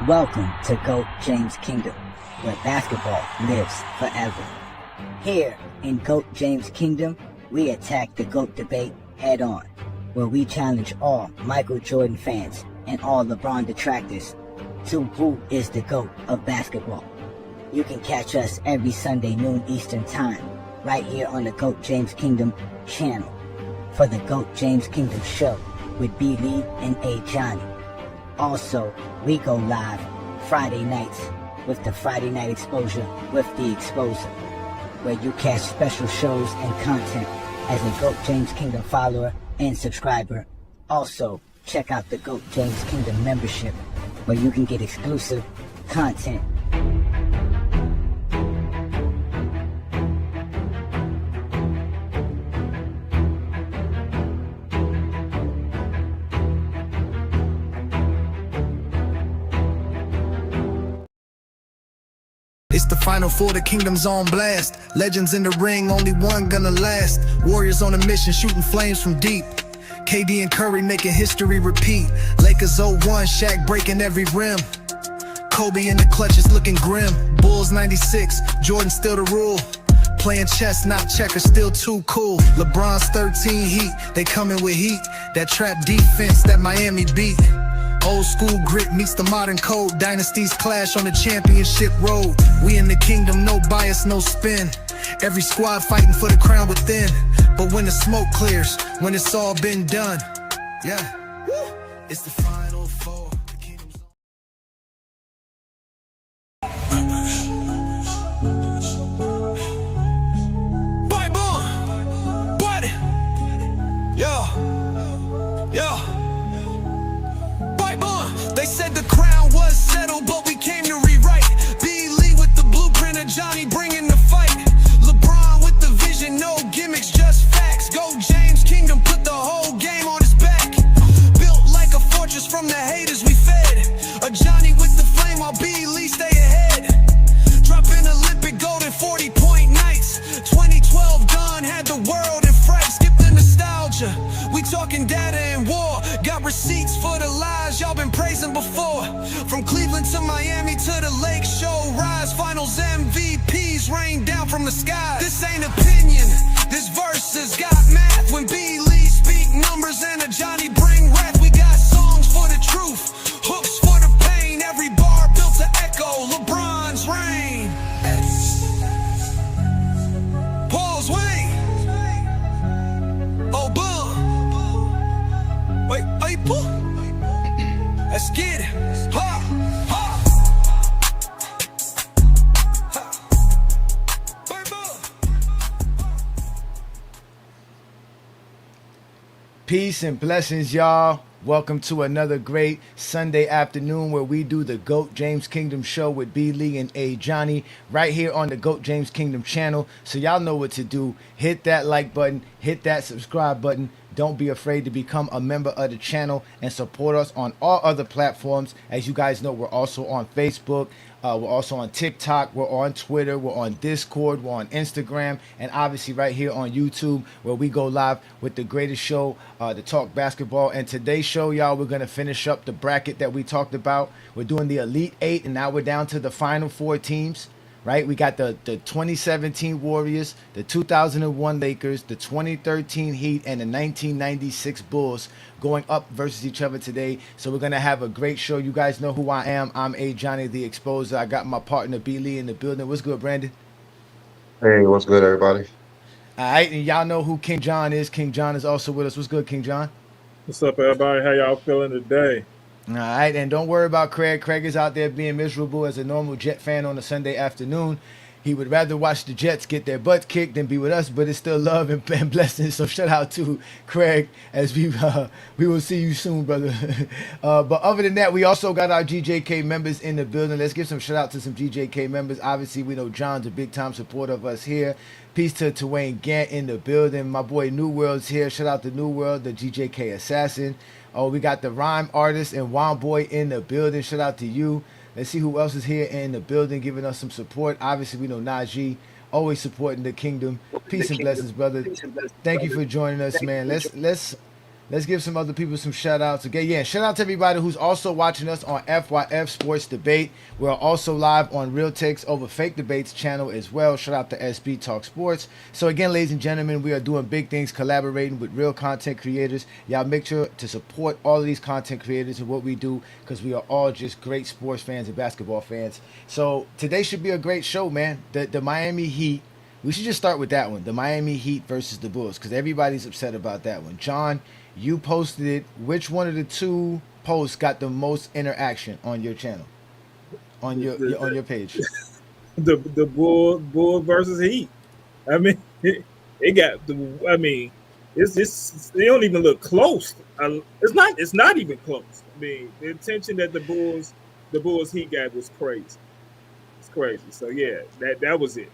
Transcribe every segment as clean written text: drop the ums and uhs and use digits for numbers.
Welcome to GOAT James Kingdom, where basketball lives forever. Here in GOAT James Kingdom, we attack the GOAT debate head on, where we challenge all Michael Jordan fans and all LeBron detractors to who is the GOAT of basketball. You can catch us every Sunday noon Eastern Time, right here on the GOAT James Kingdom channel, for the GOAT James Kingdom show with B. Lee and Ajani. Also, we go live Friday nights with the Friday Night Exposure with the Exposer, where you catch special shows and content as a GOAT James Kingdom follower and subscriber. Also, check out the GOAT James Kingdom membership, where you can get exclusive content. It's the final four, the kingdom's on blast. Legends in the ring, only one gonna last. Warriors on a mission, shooting flames from deep. KD and Curry making history repeat. Lakers 0-1, Shaq breaking every rim. Kobe in the clutches looking grim. Bulls 96, Jordan still the rule. Playing chess, not checkers, still too cool. LeBron's 13 heat, they coming with heat. That trap defense that Miami beat. Old school grit meets the modern code. Dynasties clash on the championship road. We in the kingdom, no bias, no spin. Every squad fighting for the crown within. But when the smoke clears, when it's all been done, yeah, it's the final four. The kingdom's Bye, boy. What? Yo. They said the crown was settled, but we came to rewrite. B. Lee with the blueprint, Ajani bringing the fight. LeBron with the vision, no gimmicks, just facts. Go James Kingdom, put the whole game on his back. Built like a fortress from the haters we fed. Ajani with the flame while B. Lee stay ahead. Dropping Olympic gold in 40-point nights. 2012 done, had the world in fright. Skip the nostalgia, we talking data and war. Got receipts for the lies y'all been praising before. From Cleveland to Miami to the Lake Show Rise. Finals MVPs rain down from the sky. This ain't opinion, this verse has got math. When B. Lee speak numbers and Ajani bring wrath. We got songs for the truth, hooks for the pain. Every bar built to echo LeBron's reign. Pause, wait. Oh, boom. Wait, April? Let's get it. Ha, ha. Peace and blessings, y'all. Welcome to another great Sunday afternoon where we do the GOAT James Kingdom show with B. Lee and Ajani right here on the GOAT James Kingdom channel. So y'all know what to do. Hit that like button, hit that subscribe button. Don't be afraid to become a member of the channel and support us on all other platforms. As you guys know, we're also on Facebook. We're also on TikTok. We're on Twitter. We're on Discord. We're on Instagram. And obviously right here on YouTube, where we go live with the greatest show to talk basketball. And today's show, y'all, we're going to finish up the bracket that we talked about. We're doing the Elite Eight, and now we're down to the final four teams. Right, we got the 2017 Warriors, the 2001 Lakers, the 2013 Heat, and the 1996 Bulls going up versus each other today. So we're gonna have a great show. You guys know who I am. I'm Ajani, the Exposer. I got my partner B. Lee in the building. What's good, Brandon? Hey, what's good, everybody? All right, and y'all know who King John is. King John is also with us. What's good, King John? What's up, everybody? How y'all feeling today? All right, and don't worry about Craig. Craig is out there being miserable as a normal Jet fan on a Sunday afternoon. He would rather watch the Jets get their butts kicked than be with us, but it's still love and blessings. So shout out to Craig as we will see you soon, brother. But other than that, we also got our GJK members in the building. Let's give some shout out to some GJK members. Obviously, we know John's a big time supporter of us here. Peace to Wayne Gant in the building. My boy New World's here. Shout out to New World, the GJK assassin. Oh, we got the rhyme artist and Juan Boy in the building. Shout out to you. Let's see who else is here in the building giving us some support. Obviously, we know Najee, always supporting the kingdom. Peace and blessings, brother. Thank you for joining us, man. Let's Let's give some other people some shout outs. Again, yeah, shout out to everybody who's also watching us on FYF Sports Debate. We're also live on Real Takes Over Fake Debates channel as well. Shout out to SB Talk Sports. So again, ladies and gentlemen, we are doing big things, collaborating with real content creators. Y'all make sure to support all of these content creators and what we do, because we are all just great sports fans and basketball fans. So today should be a great show, man. The Miami Heat. We should just start with that one. The Miami Heat versus the Bulls, because everybody's upset about that one. John, you posted it. Which one of the two posts got the most interaction on your channel, on your page? The Bull versus Heat. I mean, it got the. I mean, it's just they don't even look close. It's not even close. I mean, the attention that the Bulls Heat got was crazy. It's crazy. So yeah, that was it.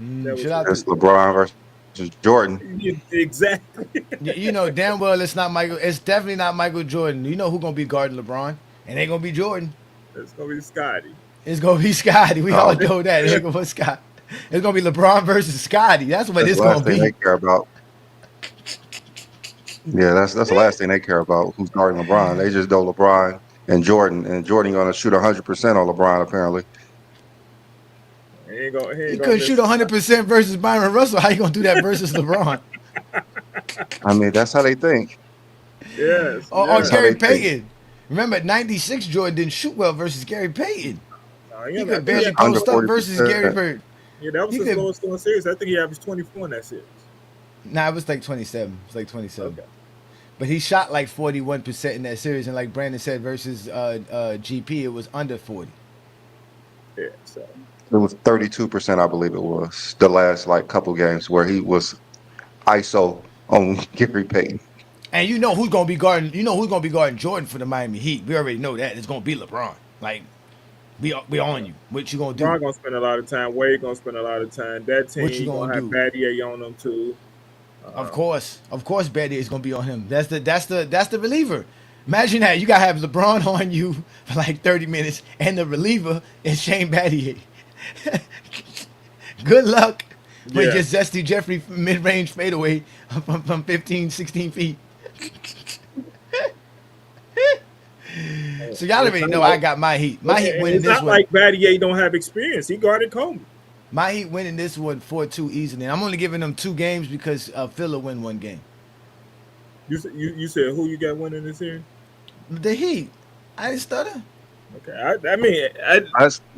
That's LeBron versus Jordan. Yeah, exactly. You know damn well it's not Michael. It's definitely not Michael Jordan. You know who gonna be guarding LeBron? It ain't gonna be Jordan. It's gonna be Scotty. It's gonna be Scotty. We all know that. It ain't gonna be Scott. It's gonna be LeBron versus Scotty. That's what it's gonna be. They care about. Yeah, that's the last thing they care about. Who's guarding LeBron? They just know LeBron and Jordan gonna shoot 100% on LeBron apparently. He couldn't shoot 100% versus Byron Russell. How you gonna do that versus LeBron? I mean, that's how they think. Yes. Or Gary Payton. Remember, '96 Jordan didn't shoot well versus Gary Payton. He could barely post up versus Gary Bird. Yeah, that was his lowest scoring series. I think he averaged 24 in that series. Nah, it was like 27. It was like 27. Okay. But he shot like 41% in that series, and like Brandon said, versus GP, it was under 40. Yeah, so. It was 32%, I believe it was, the last like couple games where he was ISO on Gary Payton. And you know who's gonna be guarding? You know who's gonna be guarding Jordan for the Miami Heat? We already know that it's gonna be LeBron. Like we on you. What you gonna do? LeBron gonna spend a lot of time. Wade gonna spend a lot of time. That team What you gonna have Battier on them too. Of course, Battier is gonna be on him. That's the reliever. Imagine that you gotta have LeBron on you for like 30 minutes, and the reliever is Shane Battier. Good luck with your Zesty Jeffrey mid-range fadeaway from 15, 16 feet. So y'all already know I got my Heat. My Heat winning this one. It's not like Battier don't have experience. He guarded Kobe. My Heat winning this one 4-2 easily. I'm only giving them 2 games because Phil will win 1 game. You said who you got winning this series? The Heat. I didn't stutter. Okay, I mean,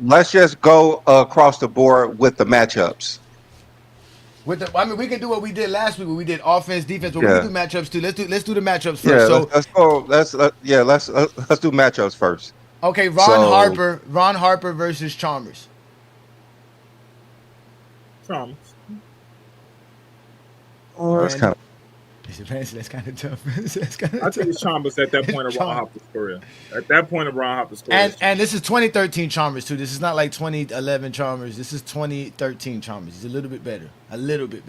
let's just go across the board with the matchups. We can do what we did last week. Where we did offense, defense, but we can do matchups too. Let's do the matchups first. Yeah, so let's go. Let's do matchups first. Okay, Ron Harper versus Chalmers. Chalmers. Oh, that's kind of. That's kind of tough. I think it's Chalmers at that point of Ron Harper's career. At that point of Ron Harper's career. And this is 2013 Chalmers too. This is not like 2011 Chalmers. This is 2013 Chalmers. He's a little bit better. A little bit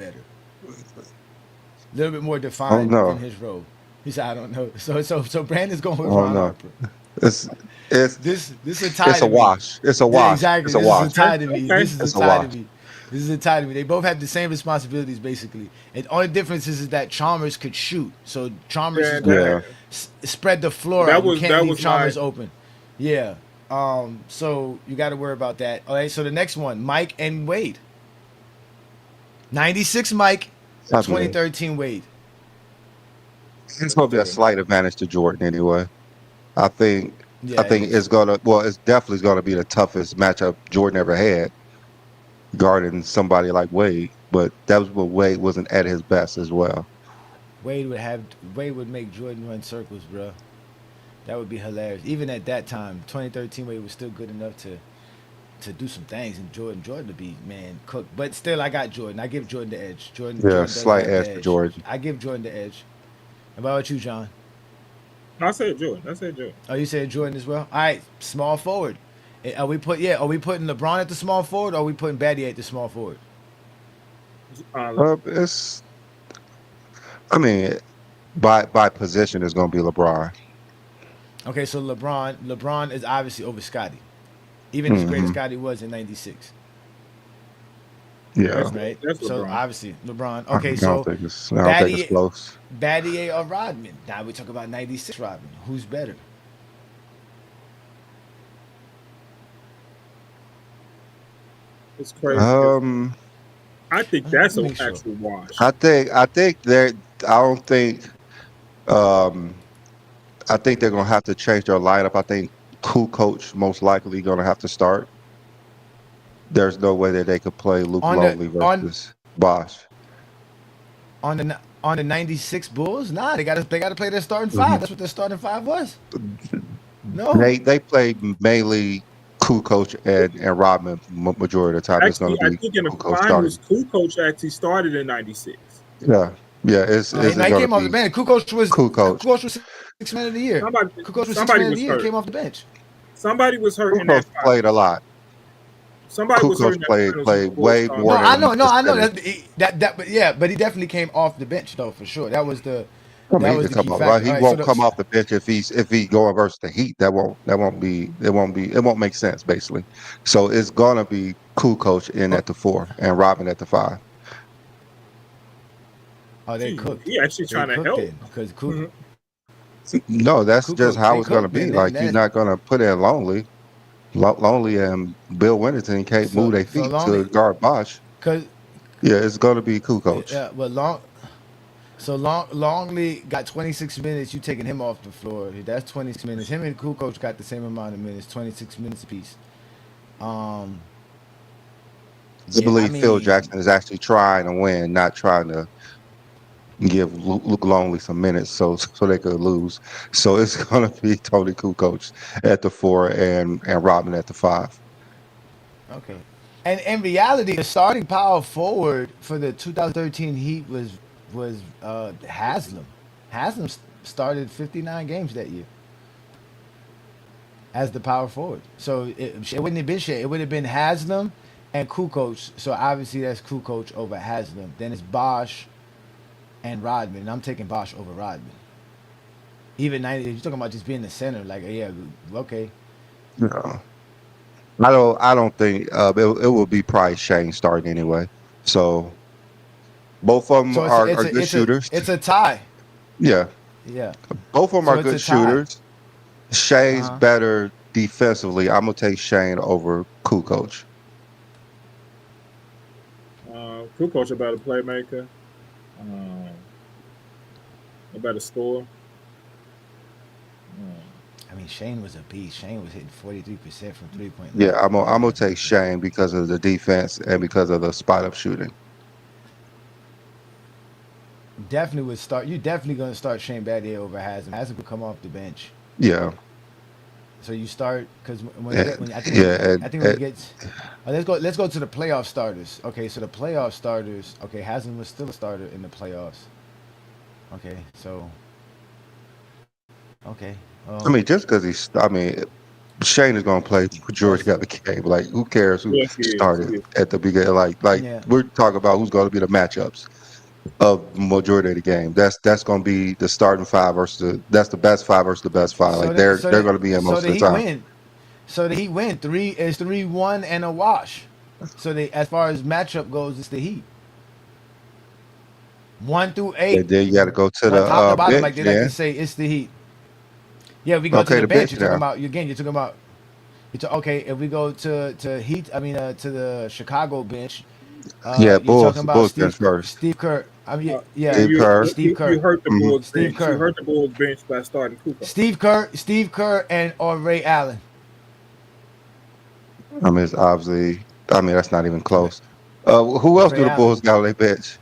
more defined in his role. He said, "I don't know." So Brandon's going with Ron Harper. This is a tie. It's a wash. It's a wash. Yeah, exactly. It's a wash. This is a tie to me. Okay. This is a tie to me. This is a tie to me. They both have the same responsibilities, basically. And the only difference is that Chalmers could shoot. So Chalmers is going to spread the floor out. You can't leave Chalmers open. Yeah. So you got to worry about that. All right, so the next one, Mike and Wade. 96 Mike, 2013 Wade. It's going to be a slight advantage to Jordan anyway. I think it's definitely going to be the toughest matchup Jordan ever had, guarding somebody like Wade, but that was when Wade wasn't at his best as well. Wade would make Jordan run circles, bro. That would be hilarious. Even at that time, 2013 Wade was still good enough to do some things, and Jordan to be cooked. But still, I got Jordan. I give Jordan the edge. Jordan slight edge to Jordan. I give Jordan the edge. How about you, John? I said Jordan. Oh, you said Jordan as well. All right, small forward. Are we putting LeBron at the small forward, or are we putting Battier at the small forward? By position, it's going to be LeBron. Okay, so LeBron is obviously over Scotty, even as great as Scotty was in '96. Yeah, That's, right? that's So LeBron. obviously LeBron. I Okay, don't so think it's close. Battier or Rodman. Now we talk about '96 Rodman. Who's better? It's crazy because Um, I think Let that's me an make sure. actual wash. I think they're. I don't think. Um, I think they're gonna have to change their lineup. I think coach most likely gonna have to start. There's no way that they could play Luke On the Longley on versus Bosch. on the '96 Bulls. Nah, they gotta play their starting five. That's what their starting five was. No. They play mainly coach and Rodman majority of the time. It's going Actually, to I be think in the coach finals, starting. Coach actually started in '96. Yeah, yeah. It's Now he going to came off the be bench. Kukoc coach. was six man of the year. Somebody, Kukoc was six somebody man of the was year. hurt. Came off the bench. Somebody was hurt in Coach that played a finals. lot. Somebody was hurt Coach in that played finals when the played Bulls way started. more No, than he I know finished. but he definitely came off the bench though for sure. That was the I mean, he can the come key off. Well, factor. he All right, so won't come off the bench if he going versus the Heat. It won't make sense basically. So it's gonna be coach in at the 4 and Robin at the 5. they cooked. He actually They trying to cooked help. then because Mhm. No, that's just Kukoc how they it's gonna cooked be. then. Like you're not gonna put in Lonely. Lonely and Bill Winterton can't move their So feet to lonely guard Bosch. because Yeah, it's gonna be coach. yeah, but Longley got 26 minutes. You taking him off the floor? That's 26 minutes. Him and Kukoc got the same amount of minutes, 26 minutes apiece. Um, I yeah, I believe Phil mean, Jackson is actually trying to win, not trying to give Luke Longley some minutes so they could lose. So it's gonna be Tony Kukoc at the 4 and Robin at the 5. okay. And in reality, the starting power forward for the 2013 Heat was Haslam. Haslam started 59 games that year as the power forward. So it wouldn't have been Shea. It would have been Haslam and Kukoc. So obviously that's Kukoc over Haslam. Then it's Bosch and Rodman. And I'm taking Bosch over Rodman. Even 90, you're talking about just being the center. Like, yeah, okay. Yeah. I don't think it will be probably Shane starting anyway. So both of them So are good shooters. it's a tie. Yeah, Yeah. both of them So are it's good a tie. shooters. Shane's Uh-huh. better defensively. I'm gonna take Shane over Kukoc. Coach about a playmaker, about a score. I mean, Shane was a beast. Shane was hitting 43% from 3-point Yeah, line. I'm gonna take Shane because of the defense and because of the spot up shooting. Definitely would start. You definitely gonna start Shane Battier over Haslam. Haslam could come off the bench. Yeah, So you start because and, I think yeah, I think when it gets. Let's go to the playoff starters. Okay, so the playoff starters. Okay, Haslam was still a starter in the playoffs. Okay, so. Okay. I mean, just because Shane is gonna play majority of the game. Like, who cares who Yes, he is. started He is. at the beginning? Like Yeah. we're talking about who's going to be the matchups of majority of the game. That's going to be the starting 5 that's the best 5 versus the best 5. Like they're going to be in most of the Heat time. win. So the Heat win 3-1 and a wash. So as far as matchup goes, it's the Heat. 1 through 8. And then you got to go to Like top to the bottom, bench. like they like Yeah, to say, it's the Heat. Yeah, if we go okay, to the the bench, bench you're talking now. about you're talking about. Okay, if we go to Heat, to the Chicago bench, Yeah, you're talking the about Bulls bench first. Steve Kerr. I mean, Steve Kerr. Steve Kerr. You hurt the Mhm. Bulls Steve bench. Kerr. You hurt the Bulls bench by starting Cooper. Steve Kerr, and or Ray Allen. I mean, it's obviously. I mean, that's not even close. Who else Ray do the Allen. Bulls got on their bench?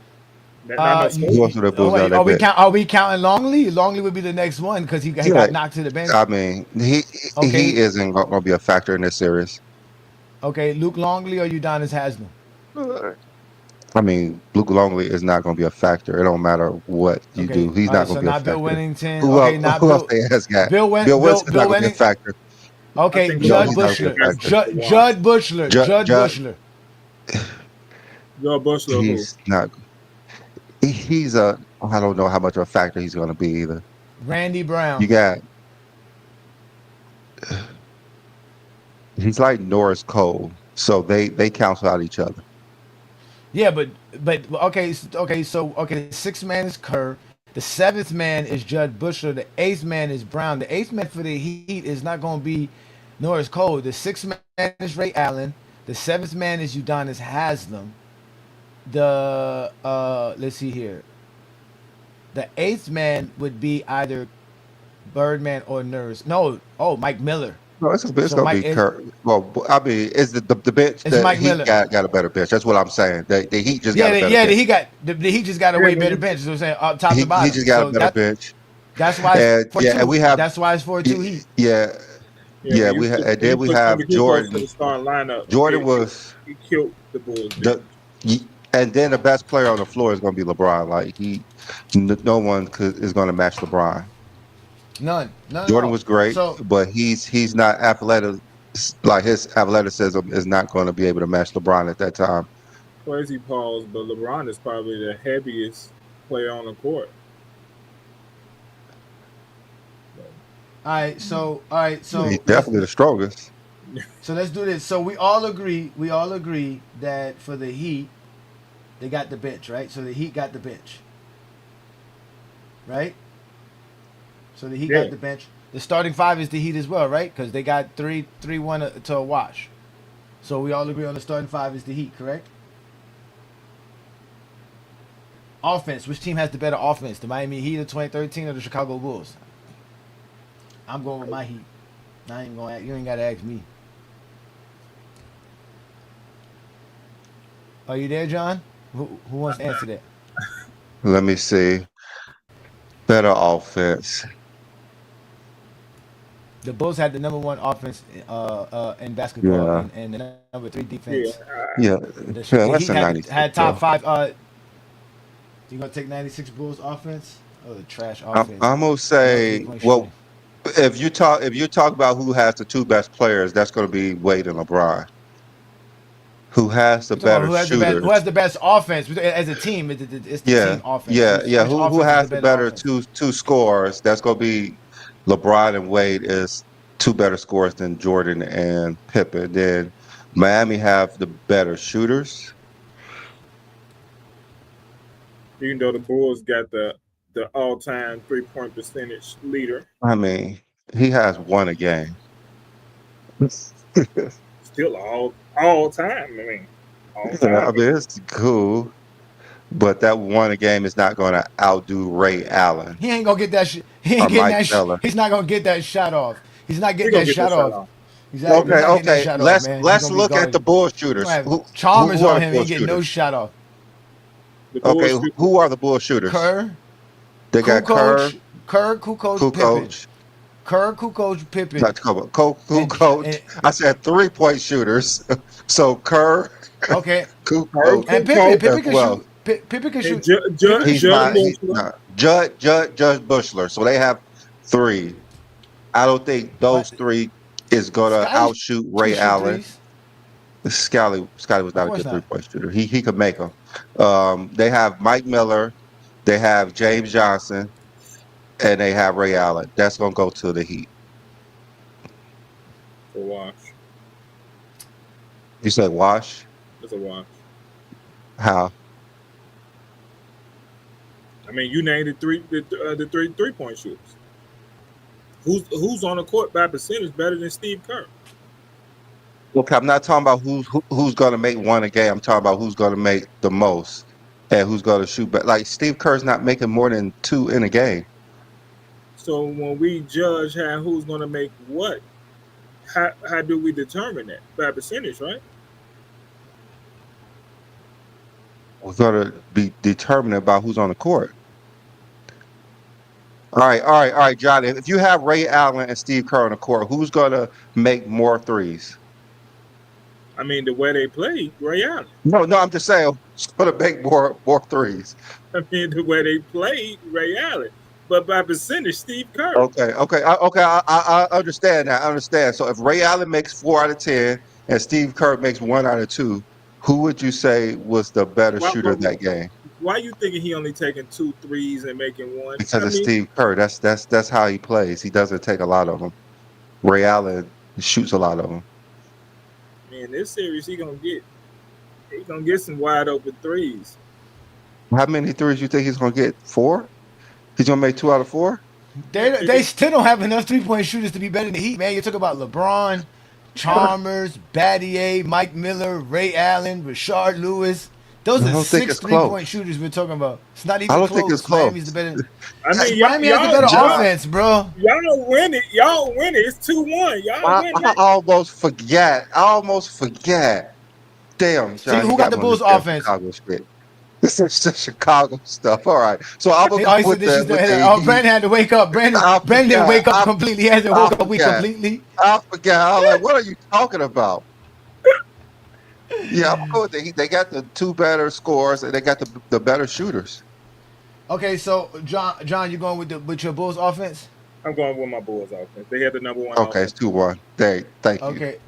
Not Who else do the Bulls got on their bench? Are we counting Longley? Longley would be the next one because he Yeah. got knocked to the bench. I mean, Okay. he isn't going to be a factor in this series. Okay, Luke Longley or Udonis Haslam? I mean, Luke Longley is not going to be a factor. It don't matter what you Okay, do. He's all not right, going so to be a not factor. Bill Wennington. Who Okay, else, not who else Bill. they has got? Bill Winston's not going to be a Wenning. factor. Okay, I think Judd he's not gonna be a Bushler. factor. Judd Bushler. Judd Judd- Bushler. Joe Bushler, who? He's not. He's a. I don't know how much of a factor he's going to be either. Randy Brown. You got. He's like Norris Cole, so they cancel out each other. Yeah, but okay, so the sixth man is Kerr. The seventh man is Judd Bushler. The eighth man is Brown. The eighth man for the Heat is not going to be Norris Cole. The sixth man is Ray Allen. The seventh man is Udonis Haslam. The let's see here. The eighth man would be either Birdman or Nurse. No, Mike Miller. No, it's So gonna Mike be Kirk. Well, I mean, is the bench it's the Mike Heat Miller. got a better bench? That's what I'm saying. The Heat just Yeah, got a better the bench. Heat just got a way better bench. Is what I'm saying, top to He bottom. just got a better bench. That's why And it's 4-2. yeah, and we have That's why it's 4-2 Heat. yeah, Yeah, when we and then you we put have Jimmy Kukoc Jordan. in the starting lineup, Jordan was he killed the Bulls. and then the best player on the floor is going to be LeBron. Like no one is going to match LeBron. None. Jordan was great, So but he's not athletic. Like his athleticism is not going to be able to match LeBron at that time. Crazy pause, but LeBron is probably the heaviest player on the court. all right, so He's definitely the strongest. So let's do this. So we all agree that for the Heat, they got the bench, right? So the Heat got the bench. Right? So the Heat got the bench. The starting five is the Heat as well, right? Because they got 3-1 to a wash. So we all agree on the starting five is the Heat, correct? Offense. Which team has the better offense? The Miami Heat of 2013 or the Chicago Bulls? I'm going with my Heat. I ain't going. You ain't got to ask me. Are you there, John? Who wants to answer that? Let me see. Better offense. The Bulls had the number one offense in basketball and the number 3 defense. Yeah, The that's Heat a 96. had top 5. You gonna take 96 Bulls offense? Oh, the trash offense. I'm gonna say, well, if you talk about who has the two best players, that's going to be Wade and LeBron. Who has the better shooters? Who has the best offense as a team? It's the team offense. Yeah. Who has the better two scorers? That's going to be LeBron and Wade is two better scorers than Jordan and Pippen. Then Miami have the better shooters. Even though the Bulls got the all-time 3-point percentage leader. I mean, he has one a game. Still all time. I mean, all time. I mean, it's cool, but that one a game is not going to outdo Ray Allen. He ain't gonna get that shit. He ain't getting that shit. He's not gonna get that shot off. He's not getting that shot off. Okay. Let's look at the Bulls shooters. Chalmers on him. He ain't getting no shot off. Okay, who are the Bulls shooters? Kerr. They got Kerr, Kukoc, Pippen. Kerr, Kukoc, Pippen. Kukoc. I said 3-point shooters. So Kerr. Okay. Kukoc. And Pippen can shoot. Pippen can shoot. Judge Bushler. So they have 3. I don't think those 3 is gonna outshoot Ray Allen. Scotty was not a good 3-point shooter. He could make them. They have Mike Miller, they have James Johnson, and they have Ray Allen. That's gonna go to the Heat. A wash. You said wash? It's a wash. How? I mean, you named the 3-point shooters. Who's on the court by percentage better than Steve Kerr? Okay, I'm not talking about who's going to make one a game. I'm talking about who's going to make the most and who's going to shoot. But like Steve Kerr's not making more than 2 in a game. So when we judge who's going to make what, how do we determine that? By percentage, right? We're going to be determined about who's on the court. All right, Johnny. If you have Ray Allen and Steve Kerr on the court, who's going to make more threes? I mean, the way they play, Ray Allen. No, I'm just saying, who's going to make more threes? I mean, the way they play, Ray Allen. But by percentage, Steve Kerr. Okay. I understand that. I understand. So if Ray Allen makes 4 out of 10 and Steve Kerr makes 1 out of 2, who would you say was the better shooter in that game? Why are you thinking he only taking 2 threes and making 1? Because of Steve Kerr. That's how he plays. He doesn't take a lot of them. Ray Allen shoots a lot of them. Man, this series he gonna get He's gonna get some wide open threes. How many threes you think he's gonna get? 4? He's gonna make 2 out of 4. They still don't have enough 3-point shooters to be better than the Heat, man. You talk about LeBron, Chalmers, Battier, Mike Miller, Ray Allen, Rashard Lewis. Those are 6 3-point shooters we're talking about. It's not even I don't close. think it's close. Miami's the better. I mean, Miami has the better offense, bro. Y'all win it. Y'all win it. It's 2-1. Y'all win it. I almost forget. Damn. See, who got the Bulls' offense? This is the Chicago stuff. All right. So I'm going to put that. Brandon had to wake up. Brandon didn't wake up completely. He hasn't woke up completely. I forgot. I was like, what are you talking about? Yeah, I'm going with it. They got the 2 better scorers and they got the better shooters. Okay, so John, you going with your Bulls offense? I'm going with my Bulls offense. They have the number 1. Okay, it's 2-1. Thank you. Okay,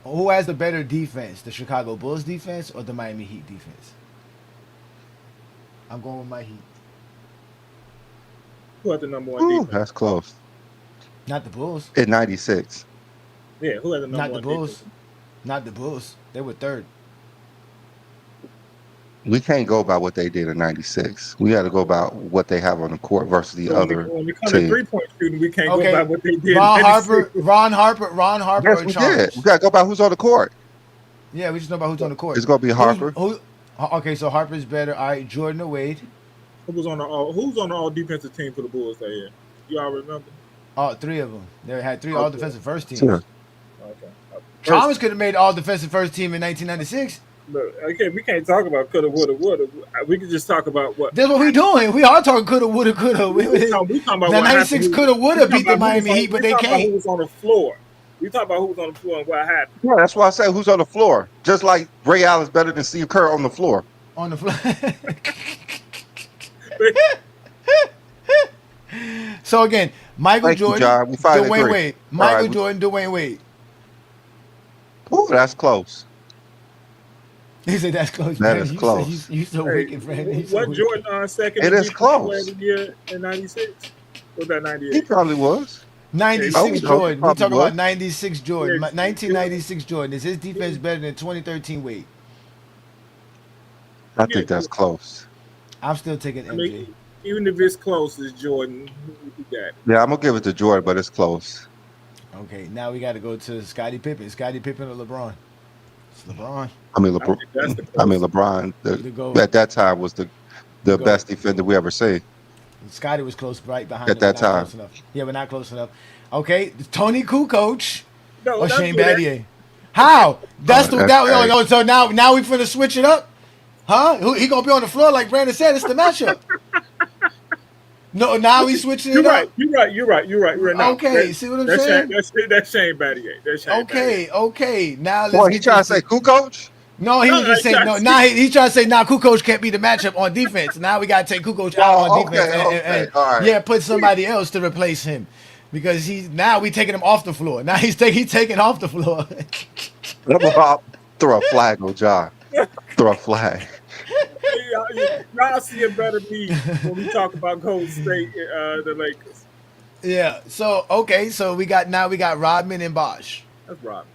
who has the better defense? The Chicago Bulls defense or the Miami Heat defense? I'm going with my Heat. Who had the number 1 defense? That's close. Not the Bulls. In 96. Yeah, who had the number 1 Not the Bulls. defense? Not the Bulls. They were third. We can't go by what they did in 96. We got to go about what they have on the court versus the other When we come team. to 3-point shooting, we can't go by what they did. Ron Harper, Yes, or we Chalmers. did. We got to go by who's on the court. Yeah, we just know about who's on the court. It's going to be Harper. Okay, so Harper's better. All right, Jordan or Wade? Who's on the all defensive team for the Bulls that year? You all remember? 3 of them. They had 3 all defensive first teams. Sure. Okay. Chalmers could have made all defensive first team in 1996. Look, okay, we can't talk about coulda, woulda, woulda. We can just talk about what. That's what we're doing. We are talking coulda, woulda, coulda. We talking about the what 96 coulda, woulda beat the Miami Heat, but they can't. Who was on the floor? We talk about who was on the floor and what happened. Yeah, that's why I say who's on the floor. Just like Ray Allen's better than Steve Kerr on the floor. On the floor. So again, Michael Jordan, Dwayne Wade. Michael Jordan, Dwayne Wade. Oh, that's close. He said that's close. That is close. You so wicked, Brandon. What Jordan on second? It is close. Year in 96? Was that 98? He probably was. 96 Jordan. We're talking was. about 96 Jordan. 1996 Jordan. Is his defense better than 2013 Wade? I think that's close. I'm still taking MJ. I mean, even if it's close, it's Jordan. Who got it? Yeah, I'm going to give it to Jordan, but it's close. Okay, now we got to go to Scottie Pippen. Scottie Pippen or LeBron? It's LeBron. I mean, LeBron at that time was the best defender we ever seen. Scottie was close right behind at that time. Yeah, but not close enough. Okay, Tony Kukoc or Shane Battier. Battier? How? So now we finna switch it up? Huh? He gonna be on the floor like Brandon said. It's the matchup. No, now we switching it up. You're right. No, okay, see what I'm saying? That's Shane Battier. Okay. Now let's. Boy, he trying to say Kukoc? No, he was just saying no. Now he trying to say Kukoc can't be the matchup on defense. Now we gotta take Kukoc out on defense and all right. Yeah, put somebody else to replace him because now we taking him off the floor. Now he's taking off the floor. Throw a flag on John. Throw a flag. Y'all see it better me when we talk about Golden State, the Lakers. Yeah. So we got Rodman and Bosh. That's Rodman.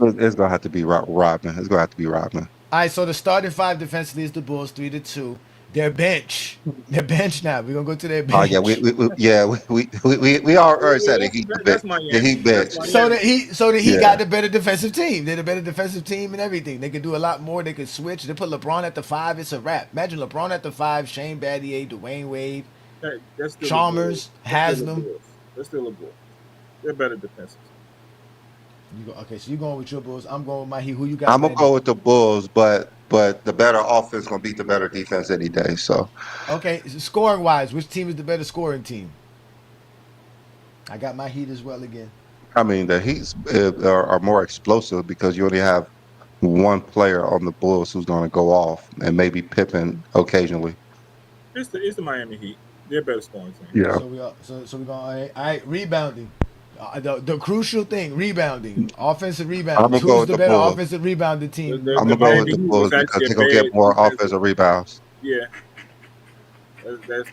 It's gonna have to be Rodman. It's gonna have to be Rodman. All right. So the starting 5 defensively is the Bulls 3-2. Their bench now. We're gonna go to their bench. Oh yeah, we already said it. The Heat bench. So the Heat got the better defensive team. They're the better defensive team and everything. They could do a lot more. They could switch. They put LeBron at the 5. It's a wrap. Imagine LeBron at the 5, Shane Battier, Dwayne Wade, Chalmers, Haslam. They're still a Bulls. They're better defensive. Okay, so you're going with your Bulls. I'm going with my Heat. Who you got? I'm gonna go with the Bulls, but the better offense gonna beat the better defense any day. So, okay, scoring wise, which team is the better scoring team? I got my Heat as well again. I mean, the Heat are more explosive because you only have one player on the Bulls who's going to go off, and maybe Pippen occasionally. It's the Miami Heat. They're a better scoring team. Yeah. So we're going. All right, rebounding. The crucial thing, rebounding, offensive rebounding. Who's the better offensive rebounding team? I'm gonna go with the Bulls because they're gonna get more offensive rebounds. Yeah,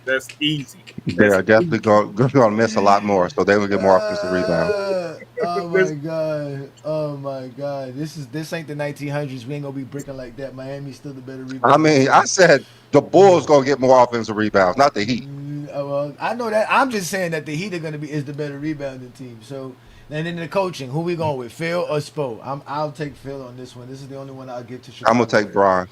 that's easy. They are definitely going to miss a lot more, so they will get more offensive rebounds. Oh my god! Oh my god! This ain't the 1900s. We ain't gonna be breaking like that. Miami's still the better rebound. I mean, I said the Bulls gonna get more offensive rebounds, not the Heat. Well, I know that. I'm just saying that the Heat are gonna be is the better rebounding team. So, and then the coaching, who we going with, Phil or Spo? I'll take Phil on this one. This is the only one I'll give to Chicago. I'm gonna take Bron.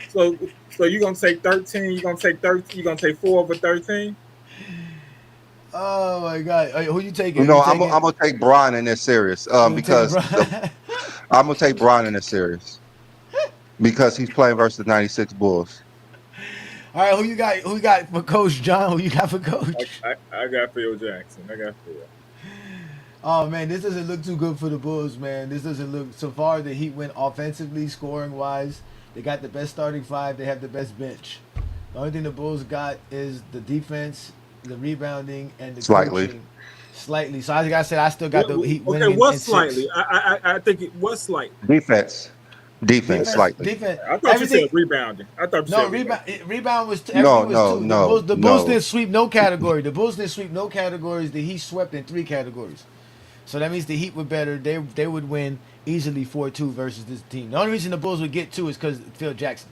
So you're gonna take 13? You're gonna take 13? You're gonna take 4 over 13? Oh my god! Who you taking? No, You I'm taking- gonna take Bron in this series because I'm gonna take Bron in this series because he's playing versus the '96 Bulls. All right, who you got? Who you got for Coach John? Who you got for Coach? I got Phil Jackson. I got Phil. Oh man, this doesn't look too good for the Bulls, man. This doesn't look so far. The Heat went offensively, scoring wise. They got the best starting five. They have the best bench. The only thing the Bulls got is the defense, the rebounding, and the coaching. Slightly. So as I said, I still got the Heat winning. Okay, what slightly? I think it was slightly. Defense slightly. Defense. I thought you said rebounding. I thought you said rebound was two. No. The Bulls didn't sweep no category. The Bulls didn't sweep no categories. The Heat swept in 3 categories. So that means the Heat were better. They would win easily 4-2 versus this team. The only reason the Bulls would get 2 is because Phil Jackson.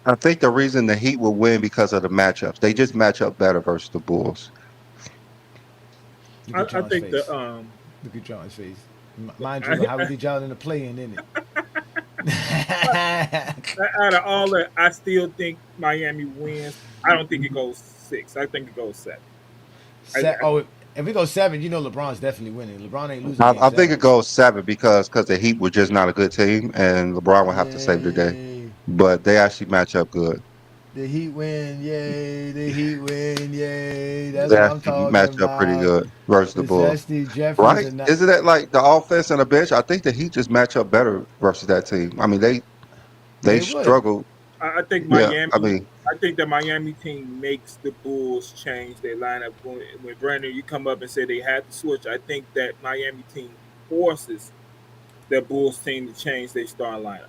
I think the reason the Heat will win because of the matchups. They just match up better versus the Bulls. I think look at John's face. Mind you, how we did y'all in the play-in, isn't it? Out of all that, I still think Miami wins. I don't think it goes 6. I think it goes 7. If we go 7, you know LeBron's definitely winning. LeBron ain't losing. I think it goes 7 because the Heat were just not a good team, and LeBron will have to save the day. But they actually match up good. The Heat win, yay! The Heat win, yay! That's they what I'm talking match about. Up pretty good versus the Bulls, right? Isn't that like the offense and the bench? I think the Heat just match up better versus that team. I mean, they struggle. I think Miami. Yeah, I think the Miami team makes the Bulls change their lineup. When Brandon, you come up and say they had to switch, I think that Miami team forces the Bulls team to change their starting lineup.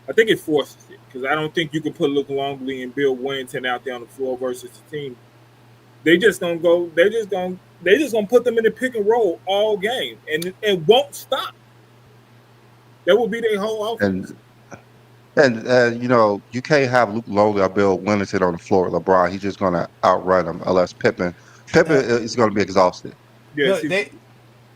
I think it forces it because I don't think you can put Luke Longley and Bill Wellington out there on the floor versus the team. They just gonna go. They just gonna put them in the pick and roll all game, and it won't stop. That will be their whole offense. And you can't have Luke Longley or Bill Wellington on the floor with LeBron. He's just gonna outrun him unless Pippen is gonna be exhausted. Yes,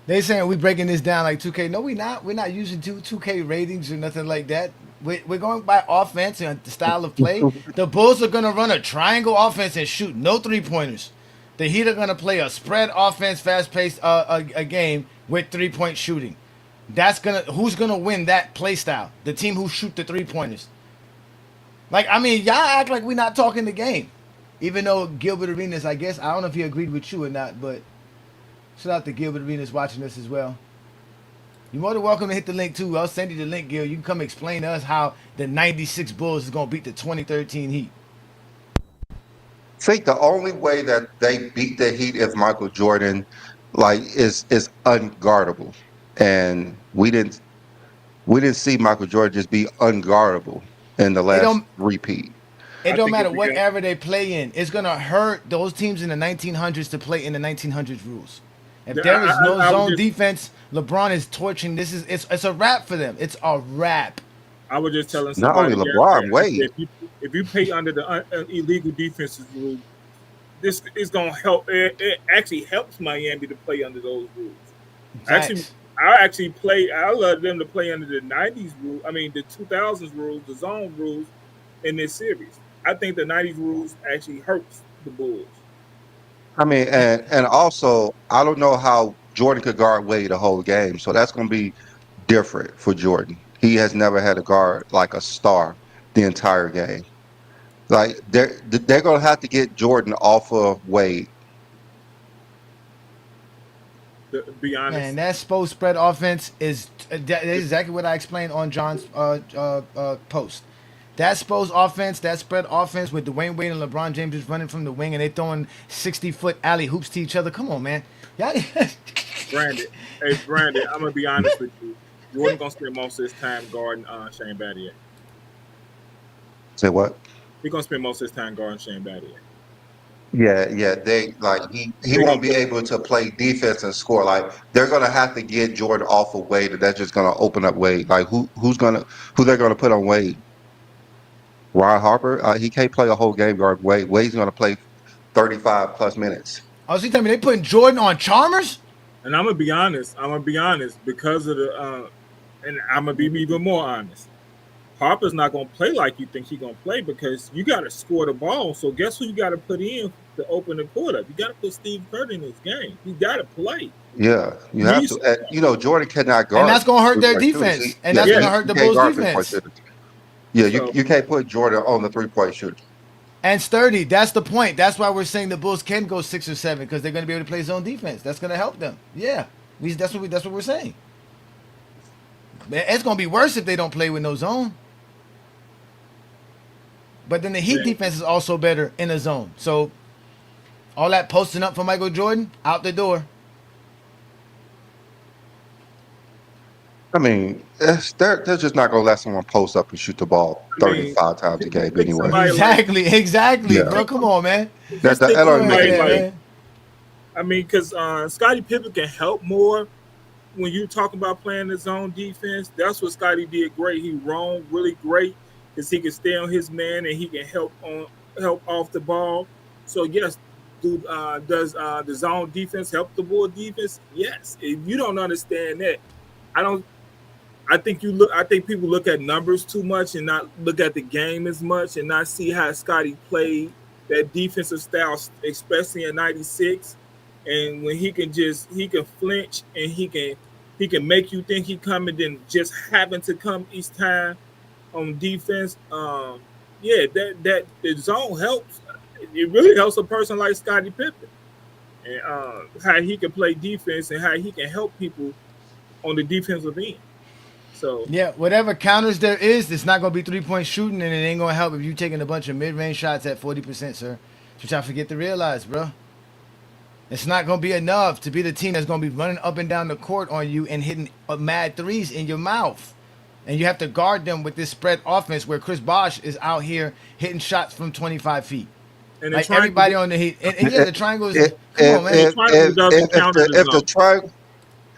they saying we breaking this down like 2K. No, we not. We're not using 2K ratings or nothing like that. We're going by offense and the style of play. The Bulls are going to run a triangle offense and shoot no 3-pointers. The Heat are going to play a spread offense, fast-paced a game with 3-point shooting. Who's going to win that play style? The team who shoot the 3-pointers. Y'all act like we're not talking the game. Even though Gilbert Arenas, I guess, I don't know if he agreed with you or not, but shout out to Gilbert Arenas watching this as well. You're more than welcome to hit the link too. I'll send you the link, Gil. You can come explain to us how the 96 Bulls is going to beat the 2013 Heat. I think the only way that they beat the Heat is Michael Jordan is unguardable. And we didn't see Michael Jordan just be unguardable in the last repeat. It don't matter what era they play in. It's going to hurt those teams in the 1900s to play in the 1900s rules. If there is no zone defense, LeBron is torching. It's a wrap for them. It's a wrap. I was just telling somebody. Not only LeBron, Wade. If you play under the illegal defenses rule, this is going to help. It actually helps Miami to play under those rules. I love them to play under the 90s rule. I mean, the 2000s rules, the zone rules in this series. I think the 90s rules actually hurts the Bulls. I mean, and also, I don't know how Jordan could guard Wade the whole game, so that's going to be different for Jordan. He has never had a guard like a star the entire game. Like they're going to have to get Jordan off of Wade. To be honest, man, that Spo spread offense is exactly what I explained on John's post. That Spo's offense, that spread offense with Dwayne Wade and LeBron James just running from the wing and they throwing 60-foot alley hoops to each other. Come on, man. Brandon, I'm going to be honest with you. Jordan going to spend most of his time guarding Shane Battier. Say what? He's going to spend most of his time guarding Shane Battier. Yeah. They like he won't be able to play defense and score. Like they're gonna have to get Jordan off of Wade, and that's just gonna open up Wade. Like who they're gonna put on Wade? Ron Harper? He can't play a whole game guard. Wade's gonna play 35 plus minutes. Oh, so you telling me they putting Jordan on Chalmers? And I'm gonna be honest. Because of the, and I'm gonna be even more honest. Harper's not gonna play like you think he's gonna play because you got to score the ball. So guess who you got to put in to open the court up? You got to put Steve Kerr in this game. He got to play. Yeah, you have to. And, Jordan cannot guard, and that's gonna hurt their defense, and that's gonna hurt the Bulls' defense. Yeah, you can't put Jordan on the 3-point shooter. And sturdy. That's the point. That's why we're saying the Bulls can go 6 or 7 because they're going to be able to play zone defense. That's going to help them. Yeah, that's what we're saying. It's going to be worse if they don't play with no zone. But then the Heat defense is also better in a zone. So all that posting up for Michael Jordan out the door. I mean, they're just not going to let someone post up and shoot the ball 35 times a game anyway. Exactly, yeah. Bro. Come on, man. I mean, because Scottie Pippen can help more when you talk about playing the zone defense. That's what Scottie did great. He roamed really great because he can stay on his man and he can help off the ball. So yes, does the zone defense help the Bull defense? Yes. If you don't understand that, I think people look at numbers too much and not look at the game as much and not see how Scottie played that defensive style, especially in '96. And when he can flinch and he can make you think he coming, then just happen to come each time on defense. That the zone helps. It really helps a person like Scottie Pippen and how he can play defense and how he can help people on the defensive end. So yeah, whatever counters there is, it's not going to be 3-point shooting, and it ain't going to help if you taking a bunch of mid-range shots at 40%, sir. Which I forget to realize, bro. It's not going to be enough to be the team that's going to be running up and down the court on you and hitting mad threes in your mouth. And you have to guard them with this spread offense where Chris Bosh is out here hitting shots from 25 feet. And like everybody on the Heat. And yeah, the triangle is... Come on, man.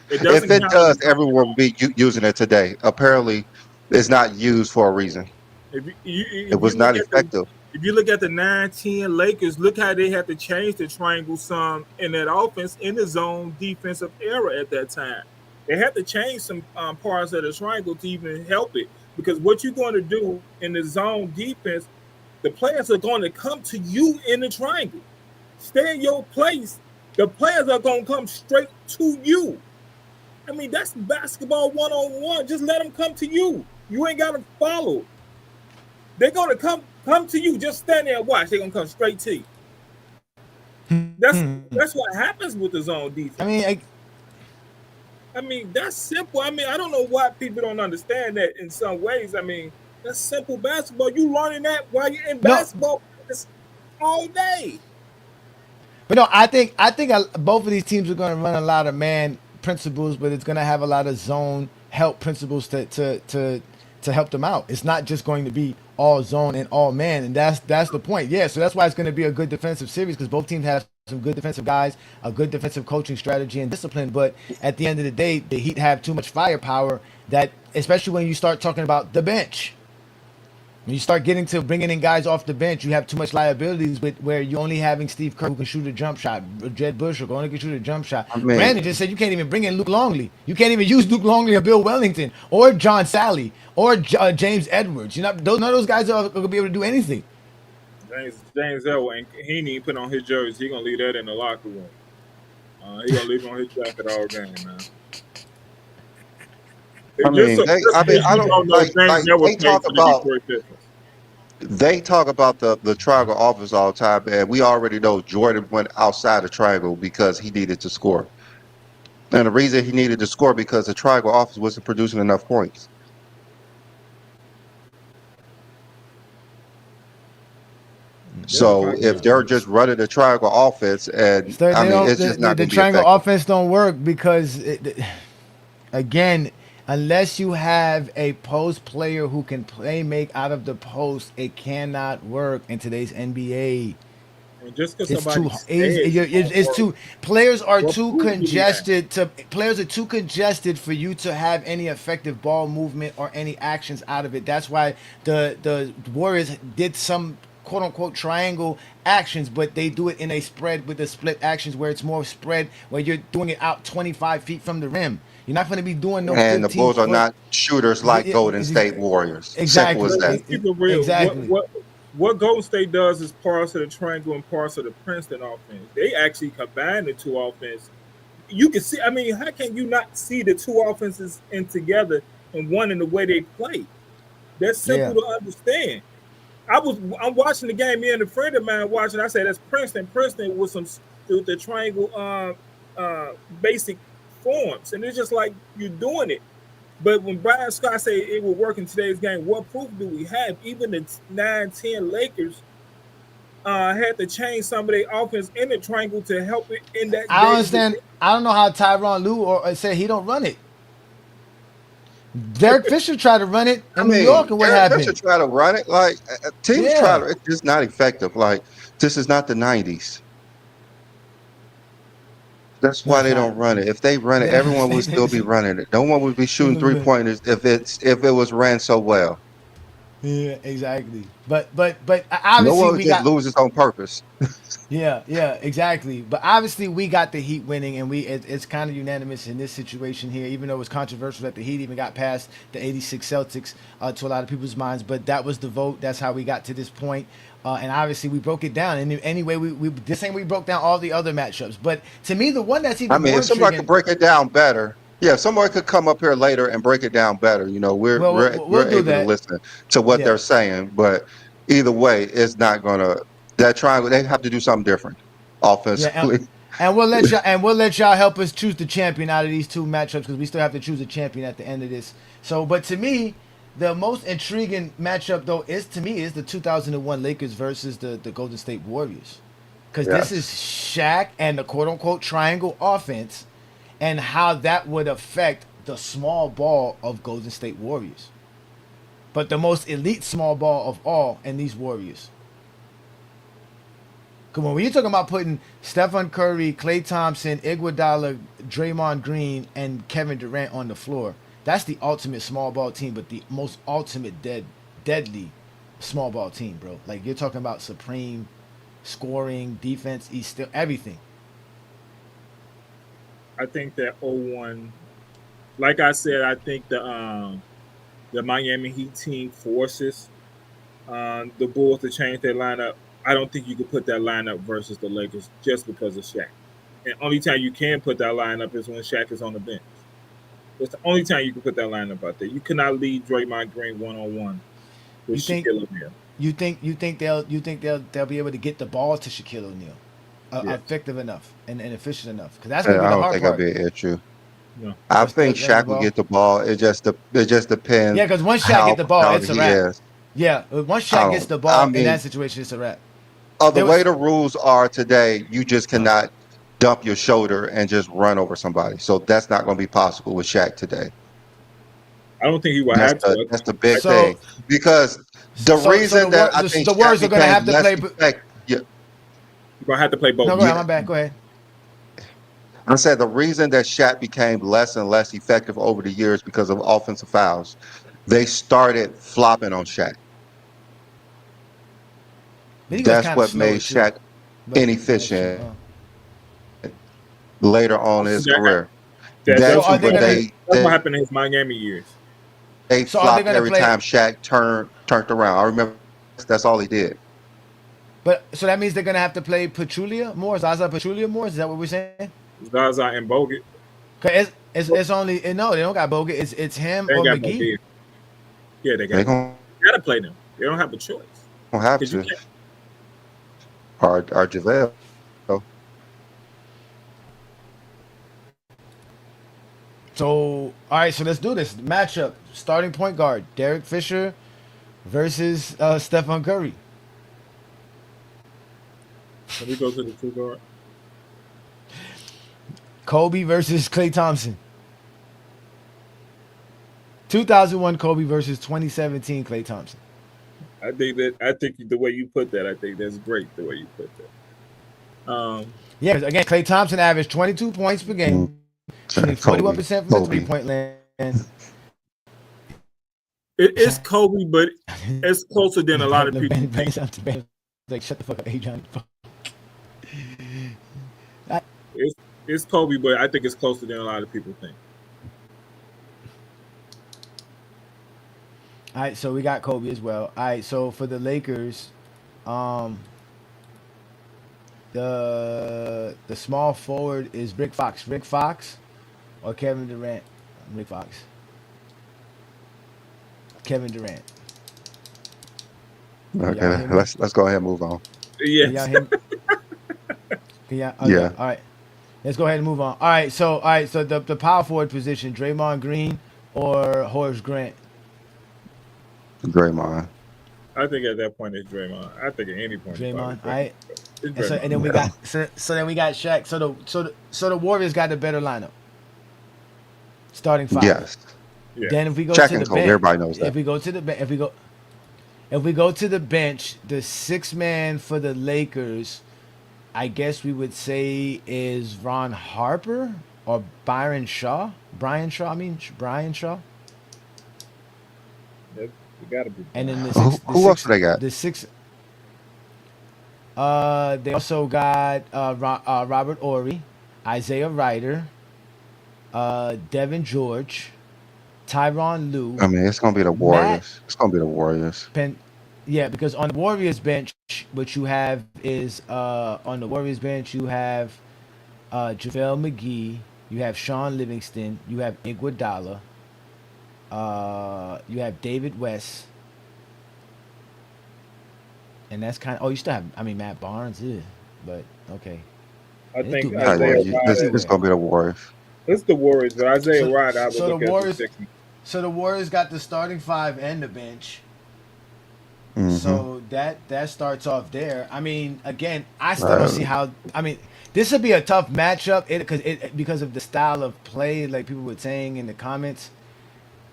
If it does, everyone will be using it today. Apparently, it's not used for a reason. It was not effective. If you look at the 9-10 Lakers, look how they had to change the triangle some in that offense in the zone defensive era at that time. They had to change some parts of the triangle to even help it. Because what you're going to do in the zone defense, the players are going to come to you in the triangle. Stay in your place. The players are going to come straight to you. I mean, that's basketball one-on-one. Just let them come to you. You ain't got to follow. They're going to come to you. Just stand there and watch. They're going to come straight to you. That's what happens with the zone defense. I mean, that's simple. I mean, I don't know why people don't understand that in some ways. I mean, that's simple basketball. You learning that while you're in basketball all day. But no, I think both of these teams are going to run a lot of man principles, but it's going to have a lot of zone help principles to help them out. It's not just going to be all zone and all man, and that's the point. Yeah, so that's why it's going to be a good defensive series because both teams have some good defensive guys, a good defensive coaching strategy and discipline. But at the end of the day, the Heat have too much firepower that, especially when you start talking about the bench. When you start getting to bringing in guys off the bench, you have too much liabilities with where you're only having Steve Kerr who can shoot a jump shot, Jed Bush who only can shoot a jump shot. Brandon just said you can't even bring in Luke Longley. You can't even use Luke Longley or Bill Wellington or John Sally or James Edwards. None of those guys are going to be able to do anything. James Edwards, he ain't even put on his jersey. He going to leave that in the locker room. He going to leave it on his jacket all game, man. They talk about the triangle offense all the time, and we already know Jordan went outside the triangle because he needed to score. And the reason he needed to score because the triangle offense wasn't producing enough points. So if they're just running the triangle offense, and it's just not the triangle offense don't work because again. Unless you have a post player who can make out of the post, it cannot work in today's NBA. And just because It's too. somebody It's too. Players are what too proof do we have? congested to. Players are too congested for you to have any effective ball movement or any actions out of it. That's why the Warriors did some quote unquote triangle actions, but they do it in a spread with the split actions where it's more spread, where you're doing it out 25 feet from the rim. You're not going to be doing no And the 15 Bulls are foot. not shooters like Golden State Warriors. Simple as Exactly. that. Let's keep it real. Exactly. What Golden State does is parts of the triangle and parts of the Princeton offense. They actually combine the two offenses. You can see. I mean, how can you not see the two offenses in together and one in the way they play? That's simple to understand. I'm watching the game. Me and a friend of mine watching. I said that's Princeton. Princeton with some with the triangle basic forms, and it's just like you're doing it. But when Brian Scott said it would work in today's game, what proof do we have? Even the 9-10 Lakers had to change some of their offense in the triangle to help it in that. I understand. I don't know how Tyronn Lue said he don't run it. Derek Fisher tried to run it in New York, and what happened? Fisher tried to run it. Like teams try to. It's just not effective. Like this is not the '90s. That's why they don't run it. If they run it, everyone would still be running it. No one would be shooting 3-pointers if it was ran so well. Yeah, exactly. But obviously no one we just got loses on purpose. yeah, exactly. But obviously we got the Heat winning, and it's kind of unanimous in this situation here. Even though it was controversial that the Heat even got past the '86 Celtics to a lot of people's minds, but that was the vote. That's how we got to this point. And obviously we broke it down. And anyway, we this ain't we broke down all the other matchups. But to me, the one that's even more if somebody could break it down better. Yeah, somebody could come up here later and break it down better. You know, we're able to listen to what they're saying, but either way, it's not gonna that triangle. They have to do something different offensively. Yeah, and we'll let y'all help us choose the champion out of these two matchups because we still have to choose a champion at the end of this. So, but to me, the most intriguing matchup though is the 2001 Lakers versus the Golden State Warriors, because this is Shaq and the quote unquote triangle offense, and how that would affect the small ball of Golden State Warriors. But the most elite small ball of all in these Warriors. Come on, when you're talking about putting Stephen Curry, Klay Thompson, Iguodala, Draymond Green, and Kevin Durant on the floor, that's the ultimate small ball team, but the most ultimate deadly small ball team, bro. Like, you're talking about supreme scoring, defense, everything. I think that 01, like I said, I think the Miami Heat team forces the Bulls to change their lineup. I don't think you could put that lineup versus the Lakers just because of Shaq. And only time you can put that lineup is when Shaq is on the bench. It's the only time you can put that lineup out there. You cannot lead Draymond Green one-on-one with Shaquille O'Neal. You think they'll be able to get the ball to Shaquille O'Neal? Effective enough and efficient enough, because that's gonna be the hard part. I don't think that'll be an issue. No. I think Shaq will get the ball. It just depends. Yeah, because once Shaq get the ball, it's a wrap. Yeah, once Shaq gets the ball in that situation, it's a wrap. The way the rules are today, you just cannot dump your shoulder and just run over somebody. So that's not going to be possible with Shaq today. I don't think he will have to. That's the big thing, because the reason that I think the Warriors are going to have to play. You're going to have to play both. No, go ahead. My bad. Go ahead. I said the reason that Shaq became less and less effective over the years because of offensive fouls. They started flopping on Shaq. That's what made Shaq inefficient later on in his career. That's what happened in his Miami years. They flopped every time Shaq turned around. I remember that's all he did. But so that means they're gonna have to play Pachulia more, Zaza Pachulia more. Is that what we're saying? Zaza and Bogut. Cause it's only they don't got Bogut. It's him or McGee. Yeah, they gotta play them. They don't have a choice. Don't have to. Or JaVale. So all right, so let's do this matchup. Starting point guard Derek Fisher versus Stephen Curry. Let me go to the two guard. Kobe versus Klay Thompson. 2001 Kobe versus 2017 Klay Thompson. I think the way you put that, I think that's great. The way you put that. Yeah, 'cause again, Klay Thompson averaged 22 points per game, shooting 41% from the 3-point land. It's Kobe, but it's closer than a lot of people think. Like, shut the fuck up, Ajani. It's Kobe, but I think it's closer than a lot of people think. All right, so we got Kobe as well. All right, so for the Lakers, the small forward is Rick Fox. Rick Fox or Kevin Durant? Rick Fox. Kevin Durant. Okay, let's go ahead and move on. Yes. Yeah. Yeah. All right. Let's go ahead and move on. All right. So the power forward position, Draymond Green or Horace Grant? Draymond. I think at that point it's Draymond. I think at any point. Draymond. All right. It's And then we got then we got Shaq. So the Warriors got the better lineup. Starting five. Yes. Yeah. Then if we go Shaq to and the Kobe, bench, everybody knows that. If we go to the bench, the sixth man for the Lakers, I guess we would say is Ron Harper or Brian Shaw. Brian Shaw. It gotta be. And then Who else do they got? The six. They also got Robert Ory, Isaiah Ryder, Devin George, Tyronn Lue. I mean, it's gonna be the Warriors. It's gonna be the Warriors. Yeah, because on the Warriors bench, what you have is on the Warriors bench you have JaVale McGee, you have Sean Livingston, you have Iguodala, you have David West, and that's kind of. Oh, you still have. I mean, Matt Barnes, but okay. I think It's gonna be the Warriors. It's the Warriors, but Isaiah Ryder. I would look at the Sixers. So the Warriors got the starting five and the bench. Mm-hmm. So that starts off there. I mean, again, I still don't see how. I mean, this would be a tough matchup because of the style of play, like people were saying in the comments.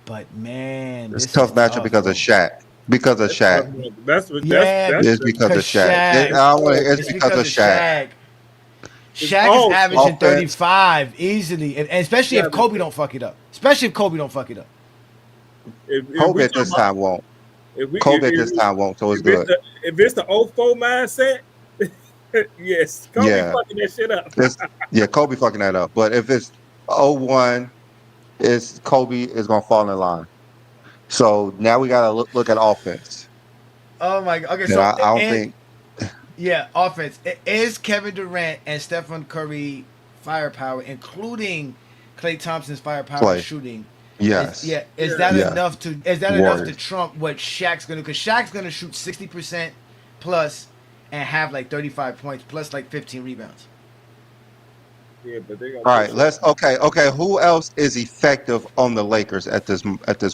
But man, it's a tough matchup because of Shaq. Because of Shaq. That's it's because of Shaq. It's because of Shaq. Shaq is averaging 35 easily, and especially if Kobe don't fuck it up. Kobe at this time won't. Kobe at this time won't, so it's good. If it's the 04 mindset, yes, Kobe fucking that shit up. Kobe fucking that up. But if it's 01, it's Kobe is gonna fall in line. So now we gotta look at offense. Oh my god! Okay, and so I don't think. Yeah, offense. Is Kevin Durant and Stephen Curry firepower, including Klay Thompson's firepower shooting? Yes. Is that enough to trump what Shaq's gonna do? Because Shaq's gonna shoot 60% plus and have like 35 points plus like 15 rebounds. Yeah, but they got. All right, okay. Who else is effective on the Lakers at this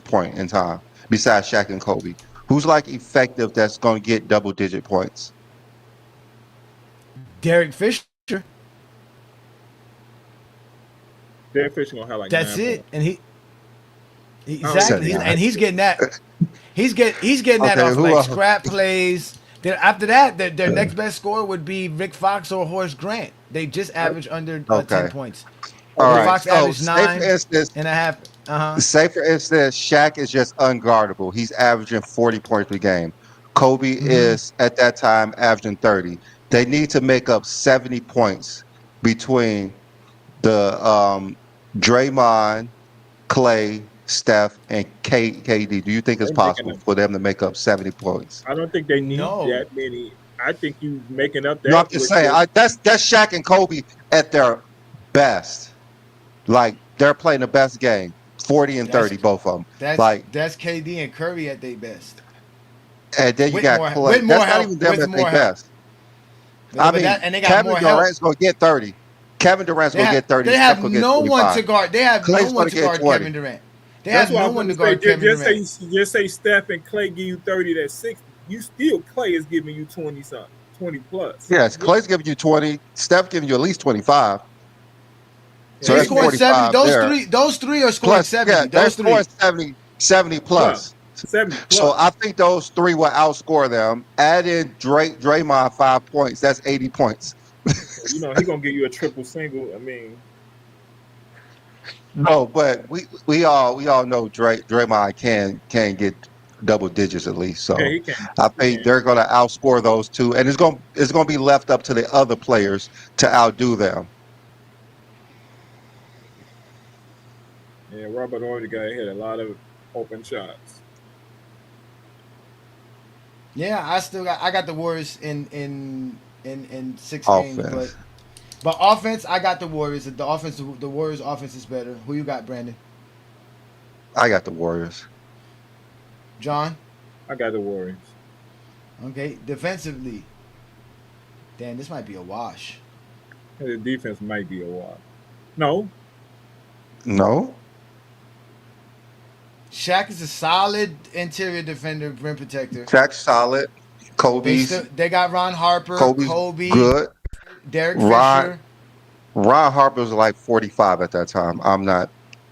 point in time besides Shaq and Kobe? Who's like effective that's gonna get double-digit points? Derek Fisher. Derek Fisher gonna have like. That's 9 it, points. and he's getting that. He's getting that off like scrap plays. Then after that, their next best score would be Rick Fox or Horace Grant. They just average under 10 points. All right. Fox averaged 9.5. Say for instance, Shaq is just unguardable. He's averaging 40 points per game. Kobe is at that time averaging 30. They need to make up 70 points between the Draymond, Klay, Steph, and KD. Do you think it's possible for them to make up 70 points? I don't think they need that many. I think you making up that. No, I'm just saying. That's Shaq and Kobe at their best. Like they're playing the best game, 40 and 30, both of them. That's KD and Curry at their best. And then you got Klay. That's not even them at their best. I mean, Kevin Durant's going to get 30. Kevin Durant's going to get 30. They have no one to guard. They have no one to guard Kevin Durant. They have no one to guard Kevin Durant. Just say Steph and Klay give you 30, that's 60. You still Klay is giving you 20 something, 20 plus. Yes, Klay's giving you 20. Steph giving you at least 25. So that's 45 those three are scoring 70. Yeah, they're scoring 70 plus. 70 plus. So I think those three will outscore them. Add in Draymond 5 points. That's 80 points. You know, he gonna give you a triple single. I mean, No, but we all know Draymond can get double digits at least. yeah, So he can. I He think can. they're going to outscore those two, and it's gonna be left up to the other players to outdo them. Yeah, Robert Ory guy hit a lot of open shots. Yeah, I got the Warriors in 6 games, Offense, but offense, I got the Warriors. The Warriors offense is better. Who you got, Brandon? I got the Warriors. John? I got the Warriors. Okay, defensively. Damn, this might be a wash. The defense might be a while. No, No, Shaq is a solid interior defender, rim protector. Shaq's solid. They got Ron Harper, Kobe's Kobe, good. Derek Ron Fisher. Ron Harper was like 45 at that time. I'm not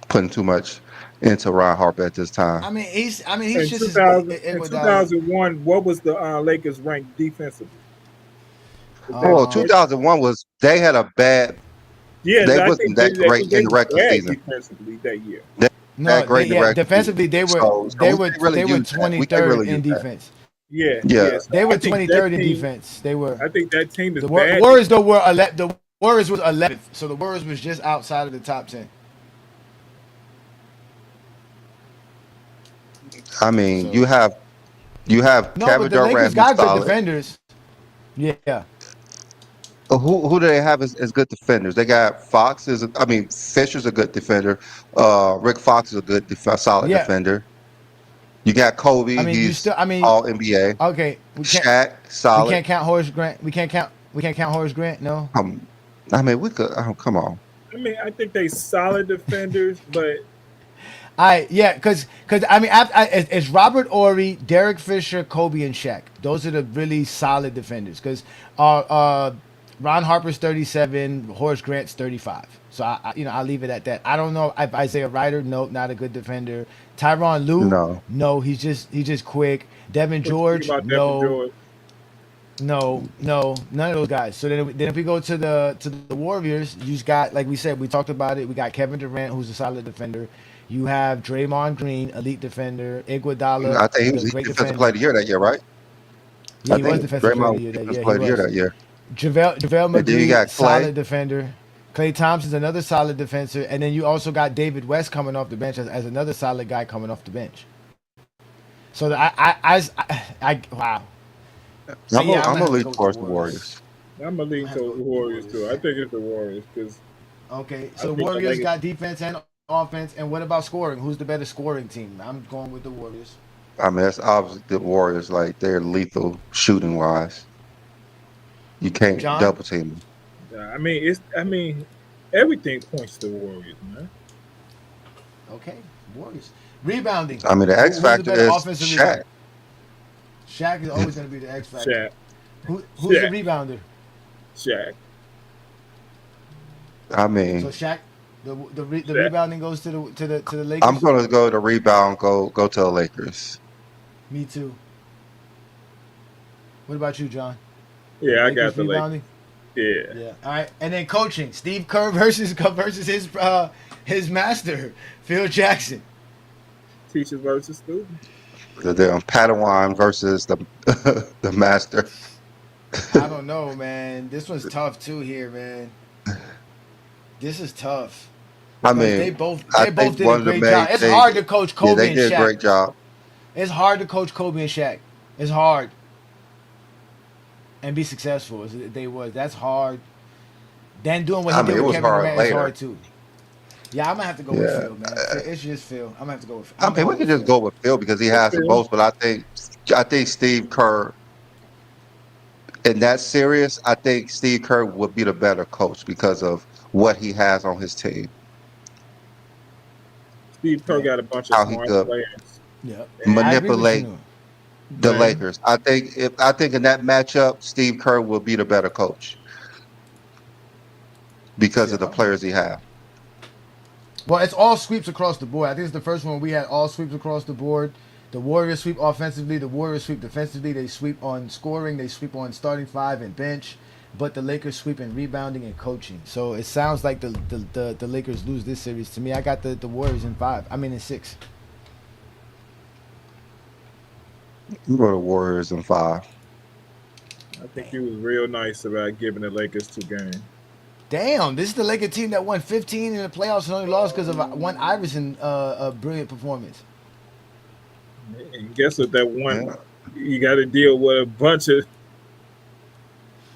putting too much into Ron Harper at this time. He's in just 2000, as in Iguodala. 2001, what was the Lakers ranked defensively? Oh, 2001 was they had a bad. Yeah, They I wasn't think that great in the were regular bad season. defensively that year. No, Great in the regular defensively they were season. So they we were can't really they were use that. We can't 23rd really in use that. defense. Yeah, Yeah. So They were I think 23rd that in team- defense. They were. I think that team is The bad. Warriors though were the Warriors was 11th, so the Warriors was just outside of the top 10. I mean, So- you have No, Kevin but the Lakers Durant got who's good solid. defenders. Yeah. Who do they have as good defenders? They got Fisher's a good defender. Rick Fox is a good solid Yeah. defender. You got Kobe. I mean, you He's still. I mean, all NBA. okay. Shaq, We solid. can't count Horace Grant. We can't count Horace Grant. No. I mean, we could. Oh, come on. I mean, I think they solid defenders, but Because it's Robert Ory, Derek Fisher, Kobe, and Shaq. Those are the really solid defenders. Because Ron Harper's 37, Horace Grant's 35. So I'll leave it at that. I don't know if Isaiah Ryder, no, not a good defender. Tyronn Lue, no, he's just quick. Devin George, about no. Devin George. No, none of those guys. So then if we go to the Warriors, you just got, like we said, we talked about it. We got Kevin Durant, who's a solid defender. You have Draymond Green, elite defender. Iguodala, I think he was great defensive defender. player of the year that year, right? Yeah, he was defensive player of the year. Defensive player of the year that year. JaVale And then you got McGee, Klay. solid defender. Klay Thompson's another solid defender, and then you also got David West coming off the bench as another solid guy coming off the bench. So wow. I'm yeah, gonna have to lean go with towards the the Warriors. I'm gonna lean towards the Warriors too. I think it's the Warriors because Okay, I so think the Warriors Lakers- got defense and offense, and what about scoring? Who's the better scoring team? I'm going with the Warriors. I mean, that's obviously the Warriors. Like they're lethal shooting wise. You can't John? double team them. I mean, everything points to the Warriors, man. Okay, Warriors. Rebounding. I mean, the X Who's factor better is offensive Shaq. rebounder? Shaq is always going to be the X factor. Shaq, Who's Shaq. the rebounder? Shaq. I mean, So Shaq, the Shaq. rebounding goes to the Lakers. I'm gonna go to rebound. Go to the Lakers. Me too. What about you, John? Yeah, I Lakers got the Lakers. rebounding. Yeah. Yeah. All right, and then coaching: Steve Kerr versus his master, Phil Jackson. Teachers versus students. The Padawan versus the the master. I don't know, man. This one's tough too here, man. This is tough. I Because mean, they both I did think a one of the great main job. It's things- hard to coach Yeah, Kobe they and did a Shaq. great job. It's hard to coach Kobe and Shaq. It's hard. And be successful as they was. That's hard. Then doing what he I mean, did it with was Kevin hard Durant is later. hard too. Yeah, I'm gonna have to go with Yeah. Phil, man. It's just Phil. I'm gonna have to go with Phil. I mean, we could just go with Phil because he has the Phil. most. But I think Steve Kerr in that series, I think Steve Kerr would be the better coach because of what he has on his team. Steve Kerr got a bunch How of he smart could players. Yeah. manipulate the Right. Lakers. I think in that matchup, Steve Kerr will be the better coach because of the players he has. Well, it's all sweeps across the board. I think it's the first one we had all sweeps across the board. The Warriors sweep offensively. The Warriors sweep defensively. They sweep on scoring. They sweep on starting five and bench. but the Lakers sweeping rebounding and coaching. So it sounds like the Lakers lose this series. To me, I got the Warriors in 5. I mean in 6. You go to Warriors in 5. I think he was real nice about giving the Lakers 2 games. Damn, this is the Lakers team that won 15 in the playoffs and only lost because of one Iverson brilliant performance. And guess what? That one, you got to deal with a bunch of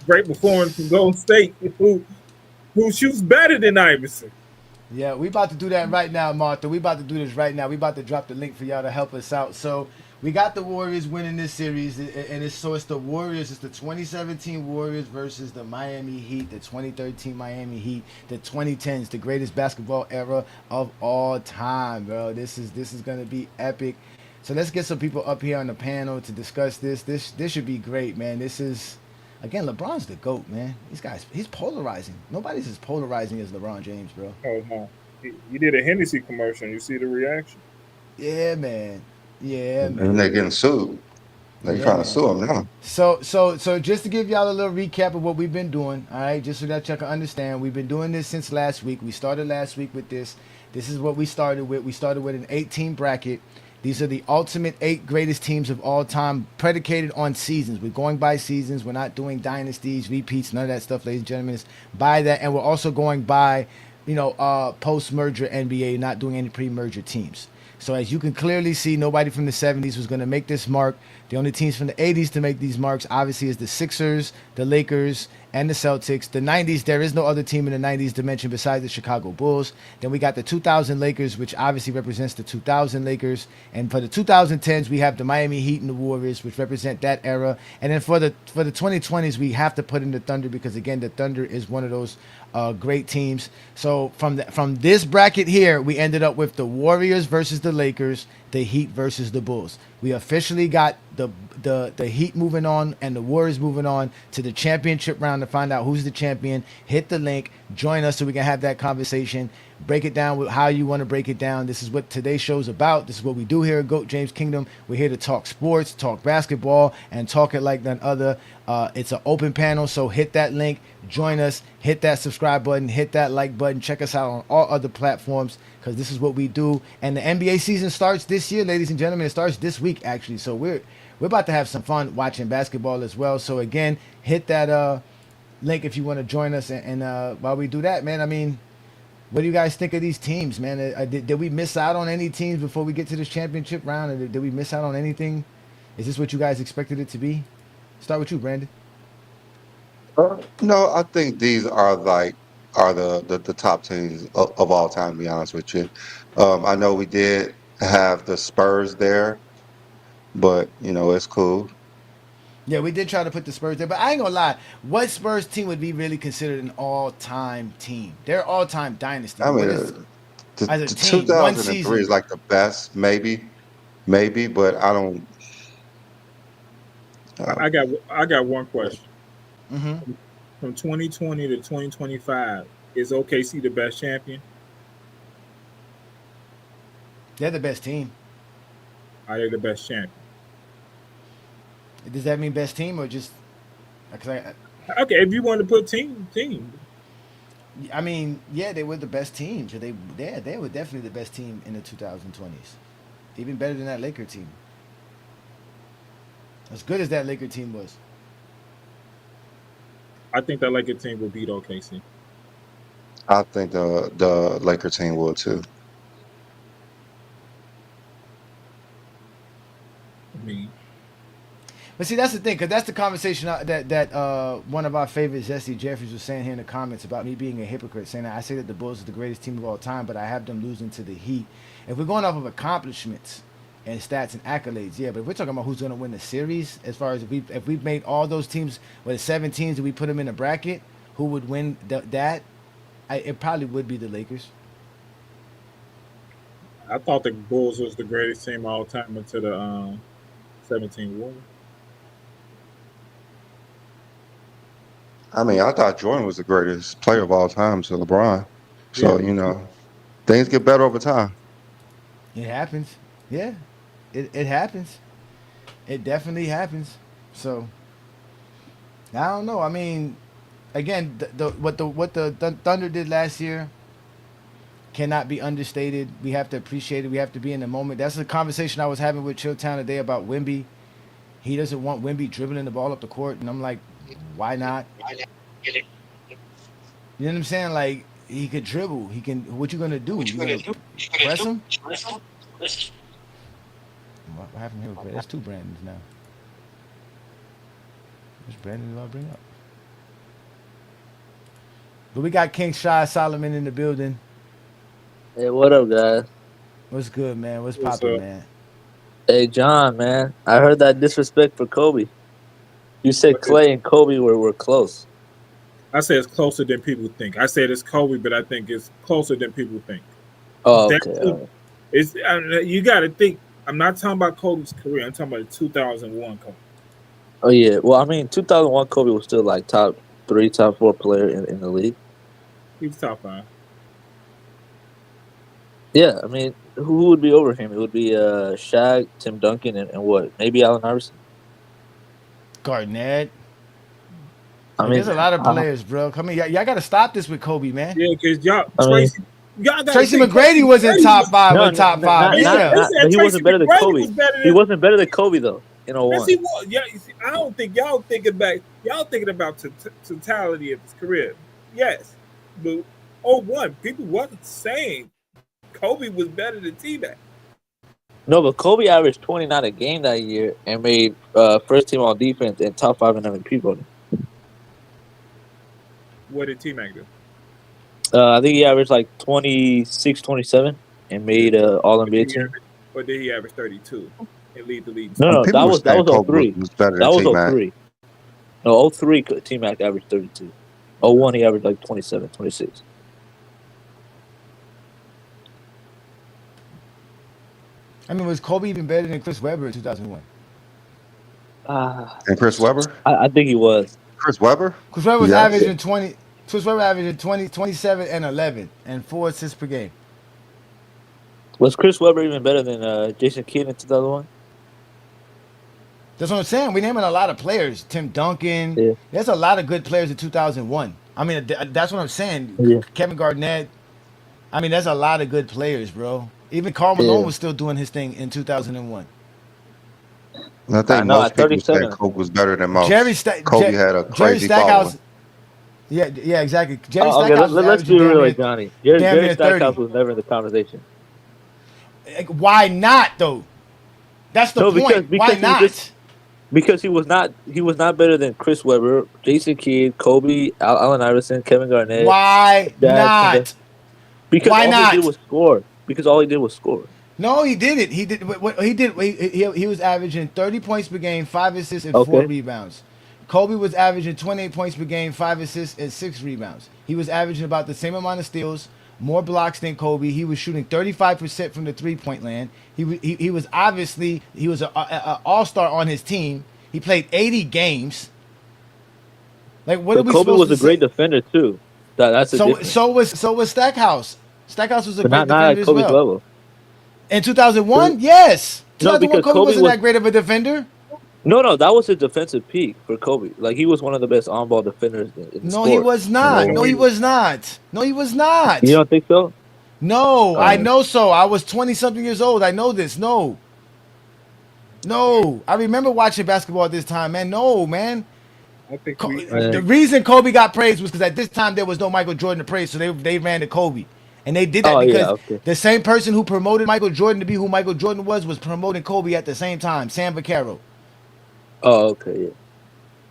great performance from Golden State who shoots better than Iverson. Yeah, we about to do that right now, Martha. We about to do this right now. We about to drop the link for y'all to help us out. So we got the Warriors winning this series, and it's the Warriors. It's the 2017 Warriors versus the Miami Heat, the 2013 Miami Heat, the 2010s, the greatest basketball era of all time, bro. This is gonna be epic. So let's get some people up here on the panel to discuss this. This should be great, man. This is. Again, LeBron's the GOAT, man. These guys, he's polarizing. Nobody's as polarizing as LeBron James, bro. Oh, no. He did a Hennessy commercial. You see the reaction? Yeah, man. Yeah, man. And they're getting sued. They're trying to sue him now. So just to give y'all a little recap of what we've been doing, all right, just so that y'all can understand, we've been doing this since last week. We started last week with this. This is what we started with. We started with an 8-team bracket. These are the ultimate 8 greatest teams of all time, predicated on seasons. We're going by seasons. We're not doing dynasties, repeats, none of that stuff, ladies and gentlemen. It's by that, and we're also going by, post-merger NBA, not doing any pre-merger teams. So as you can clearly see, nobody from the 70s was going to make this mark. The only teams from the 80s to make these marks, obviously, is the Sixers, the Lakers, and the Celtics. The 90s, there is no other team in the 90s dimension besides the Chicago Bulls. Then we got the 2000 Lakers, which obviously represents the 2000 Lakers. And for the 2010s, we have the Miami Heat and the Warriors, which represent that era. And then for the 2020s, we have to put in the Thunder because, again, the Thunder is one of those great teams. So from this bracket here, we ended up with the Warriors versus the Lakers, the Heat versus the Bulls. We officially got the Heat moving on and the Warriors moving on to the championship round to find out who's the champion. Hit the link, join us so we can have that conversation. Break it down with how you want to break it down. This is what today's show's about. This is what we do here at GOAT James Kingdom. We're here to talk sports, talk basketball, and talk it like none other. It's an open panel, so hit that link, join us, hit that subscribe button, hit that like button. Check us out on all other platforms because this is what we do. And the NBA season starts this year, ladies and gentlemen. It starts this week, actually. So we're about to have some fun watching basketball as well. So again, hit that link if you want to join us. And while we do that, man, I mean, what do you guys think of these teams, man? Did we miss out on any teams before we get to this championship round? Or did we miss out on anything? Is this what you guys expected it to be? Start with you, Brandon. No, I think these are the top teams of all time, to be honest with you. I know we did have the Spurs there, but it's cool. Yeah, we did try to put the Spurs there, but I ain't gonna lie. What Spurs team would be really considered an all-time team? They're all-time dynasty. I mean, as a the team, 2003 is like the best, maybe, but I don't. I got one question. Mm-hmm. From 2020 to 2025, is OKC the best champion? They're the best team. Are they the best champion? Does that mean best team or just? Okay, if you want to put team. I mean, yeah, they were the best team. So they were definitely the best team in the 2020s. Even better than that Laker team. As good as that Laker team was. I think that Laker team will beat OKC. I think the Laker team will too. I mean, but see, that's the thing, because that's the conversation that one of our favorites, Jesse Jeffries, was saying here in the comments about me being a hypocrite, saying that I say that the Bulls are the greatest team of all time, but I have them losing to the Heat. If we're going off of accomplishments and stats and accolades, yeah, but if we're talking about who's going to win the series, as far as if we've made all those teams, with the 7 teams, and we put them in a bracket, who would win that? It probably would be the Lakers. I thought the Bulls was the greatest team of all time until the 17 Warriors. I mean, I thought Jordan was the greatest player of all time to LeBron. So, things get better over time. It happens. Yeah, it happens. It definitely happens. So, I don't know. I mean, again, what the Thunder did last year cannot be understated. We have to appreciate it. We have to be in the moment. That's the conversation I was having with Chilltown today about Wemby. He doesn't want Wemby dribbling the ball up the court, and I'm like, why not? You know what I'm saying? Like, he could dribble. He can. What you gonna do? You gonna press him? What happened here? There's two Brandons now. Which Brandon did I bring up? But we got King Shy Solomon in the building. Hey, what up, guys? What's good, man? What's What's poppin', up? man? Hey, John, man. I heard that disrespect for Kobe. You said What Clay and Kobe were close. I say it's closer than people think. I said it's Kobe, but I think it's closer than people think. Oh, That's okay. the- It's you got to think. I'm not talking about Kobe's career. I'm talking about the 2001 Kobe. Oh, yeah. Well, I mean, 2001 Kobe was still like top 3, top 4 player in the league. He was top 5. Yeah, I mean, who would be over him? It would be Shaq, Tim Duncan, and what? Maybe Allen Iverson. Garnett. I mean, There's a lot of players, bro. Come on, y'all got to stop this with Kobe, man. Yeah, because y'all I mean- y'all got Tracy McGrady was in top five. No, with top no, five. not- Yeah. not- but he wasn't better than Kobe. He wasn't better than Kobe though. In Yes, 01. he was. Yeah, you see, I don't think y'all thinking back. Y'all thinking about totality of his career. Yes, but 01 people wasn't saying Kobe was better than T-Mac. No, but Kobe averaged 29 a game that year and made first team all defense and top 5 in MVP voting. What did T-Mac do? I think he averaged like 26, 27 and made all NBA team. Or did he average 32 and lead the league? No, People that were was saying Kobe 03. was better That than was T-Mac. 03. No, 03 T-Mac averaged 32. 01 he averaged like 27, 26. I mean, was Kobe even better than Chris Webber in 2001? And Chris Webber? I think he was. Chris Webber? Chris Webber was Yes. averaging 20. Chris Webber averaging 27 and 11 and 4 assists per game. Was Chris Webber even better than Jason Kidd in 2001? That's what I'm saying. We naming a lot of players. Tim Duncan. Yeah. There's a lot of good players in 2001. I mean, that's what I'm saying. Yeah. Kevin Garnett. I mean, there's a lot of good players, bro. Even Karl Malone was still doing his thing in 2001. I think No, most at people 37. said Kobe was better than most. Kobe had a crazy Stackhouse. following. Yeah, exactly. Jerry Okay, Stackhouse was let's be averaging real damn with near- Johnny. damn Jerry near Stackhouse 30. was never in the conversation. Why not though? That's the No, point. because Why he not? just- Because he was not better than Chris Webber, Jason Kidd, Kobe, Allen Iverson, Kevin Garnett. Why Jackson, not? Because Why all not? he did was score. Because all he did was score. No, he didn't. He did. What he did. He was averaging 30 points per game, 5 assists, and 4 Okay. rebounds. Kobe was averaging 28 points per game, 5 assists, and 6 rebounds. He was averaging about the same amount of steals, more blocks than Kobe. He was shooting 35% from the 3-point land. He was obviously an all-star on his team. He played 80 games. Like what are But we Kobe supposed was to a great say? defender too. That's a difference. So was Stackhouse. Stackhouse was a But great not defender at as Kobe's well. level. In 2001, yes. No, 2001 because Kobe Kobe wasn't was- that great of a defender. No, that was his defensive peak for Kobe. Like he was one of the best on-ball defenders in the No, sport. he was not. You know? No, he was not. No, he was not. You don't think so? No, I Uh, know so. I was 20-something years old. I know this. No. I remember watching basketball at this time, man. No, man. I think The reason Kobe got praised was because at this time there was no Michael Jordan to praise, so they ran to Kobe. And they did that Oh, yeah, because okay. the same person who promoted Michael Jordan to be who Michael Jordan was promoting Kobe at the same time, Sam Vaccaro. Oh, okay, yeah.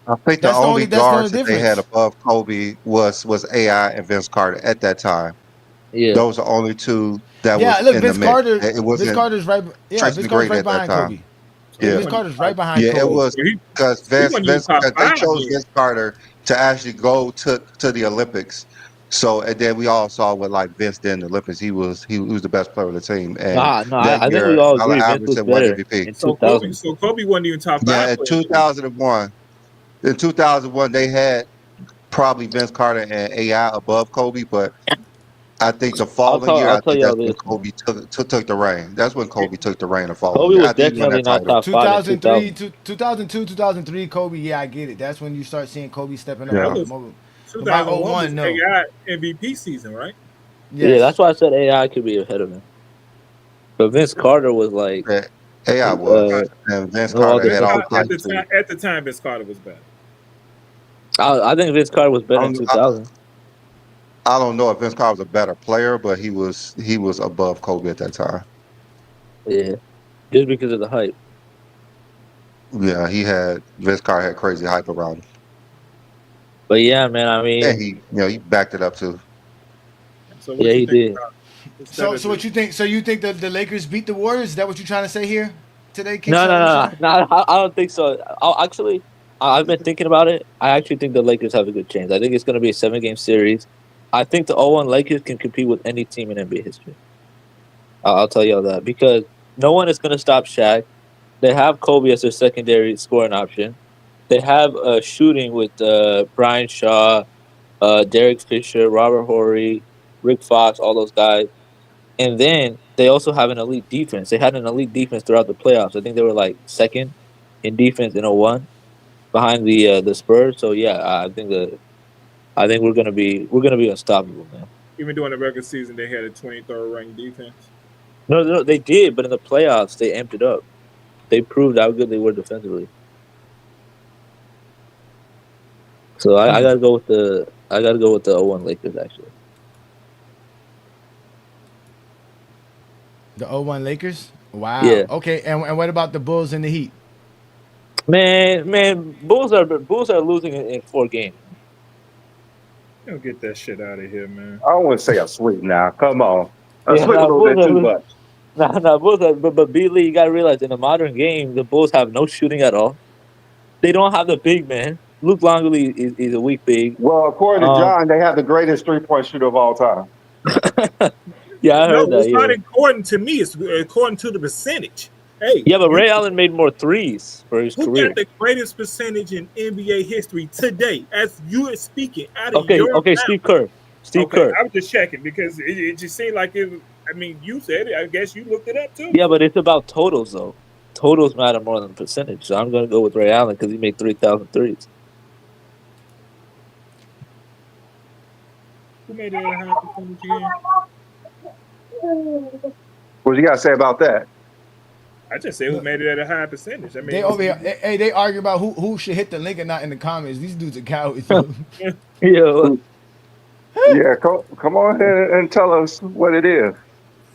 I think That's the the only only- that's the only guards that they had difference. above Kobe was AI and Vince Carter at that time. Yeah. Those are only two that Yeah, was look, in Vince the mix. Carter. It Vince wasn't. Carter's right. Yeah, Tracy Vince Carter's McGrady right at that behind time. Kobe. Yeah. Vince Carter's right behind Yeah, Kobe. it was because Vince wasn't even top because they five chose then. Vince Carter to actually go to the Olympics. So and then we all saw what like Vince did in the Olympics. He was the best player of the team. And No, that I think year, we all Allen agree Vince was Iverson won better MVP. in So 2000. Kobe wasn't even top 5. Yeah, in player. 2001. In 2001, they had probably Vince Carter and AI above Kobe, but I think the following year, I'll I tell think y'all that's when this. Kobe took the reign. That's when Kobe took the reign the following Kobe year. was I think he won definitely that not title. top 5 in 2003, 2000. 2002, 2003, Kobe. Yeah, I get it. That's when you start seeing Kobe stepping up. Yeah. on the moment. by 2001 was 01, no. AI MVP season, right? Yes. Yeah, that's why I said AI could be ahead of him. But Vince Carter was like Yeah, AI was, and Vince Carter had all the hype too. At the time, Vince Carter was better. I think Vince Carter was better in 2000. I don't know if Vince Carter was a better player, but he was above Kobe at that time. Yeah, just because of the hype. Yeah, Vince Carter had crazy hype around him. But yeah, man, I mean, and he backed it up too. So what you think did. about So what you think? So you think that the Lakers beat the Warriors? Is that what you're trying to say here today, King? No. I don't think so. I've been thinking about it. I actually think the Lakers have a good chance. I think it's going to be a 7-game series. I think the 0-1 Lakers can compete with any team in NBA history. I'll tell you all that because no one is going to stop Shaq. They have Kobe as their secondary scoring option. They have shooting with Bryant Shaw, Derek Fisher, Robert Horry, Rick Fox, all those guys. And then they also have an elite defense. They had an elite defense throughout the playoffs. I think they were like second in defense in 01 behind the Spurs. So yeah, I think we're gonna be unstoppable, man. Even during the regular season, they had a 23rd ranked defense. No, they did, but in the playoffs they amped it up. They proved how good they were defensively. So I gotta go with the 0-1 Lakers actually. The 0-1 Lakers? Wow. Yeah. Okay, and what about the Bulls and the Heat? Man, Bulls are losing in 4 games. You don't get that shit out of here, man. I don't want to say a sweep now. Come on. A sweep a little bit too much. Bulls are, but B. Lee, you gotta realize in a modern game, the Bulls have no shooting at all. They don't have the big man. Luke Longley is a weak big. Well, according to John, they have the greatest 3-point shooter of all time. Yeah, I heard that. It's not according to me. It's according to the percentage. Hey, yeah, but Ray Allen made more threes for his career. Who got the greatest percentage in NBA history today? As you are speaking out of your mouth. Steve Kerr. Kerr. I was just checking because it just seemed like it. I mean, you said it. I guess you looked it up too. Yeah, but it's about totals though. Totals matter more than percentage. So I'm going to go with Ray Allen because he made 3,000 threes. Who made it a high percentage again? What you got to say about that? I just say who made it at a high percentage. I mean, they over here. Hey, they argue about who should hit the link or not in the comments. These dudes are cowards. Yeah. Yeah, come on here and tell us what it is.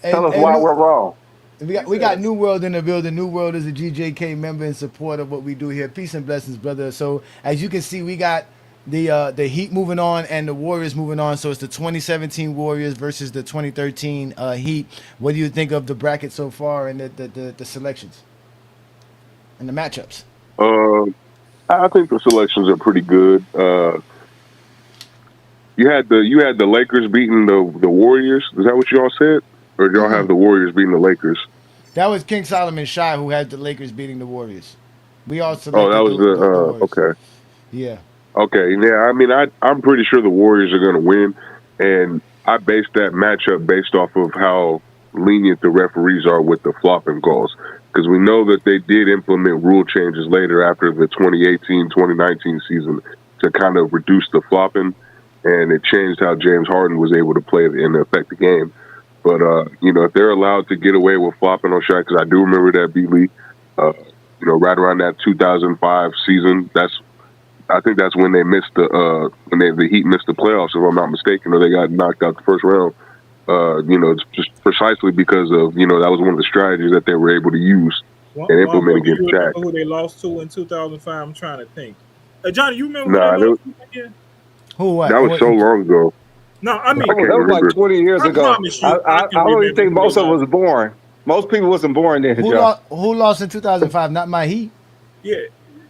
Tell us why we're wrong. We got New World in the building. New World is a GJK member and support of what we do here. Peace and blessings, brother. So as you can see, we got the Heat moving on and the Warriors moving on. So it's the 2017 Warriors versus the 2013 Heat. What do you think of the bracket so far and the selections and the matchups? I think the selections are pretty good. You had the Lakers beating the Warriors. Is that what y'all said? Or did y'all have the Warriors beating the Lakers? That was King Solomon Shy who had the Lakers beating the Warriors. We all selected that was the Warriors. okay. Yeah. Okay. Yeah. I mean, I'm pretty sure the Warriors are going to win, and I based that matchup based off of how lenient the referees are with the flopping calls, because we know that they did implement rule changes later after the 2018-2019 season to kind of reduce the flopping, and it changed how James Harden was able to play and affect the game. But, if they're allowed to get away with flopping on Shaq, because I do remember that B. Lee, right around that 2005 season, I think that's when they missed the Heat missed the playoffs, if I'm not mistaken, or they got knocked out the first round. It's just precisely because of, that was one of the strategies that they were able to use and implement against Shaq. Who they lost to in 2005? I'm trying to think. Johnny, you remember who they lost to again? Who? What? That was so long ago. No, I mean, that was like 20 years ago. I don't even think most of us was born. Most people wasn't born then. Who lost in 2005? Not my Heat. Yeah,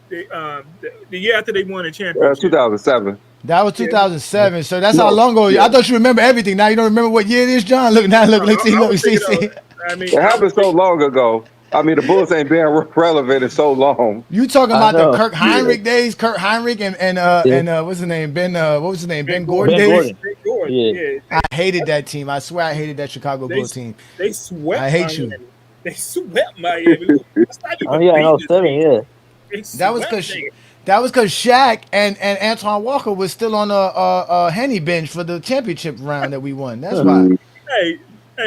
the year after they won the championship. 2007. That was 2007. So that's how long ago. Yeah. I thought you remember everything. Now you don't remember what year it is, John. Look now. Let's see. I mean, it happened so long ago. I mean, the Bulls ain't been relevant in so long. You talking about the Kirk Heinrich days? Kirk Heinrich and what's his name? What was his name? Ben Gordon days. Ben Gordon. Yeah. I hated that team. I swear I hated that Chicago Bulls team. They swept. I hate Miami. you. They swept Miami. Yeah. That was because Shaq and Antoine Walker was still on a Henny bench for the championship round that we won. That's why. Hey,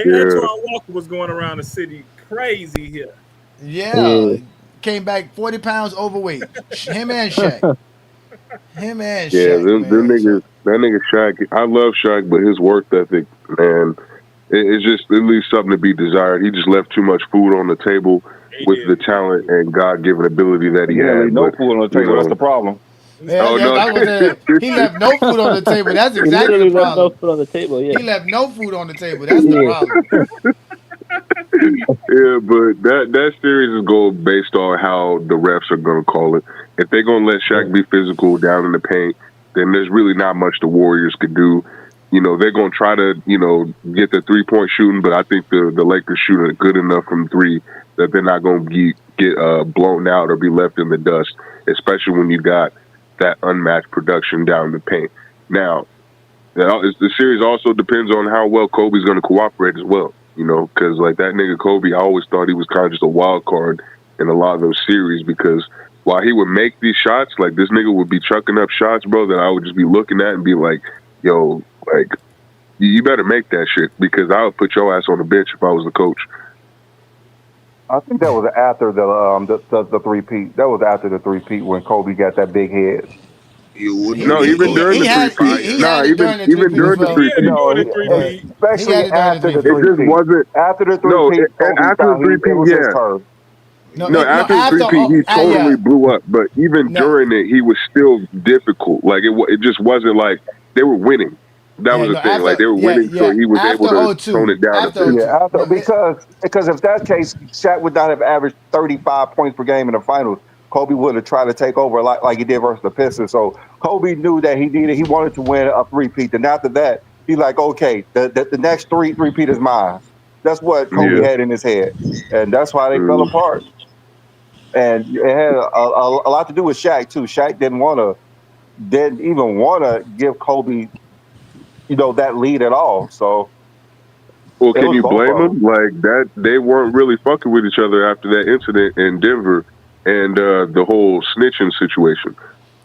Yeah. Antoine Walker was going around the city crazy here. Yeah. Came back 40 pounds overweight. Him and Shaq. Him and Yeah, Shaq. them Man. niggas, that nigga Shaq. I love Shaq, but his work ethic, man, it's just at least something to be desired. He just left too much food on the table with the talent and God-given ability that he had. No but, food on the table. That's the problem. Yeah, Oh, no. that was he left no food on the table. That's He exactly literally the left no problem. food on the table. Yeah. He left no food on the table. That's the problem. Yeah, but that series is going based on how the refs are going to call it. If they're going to let Shaq be physical down in the paint, then there's really not much the Warriors could do. You know, they're going to try to, get the three-point shooting, but I think the Lakers shoot it good enough from three that they're not going to get blown out or be left in the dust, especially when you got that unmatched production down in the paint. Now, the series also depends on how well Kobe's going to cooperate as well, because like that nigga Kobe, I always thought he was kind of just a wild card in a lot of those series because while he would make these shots, like this nigga would be chucking up shots, bro, that I would just be looking at and be like, yo, like, you better make that shit because I would put your ass on the bench if I was the coach. I think that was after the three-peat. That was after the three-peat when Kobe got that big head. No, even during the three-peat. Nah, even during the three-peat. No, especially after the three-peat. It just wasn't. After the three-peat, after the three-peat, yeah. After the three-peat, he totally blew up. But even during it, he was still difficult. Like, it just wasn't like they were winning. That was the thing. Like, they were winning, so he was able to tone it down. Because if that's the case, Shaq would not have averaged 35 points per game in the finals. Kobe would have tried to take over like he did versus the Pistons. So Kobe knew that he wanted to win a three-peat. And after that, he's like, okay, the next three-peat is mine. That's what Kobe had in his head. And that's why they fell apart. And it had a lot to do with Shaq, too. Shaq didn't even want to give Kobe, that lead at all. So, well, can you blame them? Like that, they weren't really fucking with each other after that incident in Denver and the whole snitching situation.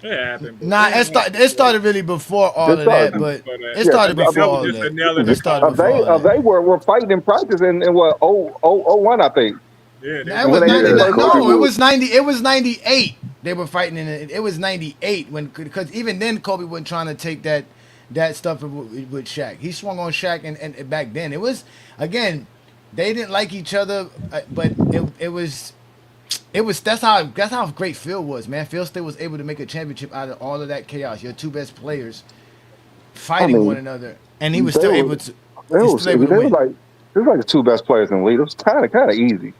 Yeah, nah, it started really before all of that, but it started before all of that. They were fighting in practice in what 01, I think. Yeah, it was 99. No, it was 90. It was 98. They were fighting in it. It was 98 because even then Kobe wasn't trying to take that stuff with Shaq. He swung on Shaq and back then it was again they didn't like each other, but it was that's how great Phil was, man. Phil still was able to make a championship out of all of that chaos. Your two best players fighting one another, and he was still able to. They were like the two best players in the league. It was kind of easy.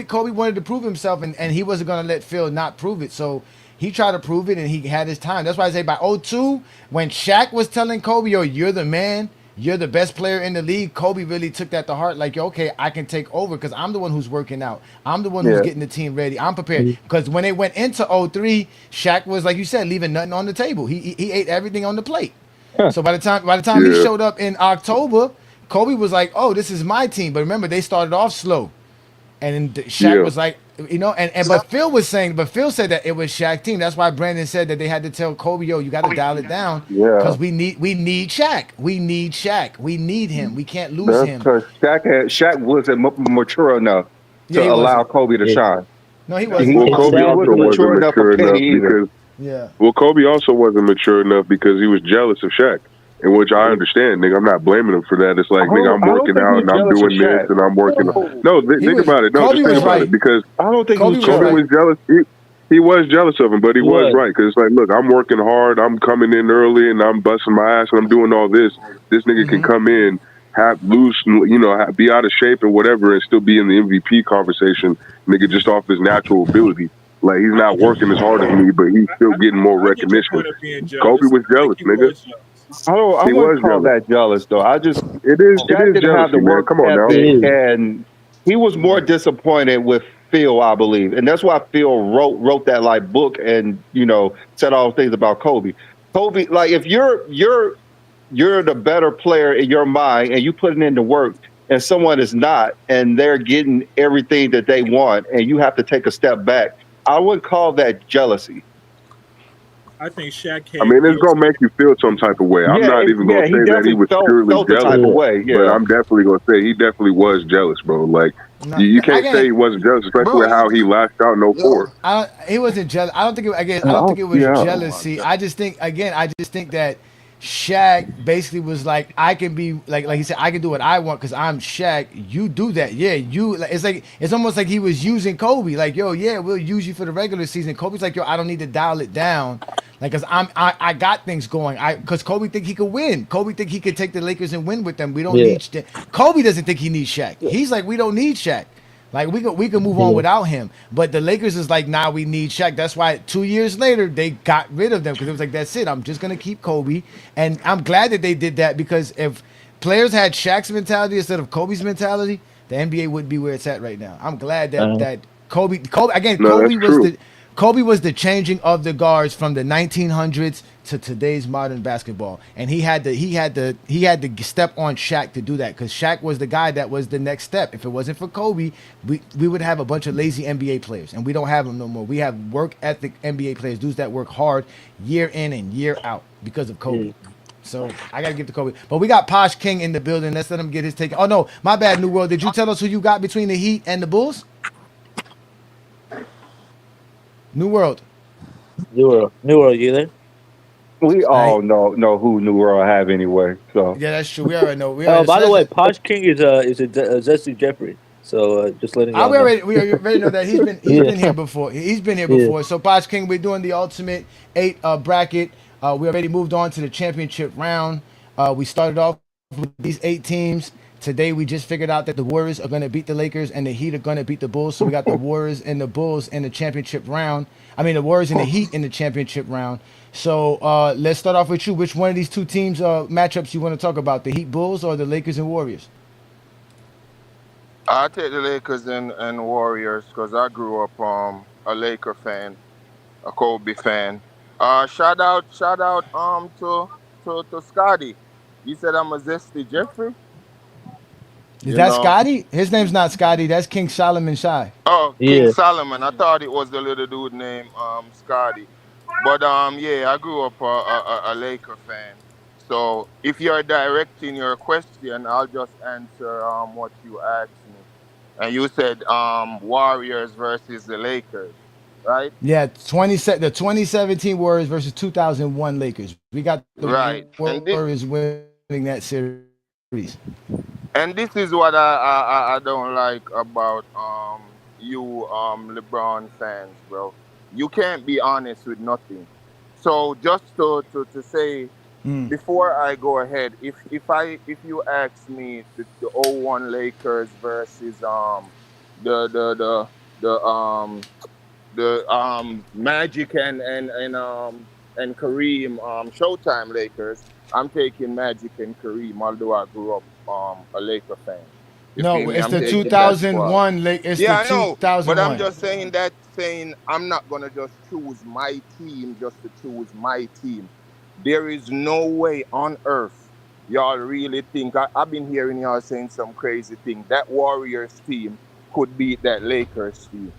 Kobe wanted to prove himself, and he wasn't going to let Phil not prove it. So he tried to prove it, and he had his time. That's why I say by 02, when Shaq was telling Kobe, yo, you're the man, you're the best player in the league, Kobe really took that to heart. Like, yo, okay, I can take over because I'm the one who's working out. I'm the one who's getting the team ready. I'm prepared. Because when they went into 03, Shaq was, like you said, leaving nothing on the table. He ate everything on the plate. So by the time he showed up in October, Kobe was like, "Oh, this is my team." But remember, they started off slow, and Shaq was like, but Phil said that it was Shaq's team. That's why Brandon said that they had to tell Kobe, "Yo, you got to dial it down, because we need Shaq. We need Shaq. We need him. We can't lose him." Because Shaq wasn't mature enough to allow Kobe to shine. No, he wasn't. Well, Kobe also wasn't mature enough because well, Kobe also wasn't mature enough because he was jealous of Shaq. In which I understand, nigga. I'm not blaming him for that. It's like, nigga, I'm working out and I'm doing this and I'm working. No, think about it. No, just think about it because I don't think Kobe was jealous. He was jealous of him, but he was right because it's like, look, I'm working hard. I'm coming in early and I'm busting my ass and I'm doing all this. This nigga can come in, be out of shape and whatever, and still be in the MVP conversation, nigga, just off his natural ability. Like he's not working as hard as me, but he's still getting more recognition. Kobe was jealous, nigga. I wouldn't call that jealous though. It is didn't have the work Come on now. and he was more disappointed with Phil, I believe, and that's why Phil wrote that like book and said all things about Kobe. Kobe, like if you're the better player in your mind and you putting in the work and someone is not, and they're getting everything that they want, and you have to take a step back. I would call that jealousy. I think Shaq I had mean, it's gifts. gonna make you feel some type of way. I'm Yeah, not even gonna he say that he definitely was purely felt the type jealous, of way. but Yeah, I'm definitely gonna say he definitely was jealous, bro. Like No, you I can't say he can't. wasn't jealous, especially Bro, with how he lashed out in yo, '04. He wasn't jealous. I don't think. I don't oh think it was yeah, oh my jealousy. god. I just think. Again, I just think that Shaq basically was like, I can be like he said, I can do what I want because I'm Shaq. You do that, yeah. You like it's almost like he was using Kobe. Like, yo, yeah, we'll use you for the regular season. Kobe's like, yo, I don't need to dial it down. Like, cause I got things going. Cause Kobe think he could win. Kobe think he could take the Lakers and win with them. We don't Yeah. need. Kobe doesn't think he needs Shaq. He's like, we don't need Shaq. Like we could move on Yeah. without him. But the Lakers is like, nah, we need Shaq. That's why 2 years later they got rid of them because it was like, that's it. I'm just gonna keep Kobe, and I'm glad that they did that because if players had Shaq's mentality instead of Kobe's mentality, the NBA wouldn't be where it's at right now. I'm glad that Uh, Kobe again. No, that's true. Kobe was the changing of the guards from the 1900s to today's modern basketball, and he had to step on Shaq to do that because Shaq was the guy that was the next step. If it wasn't for Kobe, we would have a bunch of lazy NBA players, and we don't have them no more. We have work ethic NBA players, dudes that work hard year in and year out because of Kobe. Yeah. So I gotta give to Kobe. But we got Posh King in the building. Let's let him get his take. Oh no, my bad, New World. Did you tell us who you got between the Heat and the Bulls? New World. New World, you there? we I all know who New World have anyway. So Yeah, that's true. We already know. Oh, by the way, So Posh King is a Zesty Jeffrey. So just letting y'all know. we already know that he's been here before. He's been here Yeah. before. So Posh King, we're doing the ultimate 8 bracket. We already moved on to the championship round. We started off with these 8 teams. Today we just figured out that the Warriors are going to beat the Lakers and the Heat are going to beat the Bulls. So we got the Warriors and the Bulls in the championship round. I mean the Warriors and the Heat in the championship round. So let's start off with you. Which one of these two teams matchups you want to talk about? The Heat Bulls or the Lakers and Warriors? I take the Lakers and Warriors because I grew up a Laker fan, a Kobe fan. Shout out to Scotty. You said I'm a Zesty Jeffrey. Is You that know. Scotty? His name's not Scotty. That's King Solomon Shy. Oh, King Yeah. Solomon. I thought it was the little dude named Scotty. But yeah, I grew up a Laker fan. So if you're directing your question, I'll just answer what you asked me. And you said Warriors versus the Lakers, right? Yeah, the 2017 Warriors versus 2001 Lakers. We got the Right. Warriors winning that series. And this is what I don't like about you LeBron fans, bro. You can't be honest with nothing. So just to say Mm. before I go ahead, if you ask me the '01 Lakers versus the the the the Magic and Kareem Showtime Lakers, I'm taking Magic and Kareem, although I grew up a Laker fan. You feel No, me? it's I'm the taking that squad. 2001 Lake. It's Yeah, the I know, but I'm 2001. just saying I'm not gonna just choose my team just to choose my team. There is no way on earth y'all really think I've been hearing y'all saying some crazy thing that Warriors team could beat that Lakers team.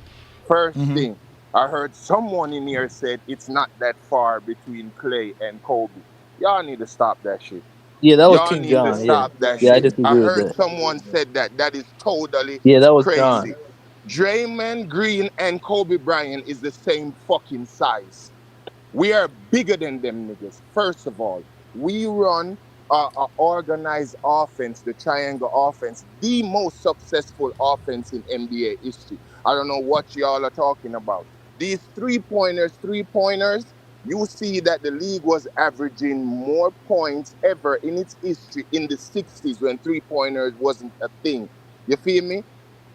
First Hmm. thing, I heard someone in here said it's not that far between Clay and Kobe. Y'all need to stop that shit. Yeah, that was Y'all King need to John. Yeah. stop that Yeah, I shit. I disagree with heard that. someone said that. That is totally Yeah, that was crazy. John. Draymond Green and Kobe Bryant is the same fucking size. We are bigger than them niggas. First of all, we run a organized offense, the triangle offense, the most successful offense in NBA history. I don't know what y'all are talking about. These three pointers, you see that the league was averaging more points ever in its history in the 60s when three pointers wasn't a thing. You feel me?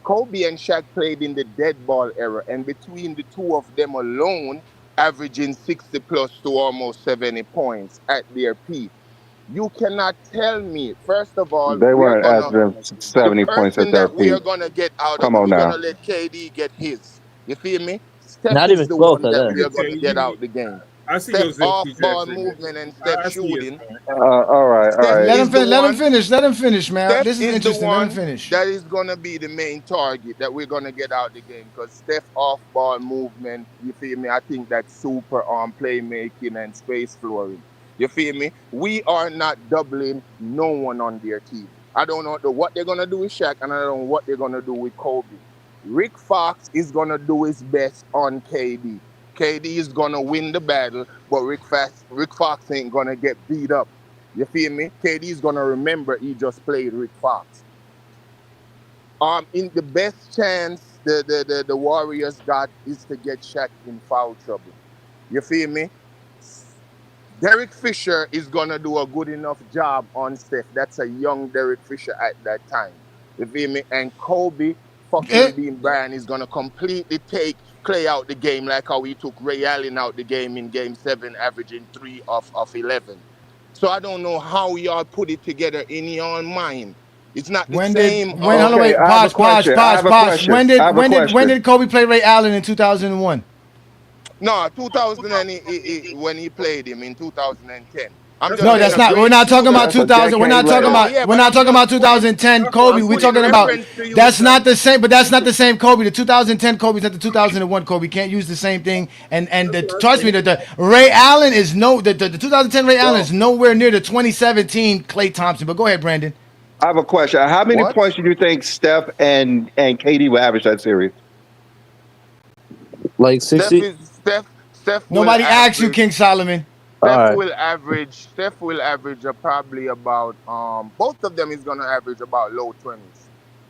Kobe and Shaq played in the dead ball era, and between the two of them alone, averaging 60 plus to almost 70 points at their peak. You cannot tell me, first of all, they we're weren't gonna averaging the 70 first points at thing their that we are peak. gonna get out of Come it, on we're gonna now. let KD get his. You feel me? Steph Not is even the close one at that that. we You are gonna okay? get out the game. I see Steph your off ZT ball Jackson. movement and Steph I see his shooting. point. All right, all Steph right. Let is him the finish. Let him one. finish. Let him finish, man. Steph This is is the interesting. Let him one finish. that is gonna be the main target that we're gonna get out the game because Steph off ball movement. You feel me? I think that's super on playmaking and space flooring. You feel me? We are not doubling no one on their team. I don't know what they're gonna do with Shaq, and I don't know what they're gonna do with Kobe. Rick Fox is gonna do his best on KD. KD is gonna win the battle, but Rick Fox ain't gonna get beat up. You feel me? KD is gonna remember he just played Rick Fox. In the best chance the Warriors got is to get Shaq in foul trouble. You feel me? Derek Fisher is gonna do a good enough job on Steph. That's a young Derek Fisher at that time. You feel me? And Kobe fucking Bean Bryant is gonna completely take Clay out the game like how he took Ray Allen out the game in Game 7, averaging 3 of 11. So I don't know how y'all put it together in your mind. It's not the same. Hold on, wait, pause. When did Kobe play Ray Allen in 2001? No, 2000 when he played him in 2010. No, that's not. We're not talking about 2000. We're not talking about. We're not talking about 2010 Kobe. We're talking about. That's not the same. But that's not the same Kobe. The 2010 Kobe is not the 2001 Kobe. Can't use the same thing. And trust me, the Ray Allen is the 2010 Ray Allen is nowhere near the 2017 Klay Thompson. But go ahead, Brandon. I have a question. How many points do you think Steph and KD will average that series? Like 60. Steph Nobody asked you, King Solomon. Steph will average probably about both of them is gonna average about low 20s.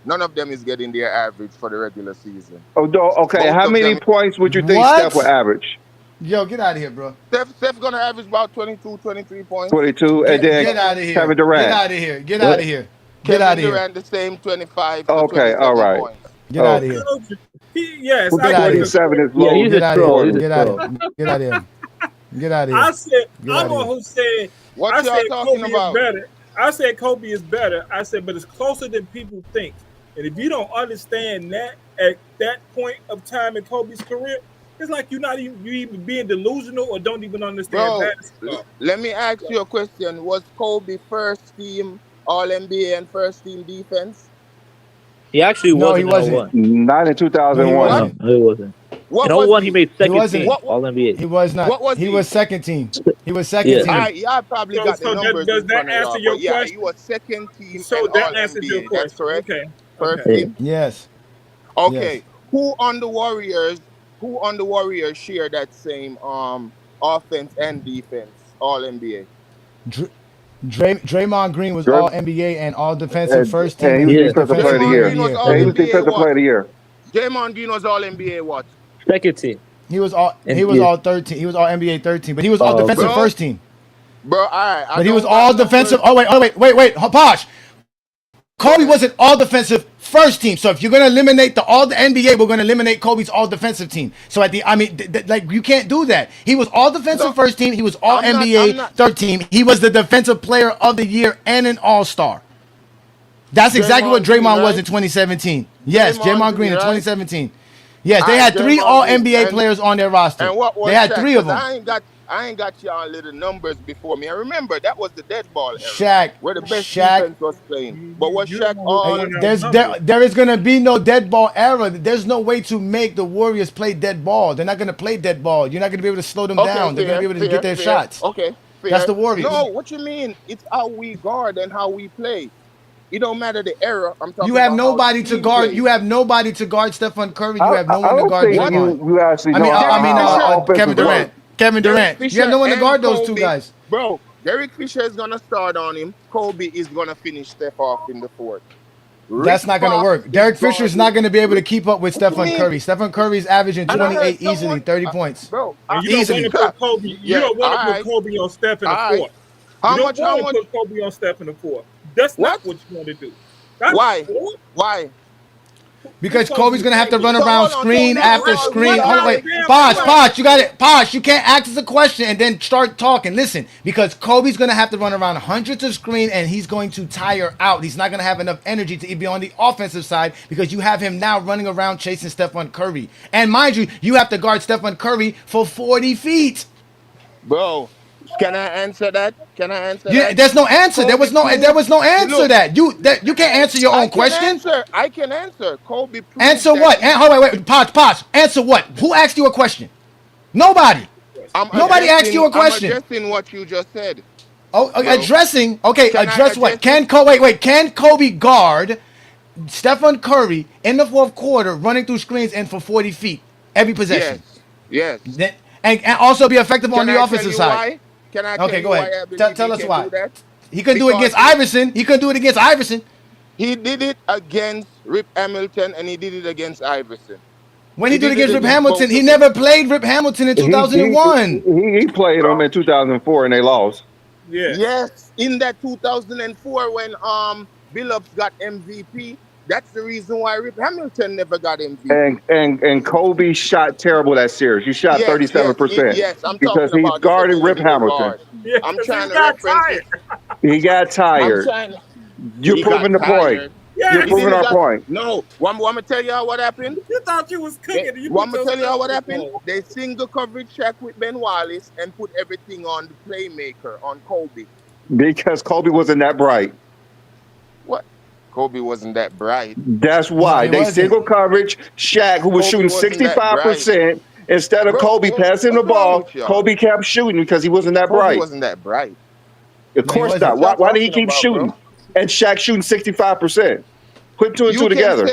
None of them is getting their average for the regular season. Oh, okay. How many points would you think Steph will average? Yo, get out of here, bro. Steph gonna average about 22, 23 points. 22, and then get out of here. Kevin Durant. Get out of here. Get out of here. Get out of here. Durant the same 25. Okay, all right. Points. Get out of here. Yes, well, 27 is low. Get out of here. Get out of here. Get out of here. Get out of here. I said, I'm one who said, what y'all talking Kobe about? Is better. I said Kobe is better. I said, but it's closer than people think. And if you don't understand that at that point of time in Kobe's career, it's like you even being delusional or don't even understand basketball. Let me ask you a question. Was Kobe first team All-NBA and first team defense? He actually wasn't. No, he wasn't. Not in 2001. No, he wasn't. In 01, he made second team All-NBA. He was not. He was second team. He was second team. I probably got the numbers. Does that answer your question? Yeah, he was second team. So that answers your question. That's correct. Okay. First team. Yes. Okay. Yes. Who on the Warriors share that same offense and defense All-NBA? Draymond Green was all NBA and all defensive first team. And he was defensive player of the year. He was defensive player of the year. Draymond Green was all NBA what? Second team. He was all 13. He was all NBA 13, but he was all defensive first team. Bro, all right. But he was all defensive. Wait. Posh. Kobe wasn't all defensive first team. So if you're gonna eliminate all the NBA, we're gonna eliminate Kobe's all defensive team. So you can't do that. He was all defensive first team. He was all NBA third team. He was the defensive player of the year and an all-star. That's exactly what Draymond was in 2017. Yes, Draymond Green in 2017. Yes, they had 3 all-NBA players on their roster. They had 3 of them. I ain't got y'all little numbers before me. I remember that was the dead ball era. Shaq, where the best defense was playing. But was Shaq all? There is gonna be no dead ball era. There's no way to make the Warriors play dead ball. They're not gonna play dead ball. You're not gonna be able to slow them down. They're gonna be able to get their shots. Okay, fair. That's the Warriors. No, what you mean? It's how we guard and how we play. It don't matter the era. I'm talking. You have nobody to guard. You have nobody to guard Stephen Curry. You have no one to guard Draymond. You actually know Kevin Durant. Kevin Durant. You have no one to guard those 2 guys. Bro, Derek Fisher is going to start on him. Kobe is going to finish Steph off in the 4th. That's not going to work. Derek Fisher is not going to be able to keep up with Stephen Curry. Stephen Curry's averaging 28 easily, 30 points. Bro, you don't want to put Kobe on Steph in the 4th. How much? Put Kobe on Steph in the 4th. That's not what you want to do. Why? Because Kobe's gonna have to run around screen after screen. Hold on, wait. Posh, you got it. Posh, you can't ask us a question and then start talking. Listen, because Kobe's gonna have to run around hundreds of screen and he's going to tire out. He's not gonna have enough energy to be on the offensive side because you have him now running around chasing Stephen Curry. And mind you, you have to guard Stephen Curry for 40 feet. Bro, can I answer that? Can I answer Yeah, that? there's no answer. There was no answer. Look, That you can't answer your own question. I can answer. Kobe proved Answer that what? Wait. Pause. Answer what? Who asked you a question? Nobody. Nobody asked you a I'm question. addressing what you just said. Oh, Bro. addressing. Okay, Can I address what? address it? Can Kobe guard Stephen Curry in the fourth quarter, running through screens and for 40 feet every possession? Yes. And also be effective on Can the I offensive tell you side. why? Can I tell Okay, you go why ahead. I believe Tell he us can why. do that? He couldn't do it against Iverson. He couldn't do it against Iverson. He did it against Rip Hamilton and he did it against Iverson. When he did it did against Rip Hamilton, both he of never played Rip Hamilton in 2001. He played them in 2004 and they lost. Yeah. Yes, in that 2004 when Billups got MVP, that's the reason why Rip Hamilton never got MVP. And Kobe shot terrible that series. He shot 37% Yes. I'm because talking he about his guarded Rip ability to Hamilton. guard. Yeah, I'm 'cause trying he to got reference tired. it. He got tired. You're He proving got the point. tired. Yeah, You're He proving didn't our got- point. No, want me to tell you what happened? You thought you was cooking. You Want me put to tell you your what stuff happened? on. They single coverage Shaq with Ben Wallace and put everything on the playmaker, on Kobe. Because Kobe wasn't that bright. What? Kobe wasn't that bright. That's why. he They wasn't. single coverage Shaq, who was Kobe shooting wasn't that 65%. Instead of Bro, Kobe passing the what's wrong ball, with y'all? Kobe kept shooting because he wasn't that Kobe bright. wasn't that bright. Of No, he course wasn't. not. Why did he What y'all keep talking shooting? about, And Shaq shooting 65%. Put two and You two can together.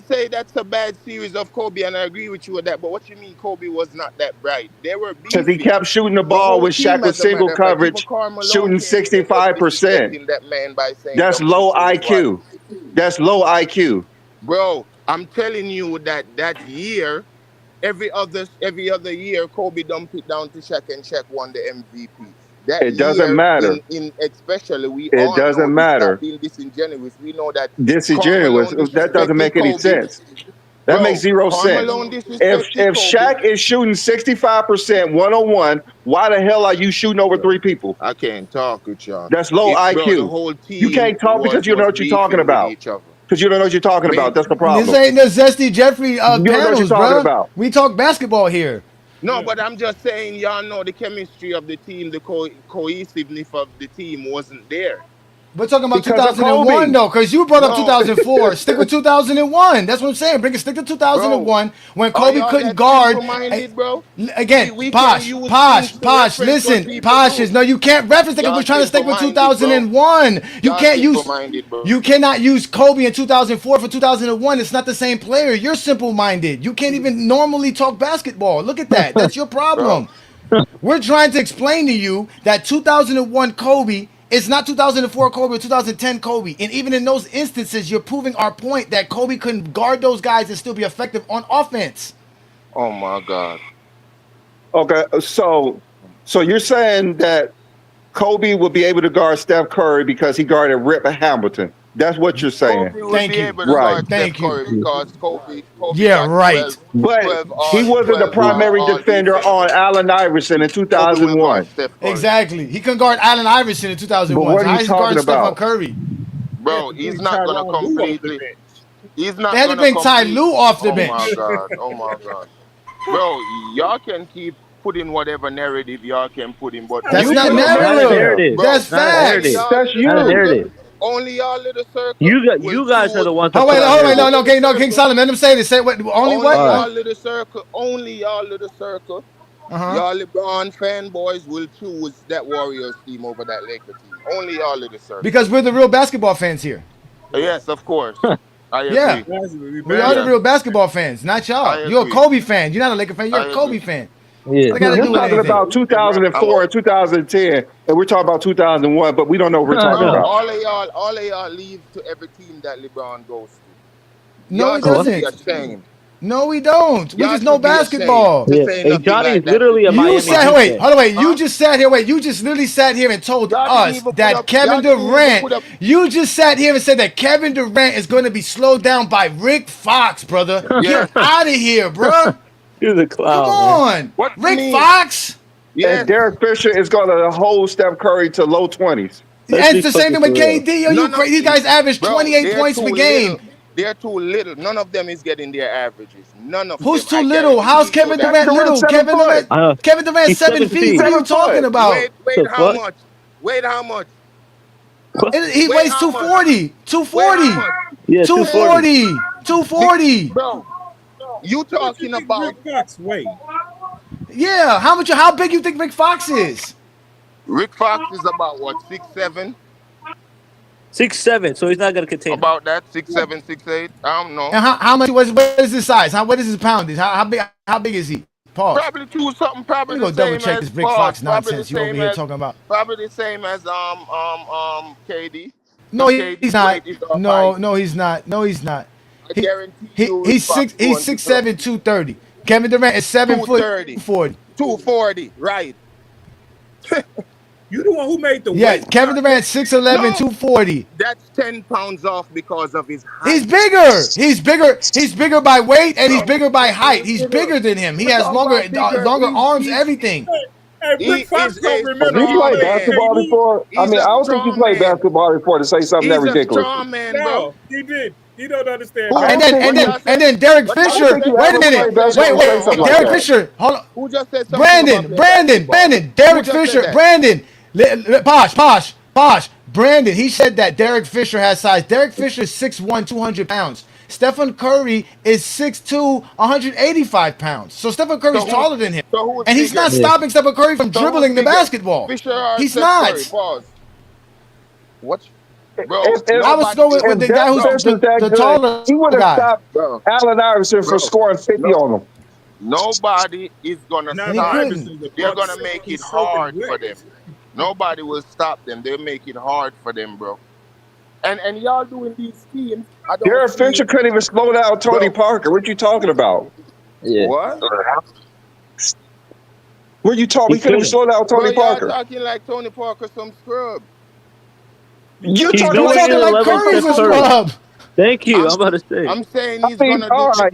say that's a bad series of Kobe, and I agree with you with that. But what you mean Kobe was not that bright? They were Because he beefing. kept shooting the The ball whole when team, Shaq was as a single matter of fact, even coverage, Karl Malone shooting came in and was 65%. disrespecting that man by saying That's don't low shoot too twice. IQ. That's low IQ. Bro, I'm telling you that year, every other year, Kobe dumped it down to Shaq and Shaq won the MVP. That It doesn't year, matter. in especially, we It all know, doesn't let's matter. stop being disingenuous. We know that Karl Disingenuous. Malone That doesn't disrespected make any Kobe. sense. That makes Bro, zero Karl sense. Malone If disrespected Kobe. Shaq is shooting 65% one-on-one, why the hell are you shooting over three people? I can't talk with y'all. That's low Bro, the IQ. whole team You can't talk because you don't know was what you're talking beefing with about. each other. Because you don't know what you're talking about. That's the This problem. ain't the Zesty Jeffrey You don't know what panels, you're talking bro. about. We talk basketball here. No, but I'm just saying, y'all know the chemistry of the team, the cohesiveness of the team wasn't there. We're talking about Because of 2001 Kobe. though, because you brought up No. 2004. Stick with 2001. That's what I'm saying. Stick to 2001 when Are Kobe y'all couldn't that guard. simple-minded, bro? Again, We can use Posh. things to reference what Listen, people Posh do. is no. You can't reference that because Y'all we're trying to stick with simple-minded, bro. 2001. You Y'all can't use. simple-minded, bro. You cannot use Kobe in 2004 for 2001. It's not the same player. You're simple-minded. You can't even normally talk basketball. Look at that. That's your problem. We're trying to explain to you that 2001 Kobe is not 2004 Kobe or 2010 Kobe. And even in those instances, you're proving our point that Kobe couldn't guard those guys and still be effective on offense. Oh my God. Okay, so you're saying that Kobe will be able to guard Steph Curry because he guarded Rip Hamilton. That's what you're saying. Kobe would Thank be you. able to Right. guard Thank Steph you. Curry because Kobe Yeah, got right. 12, But 12 he wasn't the 12 primary all defender defense. on Allen Iverson in Kobe will guard 2001. Steph Curry. Exactly. He couldn't guard Allen Iverson in 2001. But what So are how you is he guarding talking Stephen about? Curry? Bro, Yeah, he's not gonna Tyronn Lue off the completely. bench. He's not They had to gonna bring Ty complete. Lue off the Oh bench. my God. Oh my God. Bro, y'all can keep putting whatever narrative y'all can put in, but That's You not put a narrative. narrative. Bro, That's Not a facts. narrative. That's Not a you. narrative. only y'all little circle. You guys are the ones that Oh put wait, out hold on, narrative. no, King Solomon, let him say this. Say what? Only Only what? y'all little circle. Only y'all little circle. Uh-huh. Y'all LeBron fanboys will choose that Warriors team over that Laker team. Only y'all little circle. Because we're the real basketball fans here. Yes, of course. I agree. Yeah. We are the Yeah. real basketball fans, not I y'all. You're a agree. Kobe fan. You're not a Laker fan. You're I a Kobe agree. fan. Yeah. What got to You're do with talking anything? about 2004 and 2010, and we're talking about 2001, but we don't know what we're talking No. about. All of y'all leave to every team that LeBron goes to. No, Y'all he should be doesn't. ashamed. No, we don't. We Y'all just know should be ashamed basketball. to Yeah. say Hey, nothing Johnny like is that. literally a You Miami said, Heat wait, fan. hold on, wait. Huh? You just sat here, wait. You just literally sat here and told Y'all didn't us even put that up- Kevin y'all didn't even Durant. put up- You just sat here and said that Kevin Durant is going to be slowed down by Rick Fox, brother. Yeah. Get out of here, bro. You're a clown, Come man. on, What you Rick mean? Fox. Yes. And Derek Fisher is going to hold Steph Curry to low 20s. Let's And be it's the same thing fucking with for real. KD. Yo, No, you no, crazy? These guys average bro, 28 they're points per too game. little. They're too little. None of them is getting their averages. None of Who's them. too I little? How's guarantee you Kevin that. Durant little? Seven foot. Kevin Durant He's 7 feet. 7 feet. What are you 7 talking foot. about? Wait, The how fuck? much? Wait, how much? He Wait, weighs how much? 240. Wait, how 240. much? Yeah, 240. 240. Big 240. bro, you How much you talking think about Rick Fox weigh? Yeah. How big you think Rick Fox is? Rick Fox is about what, 6'7"? 6'7", so he's not gonna contain him. About that, 6'7", 6'8". I don't know. And how much what is his size? What is his poundage? How big is he? Pause. Probably two something. Let Probably me the go double same check as this Rick Paul. Fox Probably the nonsense you over same here as talking about. KD. No, Because KD's he's not. weight is off No, height. no, he's not. No, he's not. I He, guarantee you, Rick he's Fox he's going to 6'7", 230. Kevin Durant is 7 foot 230, 40. 240, right? You the one who made the Yeah, weight. Kevin Durant 6'11", No, 240. that's 10 pounds off because of his height. He's bigger. He's bigger by weight and he's bigger by height. He's bigger than him. He We're has talking about bigger. longer arms, everything. Hey, He Rick Fox is don't a remember You he strong played played man. basketball KD. before? I He's mean, a I don't think you strong played man. basketball before to say something that He's a ridiculous. strong man, bro. No, he did. He don't understand. Who- And don't then think and then Derek What you Fisher. just think you Wait a ever minute. played basketball Wait, and say something like Derek that. Fisher. Hold on. Who just said something about playing basketball? Brandon, Who Derek just said Fisher, that? Brandon, Posh, Brandon, he said that Derek Fisher has size. Derek Fisher is 6'1", 200 pounds. Stephen Curry is 6'2", 185 pounds. So Stephen Curry's taller than him. So who's And he's bigger? not Yeah. stopping Stephen Curry from So dribbling the who's bigger? basketball. Fisher or He's Steph not. Curry? Pause. What? Bro, If- I was going with If the guy Derek who's Fisher's that the good, taller he would have guy. stopped bro, Allen Iverson for bro. scoring 50 No, on him. nobody is gonna Now And he stop. couldn't. Iverson's a They're buck gonna make it soaking hard wet. for them. Nobody will stop them. They'll make it hard for them, bro. And y'all doing these schemes. I don't Derek see Fisher couldn't even slow down Tony Bro. Parker. What you talking about? Yeah. what? What you talking? He We couldn't even couldn't. slow down Bro, Tony y'all Parker. talking like Tony Parker some scrub. You He's talking You're nowhere like near talking the like level of Curry's a Steph Curry. scrub. Thank you. I'm I'm, about to say. I'm saying I he's mean, gonna all do. right,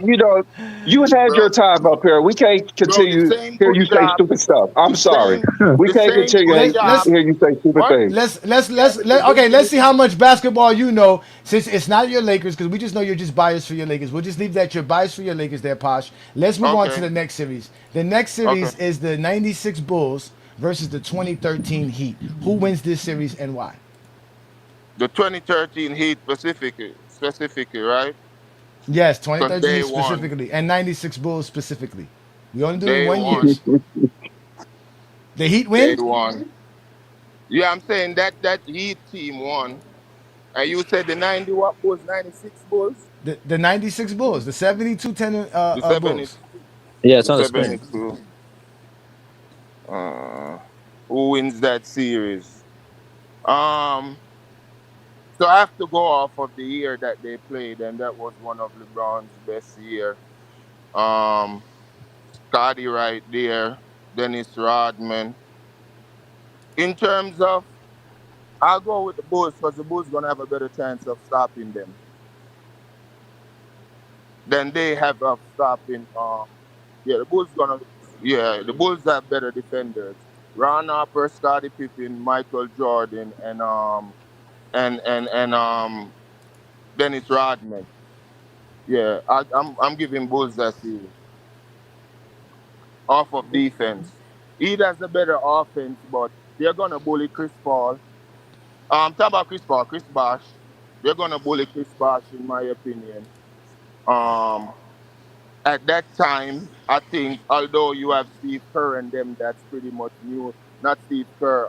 you had Bro, your time up here. We can't bro, continue the same hear good you say job. stupid stuff. I'm The sorry. same, We the can't same continue good Let, job. let's hear you say stupid What? things. okay. Let's see how much basketball you know. Since it's not your Lakers, because we just know you're just biased for your Lakers. We'll just leave that you're biased for your Lakers there, Posh. Let's move on to Okay. the next series. The next series Okay. is the '96 Bulls versus the 2013 Heat. Who wins this series and why? The 2013 Heat specifically, right? Yes, Because 2013 they Heat won. specifically and '96 Bulls specifically. We only do it in They 1 year. won. The Heat They win. won. Yeah, I'm saying that Heat team won. And you said the 90 what Bulls, 96 Bulls? The '96 Bulls, the 72-10 The 70, Bulls. Yeah, it's the on the screen. 72. Uh, who wins that series? Um, so I have to go off of the year that they played, and that was one of LeBron's best year. Um, Scotty right there, Dennis Rodman. In terms of, I'll go with the Bulls because the Bulls gonna have a better chance of stopping them than they have of stopping. Yeah, the Bulls have better defenders. Ron Harper, Scottie Pippen, Michael Jordan, and Dennis Rodman. Yeah, I'm giving Bulls that series off of defense. He has a better offense, but they're gonna bully Chris Paul. Talk about Chris Paul, Chris Bosh. They're gonna bully Chris Bosh, in my opinion. Um, at that time, I think, although you have Steve Kerr and them, that's pretty much new. Not Steve Kerr.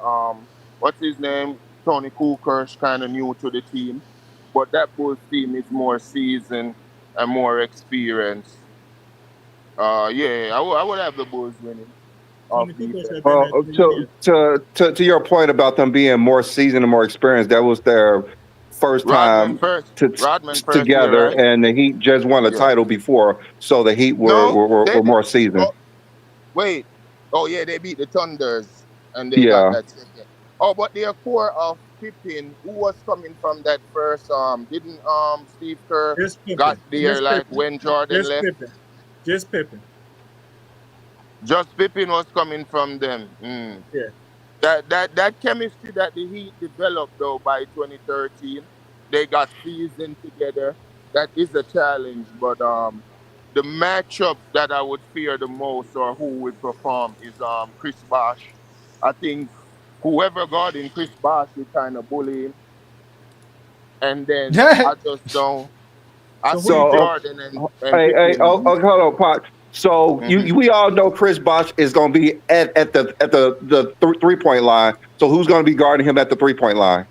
What's his name? Tony Kukoc, kind of new to the team, but that Bulls team is more seasoned and more experienced. Yeah, I would have the Bulls winning off Tony Kukoc defense. had been Well, there 3 years. to your point about them being more seasoned and more experienced, that was their first Rodman time first. Rodman first year, together, right? and the Heat just won a Yeah. title before, so the Heat No, were more seasoned. Oh, wait. Oh yeah, they beat the Thunders and they got Yeah, that second. Oh, but their core of Pippen, who was coming from that first didn't Steve Kerr Just Pippen. got there Just like Pippen. when Jordan Just left? Pippen. Just Pippen. Just Pippen was coming from them. Yeah. That chemistry that the Heat developed though by 2013, they got seasoned together. that is a challenge. But the matchup that I would fear the most, or who would perform, is Chris Bosh. I think whoever guarding Chris Bosh will kind of bully him, and then I just don't. I So who see you think? So, Jordan and hey, Pippen. hold on, Pot. So Mhm. we all know Chris Bosh is going to be at the 3 point line. So who's going to be guarding him at the 3 point line?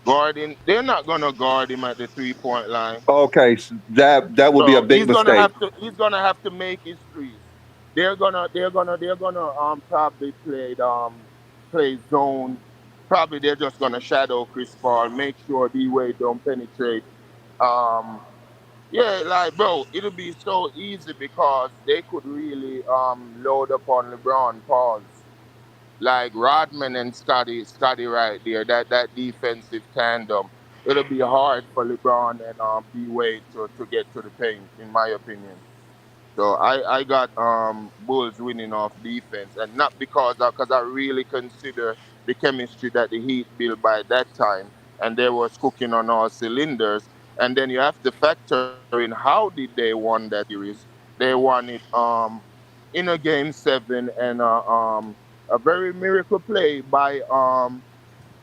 Guarding, they're not gonna guard him at the 3 point line. Okay, so that would be a So big mistake he's gonna have to make his threes. They're gonna probably play zone. Probably they're just gonna shadow Chris Paul, make sure D Wade don't penetrate. Um yeah, like bro, it'll be so easy because they could really load up on LeBron Pauls. Like Rodman and Scotty right there, that defensive tandem. It'll be hard for LeBron and D Wade to get to the paint, in my opinion. So I got Bulls winning off defense, and not because I really consider the chemistry that the Heat built by that time, and they was cooking on all cylinders. And then you have to factor in how did they won that series? They won it in a game 7, and a very miracle play by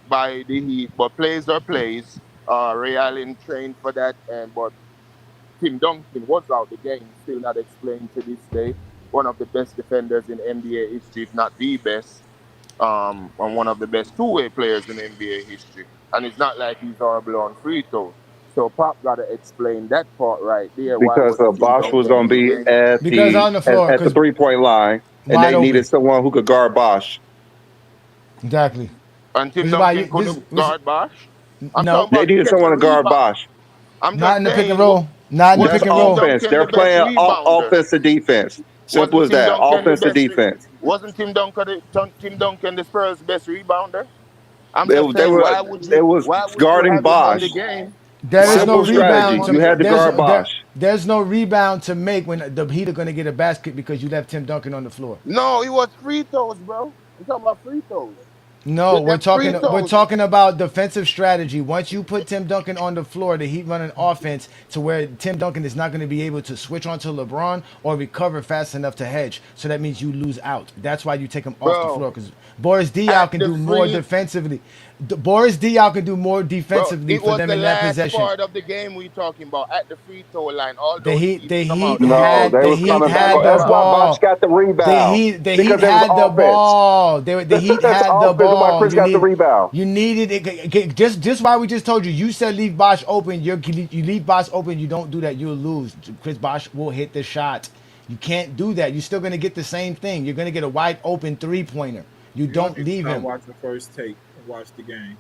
the Heat, but plays are plays. Ray Allen trained for that, and but Tim Duncan was out the game, still not explained to this day. One of the best defenders in NBA history, if not the best, and one of the best two-way players in NBA history. And it's not like he's horrible on free throws. So Pop got to explain that part right there. Why because wasn't Tim Bosh was Duncan going in to the be game? Because on the floor, at the because 3 point line, and wide they needed open. someone who could guard Bosh. Exactly. And Tim Which is why Duncan couldn't which, guard Bosh. I'm no, talking They about to needed get the someone to guard rebound. Bosh. I'm not just in the pick and saying, roll. Not in the That's pick wasn't and Tim roll. offense. Duncan They're the best playing rebounder? offensive defense. Simple Wasn't as Tim that. Duncan the Offensive best? defense. Wasn't Tim Duncan the Spurs' best rebounder? I'm just They saying, were. It was why would you guarding have him in the Bosh. game? There Why is no Simple would you have him strategy. rebound on to You the had to there's guard Bosh. there's no rebound to make when the Heat are going to get a basket because you left Tim Duncan on the floor. No, it was free throws, bro. I'm talking about free throws. No, we're Them free throws. talking about defensive strategy. Once you put Tim Duncan on the floor, the Heat run an offense to where Tim Duncan is not going to be able to switch onto LeBron or recover fast enough to hedge. So that means you lose out. That's why you take him off the Bro, floor because Boris Diaw at can the do more free defensively. Boris Diaw can do more Bro, defensively it for was them the in that last possession. part of the game we talking about at the free throw line. The Although the Heat, Heat the somehow Heat No, had, they the was Heat coming back. had the That's why Bosh ball. got the rebound The Heat because it was had the offense. ball. The Heat That's had the offense. Why ball. Chris got the rebound? You needed it. Just why we just told you. You said leave Bosh open. You leave Bosh open. You don't do that. You'll lose. Chris Bosh will hit the shot. You can't do that. You're still gonna get the same thing. You're gonna get a wide open 3-pointer. You Y'all don't need to leave start him. watching First Take and watch the game.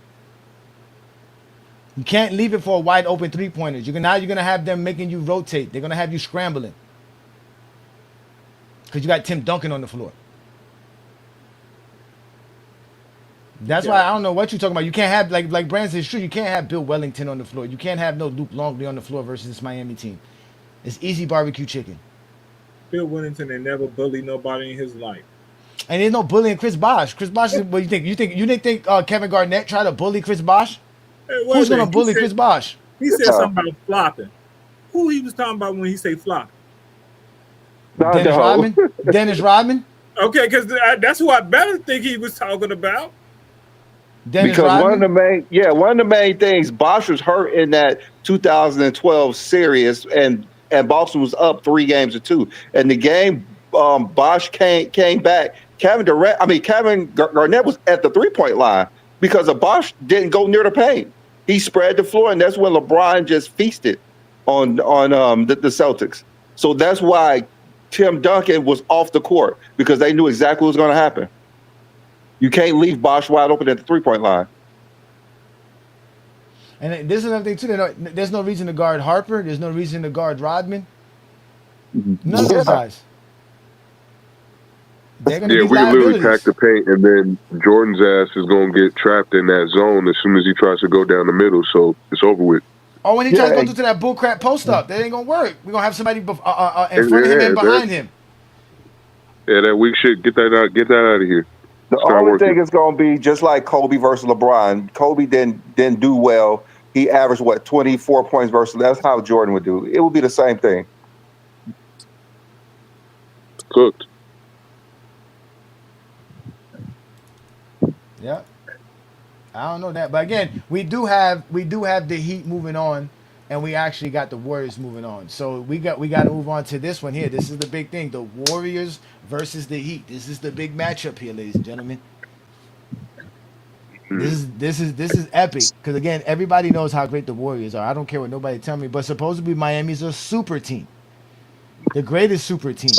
You can't leave it for a wide open 3-pointers. Now you're gonna have them making you rotate. They're gonna have you scrambling because you got Tim Duncan on the floor. That's why I don't know what you're talking about. You can't have like Brandon said, it's true. You can't have Bill Wellington on the floor. You can't have no Luke Longley on the floor versus this Miami team. It's easy barbecue chicken. Bill Wellington ain't never bullied nobody in his life. And there's no bullying Chris Bosh. Chris Bosh is what you think? You didn't think Kevin Garnett tried to bully Chris Bosh? Hey, Who's gonna He bully said- Chris Bosh? He said something about flopping. Who he was talking about when he say flopping? Dennis Rodman? Dennis Rodman? Okay, because that's who I better think he was talking about. Dennis Because Rodman? one of the main things, Bosh was hurt in that 2012 series, and Boston was up 3-2. And the game, Bosh came back. Kevin Garnett was at the 3-point line because Bosh didn't go near the paint. He spread the floor, and that's when LeBron just feasted on the Celtics. So that's why Tim Duncan was off the court, because they knew exactly what was going to happen. You can't leave Bosh wide open at the 3-point line. And this is another thing too. There's no reason to guard Harper. There's no reason to guard Rodman. None of those guys. They're gonna Yeah, be we can literally liabilities. pack the paint, and then Jordan's ass is going to get trapped in that zone as soon as he tries to go down the middle. So it's over with. Or when he tries to go to that bullcrap post up, that ain't gonna work. We're gonna have somebody in front of him and behind him. Yeah, that weak shit. Get that out of here. The only thing is going to be just like Kobe versus LeBron. Kobe didn't do well he averaged what 24 points versus. That's how Jordan would do. It would be the same thing. Cooked. Yeah. I don't know that, but again, we do have the Heat moving on, and we actually got the Warriors moving on. So we got to move on to this one here. This is the big thing: the Warriors versus the Heat. This is the big matchup here, ladies and gentlemen. This is epic because again, everybody knows how great the Warriors are. I don't care what nobody tell me, but supposedly Miami's a super team, the greatest super team.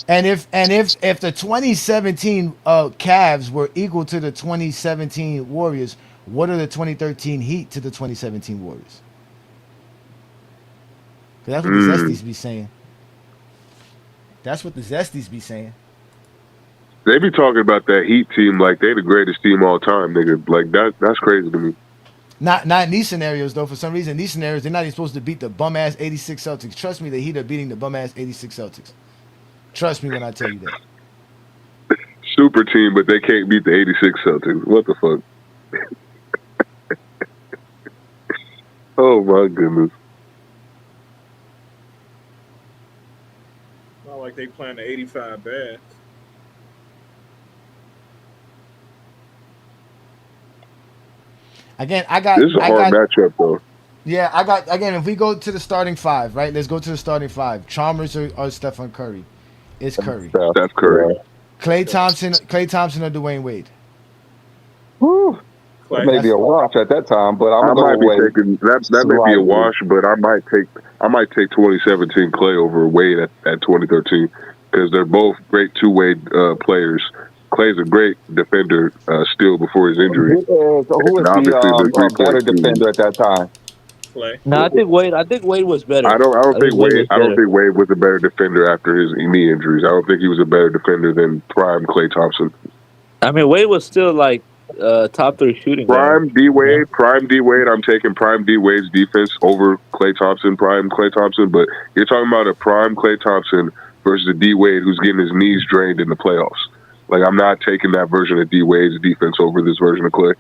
And if the 2017 Cavs were equal to the 2017 Warriors, what are the 2013 Heat to the 2017 Warriors? Because that's what the Zesties be saying. That's what the Zesties be saying. They be talking about that Heat team like they the greatest team all time, nigga. Like that's crazy to me. Not in these scenarios though. For some reason, these scenarios they're not even supposed to beat the bum ass 86 Celtics. Trust me, the Heat are beating the bum ass 86 Celtics. Trust me when I tell you that. Super team, but they can't beat the 86 Celtics. What the fuck? Oh my goodness. Not like they playing the 85 bad. Again, I got. This is a hard matchup, though. Yeah, I got. Again, if we go to the starting five, right? Let's go to the starting five. Chalmers or Stephen Curry? It's Curry. Steph Curry. Klay Thompson or Dwayne Wade? Whew. That may be a wash at that time, but I might be Wade. taking that may be a wash, but I might take 2017 Klay over Wade at 2013 because they're both great two-way players. Klay's a great defender still before his injury. Who is the better defender at that time? Klay. No, I think Wade was better. I don't think Wade was a better defender after his knee injuries. I don't think he was a better defender than prime Klay Thompson. I mean, Wade was still like top 3 shooting. Prime D Wade. I'm taking prime D Wade's defense over Klay Thompson, prime Klay Thompson. But you're talking about a prime Klay Thompson versus a D Wade who's getting his knees drained in the playoffs. Like, I'm not taking that version of D Wade's defense over this version of Klay.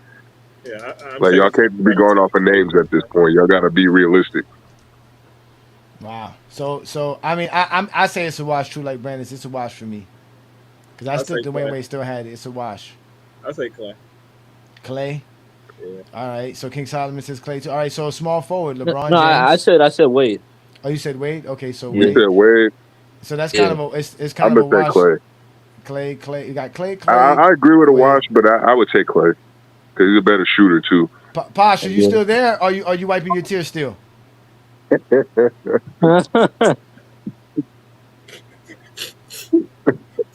Yeah, like y'all can't be going off of names at this point. Y'all got to be realistic. Wow. So I mean, I say it's a wash. True, like Brandon, it's a wash for me because I still Dwayne Wade still had it. It's a wash. I say Klay. Klay. Yeah. All right. So King Solomon says Klay too. All right. So small forward, LeBron. No, I said Wade. Oh, you said Wade. Okay, so Wade. You said Wade. So that's kind of a it's kind of a wash. Klay. Klay. You got Klay. I agree with a wash, but I would take Klay because he's a better shooter too. Posh, are you still there? Are you wiping your tears still?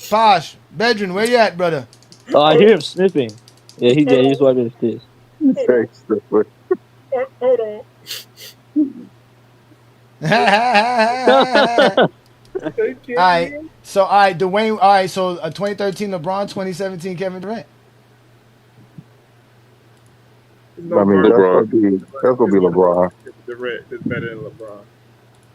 Posh, bedroom, where you at, brother? Oh, I hear him sniffing. Yeah, he's wiping his tears. Hold on. All right, Dwayne. All right, so 2013 LeBron, 2017 Kevin Durant. I mean, that's gonna be LeBron. Durant is better than LeBron.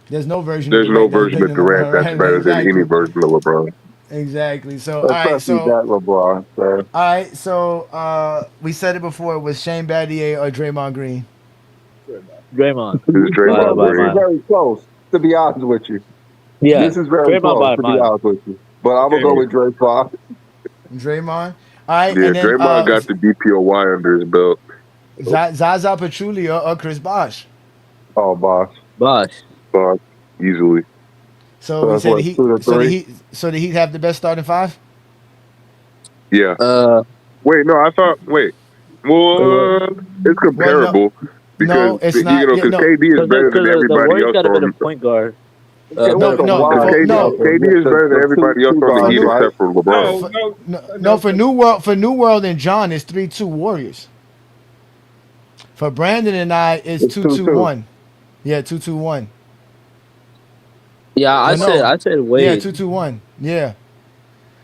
There's no version. There's no version of Durant that's better than any version of LeBron. Exactly. So all right, so that LeBron. So. All right, so we said it before. It was Shane Battier or Draymond Green? Draymond. It's Draymond Green. This is very close, to be honest with you. Yeah, this is very close, to be honest with you. But I'm gonna go with Draymond. Draymond. All right. Yeah, and then, Draymond got the DPOY under his belt. Zaza Pachulia or Chris Bosh? Oh, Bosh, easily. So we said the Heat have the best starting five? Yeah. Wait, no, I thought. Wait. Well, it's comparable because it's not. Because KD is better than everybody else on the point guard. KD is better than everybody else on the Heat except for LeBron. No, for New World and John, it's 3-2 Warriors. For Brandon and I, it's 2-2-1. Yeah, 2-2-1. Yeah, I said Wade. Yeah, 2-2-1. Yeah.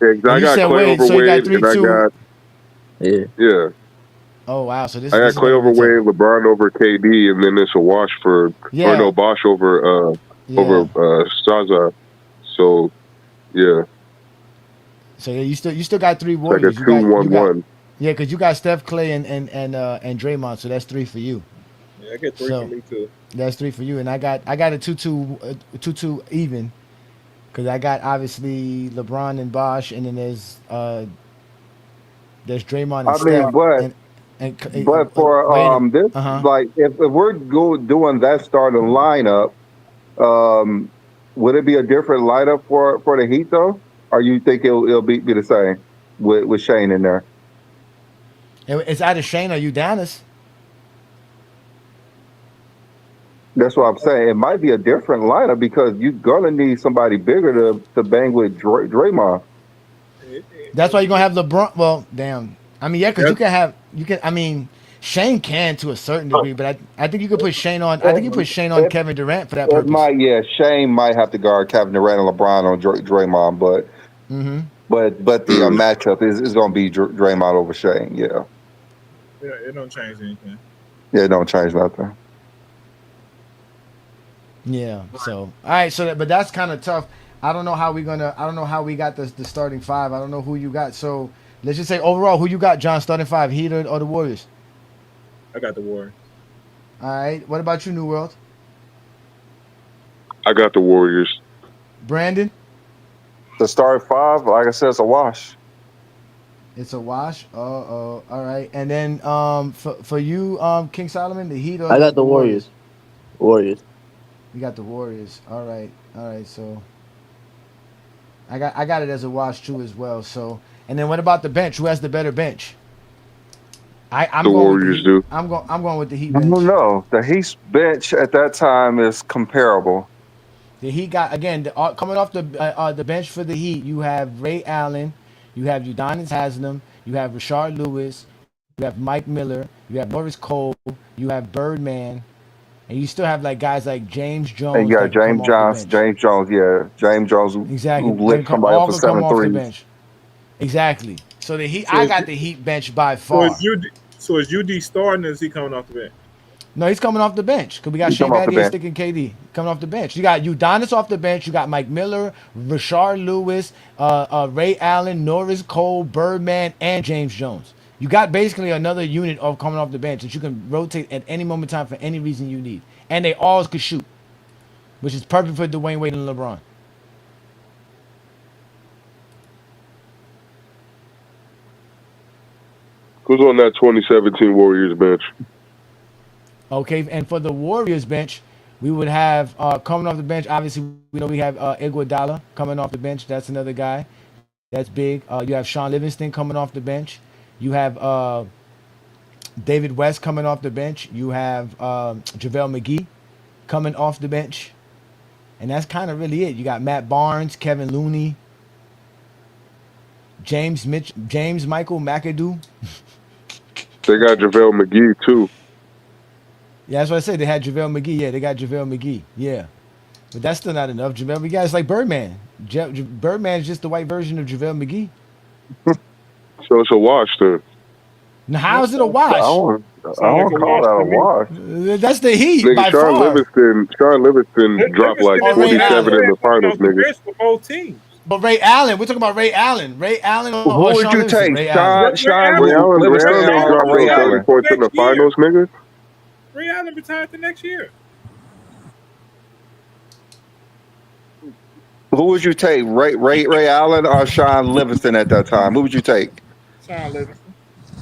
Yeah, I got Klay over Wade, and I got yeah. Oh wow! So this I got Klay over Wade, LeBron over KD, and then it's a wash for Bosh over Zaza. So yeah. So yeah, you still got 3 Warriors. Like a 2-1-1. Yeah, because you got Steph, Klay, and Draymond. So that's 3 for you. Yeah, I get 3 So for me too. that's 3 for you, and I got a 2-2 even because I got obviously LeBron and Bosh, and then there's Draymond and I mean, Steph, but for wait, this, like if we're doing that starting lineup, um, would it be a different lineup for the Heat though, or you think it'll be the same with Shane in there? it's either Shane or Udonis. That's what I'm saying. It might be a different lineup because you're gonna need somebody bigger to bang with Draymond. That's why you're gonna have LeBron. Well, damn. I mean, yeah, because you can. I mean, Shane can to a certain degree, but I think you could put Shane on. I think you put Shane on It, Kevin Durant for that it purpose. might, yeah. Shane might have to guard Kevin Durant and LeBron on Draymond, but Mm-hmm. but the matchup is gonna be Draymond over Shane. Yeah, Yeah, it don't change anything. yeah. It don't change nothing. Yeah. So all right. So but that's kind of tough. I don't know how we gonna. I don't know how we got the starting five. I don't know who you got. So let's just say overall, who you got, John, starting five, Heat or the Warriors? I got the Warriors. All right. What about you, New World? I got the Warriors. Brandon? The starting five, like I said, it's a wash. It's a wash. All right. And then for you, King Solomon, the Heat or I got the Warriors. Warriors. You got the Warriors. All right. So I got it as a wash too as well. So and then what about the bench? Who has the better bench? I'm The going Warriors with the Heat. do. I'm going with the Heat I bench. don't know. The Heat's bench at that time is comparable. The Heat got again coming off the bench for the Heat. You have Ray Allen, you have Udonis Haslam, you have Rashard Lewis, you have Mike Miller, you have Norris Cole, you have Birdman, and you still have like guys like James Jones. And you got that come James off the Jones. bench. James Jones, yeah. James Jones Exactly. who lit somebody up All for could come 7 off the threes. bench. Exactly. So the Heat, So I is got you- the Heat bench by So far. is UD starting or is he coming off the bench? No, he's coming off the bench because we got He's Shea coming off the Battier bench. sticking KD coming off the bench. You got Udonis off the bench. You got Mike Miller, Rashard Lewis, Ray Allen, Norris Cole, Birdman, and James Jones. You got basically another unit of coming off the bench that you can rotate at any moment in time for any reason you need, and they all could shoot, which is perfect for Dwayne Wade and LeBron. Who's on that 2017 Warriors bench? Okay, and for the Warriors bench, we would have coming off the bench. Obviously, we know we have Iguodala coming off the bench. That's another guy. That's big. You have Sean Livingston coming off the bench. You have David West coming off the bench. You have JaVale McGee coming off the bench. And that's kind of really it. You got Matt Barnes, Kevin Looney, James Michael McAdoo. They got JaVale McGee too. Yeah, that's what I said. They had JaVale McGee. Yeah, they got JaVale McGee. Yeah. But that's still not enough. JaVale McGee is like Birdman. Birdman is just the white version of JaVale McGee. So it's a wash then. Now, how is it a I wash? don't call that a wash. That's the Heat Nigga, by Sean far. Livingston dropped like Livingston is 47 in the finals, nigga. For both teams. But Ray Allen, we're talking about Ray Allen. Ray Allen or Who would Sean you Livingston? take? Ray Allen. Sean Ray Allen Livingston ain't or dropped Ray no 30 Allen? points in the Next year. finals, nigga. Ray Allen retired the next year. Who would you take? Ray Allen or Sean Livingston at that time? Who would you take? Sean Livingston.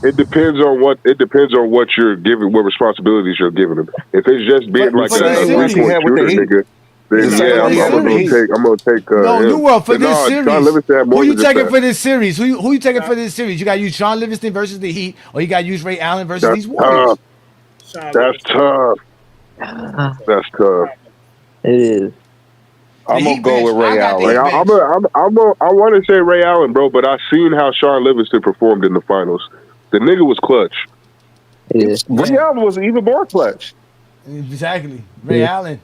It depends on what you're giving, what responsibilities you're giving him. If it's just being But like for a this series- 3-point with the shooter, Heat. nigga, then The yeah, series- I'm gonna take. No, him. New World for But this nah, series. Sean Livingston had more Who you than just taking that. for this series? Who you taking for this series? You got to use Sean Livingston versus the Heat, or you got to use Ray Allen versus That's these Warriors. tough. Sean That's Livingston. tough. That's tough. It is. I'm gonna Heat go bench. with Ray I got the Allen. Heat Like, I want to say Ray Allen, bro, but I seen how Sean Livingston performed in the finals. The nigga was clutch. It is. Ray Allen was even more clutch. Exactly, Ray Allen.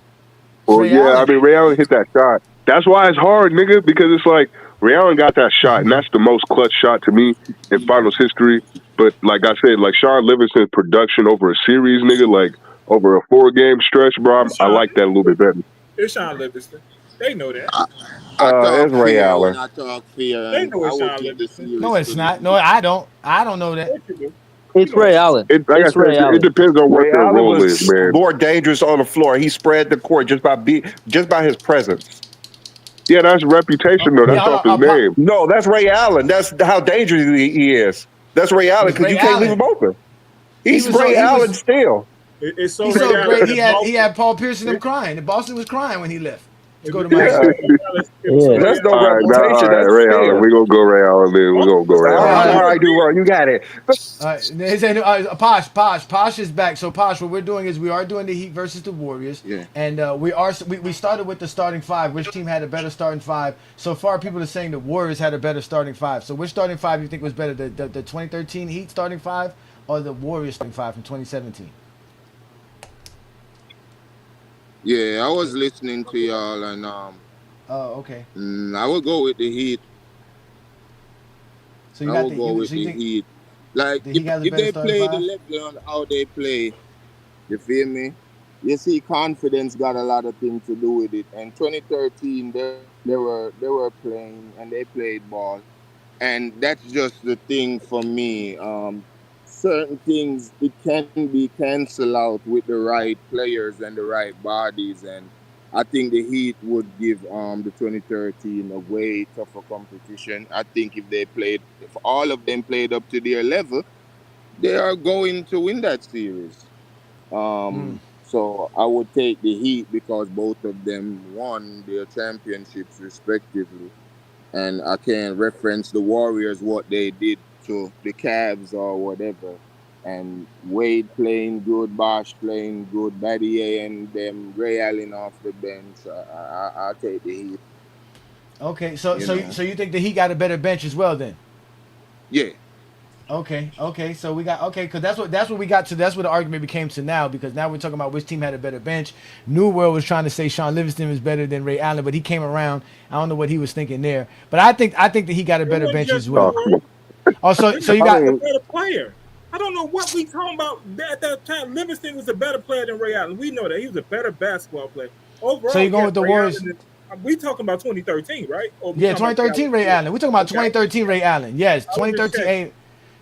Well, Ray yeah, Allen. I mean, Ray Allen hit that shot. That's why it's hard, nigga, because it's like Ray Allen got that shot, and that's the most clutch shot to me in finals history. But like I said, like Sean Livingston's production over a series, nigga, like over a 4-game stretch, bro, I like that a little bit better. It's Sean Livingston. They know that. I talk it's Ray fear Allen. when I talk fear. They And know I it's would Sean give the Livingston. series No, it's to not. No, I don't. I don't know that. What you do? It's Ray Allen. It, like I It's Ray said, it Allen. depends on what Ray their Allen role is, was man. more dangerous on the floor. He spread the court just by his presence. Yeah, that's reputation though. Yeah, That's hold off on. his name. No, that's Ray Allen. That's how dangerous he is. That's Ray Allen It's because Ray you can't leave him Allen. open. He He's was so Ray Allen still. It's so he's Ray so Allen great. that He Boston. had Paul Pierce and them It, crying. And Boston was crying when he left to if go it, to it was Yeah, so Miami. Ray Allen, it was so Yeah. Ray that's no All Allen. right, now, all reputation. right, That's Ray Allen. fear. We gonna go Ray Allen. Then we gonna go Ray All All right, Allen. all right. right, Duval, you got it. Posh is back. So Posh, what we're doing is we are doing the Heat versus the Warriors, Yeah. and we started with the starting five. Which team had a better starting five? So far, people are saying the Warriors had a better starting five. So which starting five do you think was better, the 2013 Heat starting five or the Warriors starting five from 2017? Yeah, I was listening to y'all, and Oh, okay. I would go with the Heat. So you I got would go the with so you the think Heat. Like the Heat got a if better they starting play the five? level on how they play, you feel me? You see, confidence got a lot of things to do with it. And 2013, they were playing and they played ball, and that's just the thing for me. Certain things it can be canceled out with the right players and the right bodies, and I think the Heat would give the 2013 a way tougher competition. I think if all of them played up to their level, they are going to win that series. So I would take the Heat because both of them won their championships respectively, and I can reference the Warriors what they did to the Cavs or whatever. And Wade playing good, Bosh playing good, Battier and them, Ray Allen off the bench. I take the Heat. Okay, so You so know, so you think the Heat got a better bench as well then? yeah, Okay. So we got because that's what we got to. That's what the argument became to now because now we're talking about which team had a better bench. New World was trying to say Sean Livingston was better than Ray Allen, but he came around. I don't know what he was thinking there, but I think that he got a It better wasn't bench as just New Oh, well. come on. World. Also, so you I Livingston got was a mean, better player. I don't know what we talking about at that time. Livingston was a better player than Ray Allen. We know that he was a better basketball player. so Overall, you're going yes, with the Ray Warriors. Allen. We talking about 2013, right? Or we Yeah, talking about Ray Allen 2013 Ray before? Allen. We're talking about Okay, 2013 Ray Allen. Yes, I was just 2013. checking.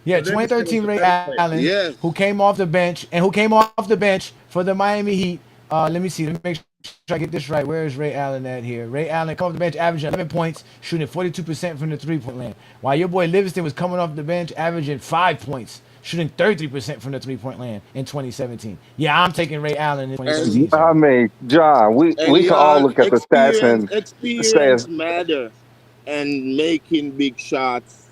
Yeah, But Livingston was 2013 the Ray better player. Allen, yes. who came off the bench and who came off the bench for the Miami Heat. Let me see. Let me make sure I get this right. Where is Ray Allen at here? Ray Allen come off the bench, averaging 11 points, shooting 42% from the three-point line. While your boy Livingston was coming off the bench, averaging 5 points, shooting 33% from the three-point line in 2017. Yeah, I'm taking Ray Allen in And 2013, I sir. mean, John, and we can all y'all look at the stats and say, experience matter, and making big shots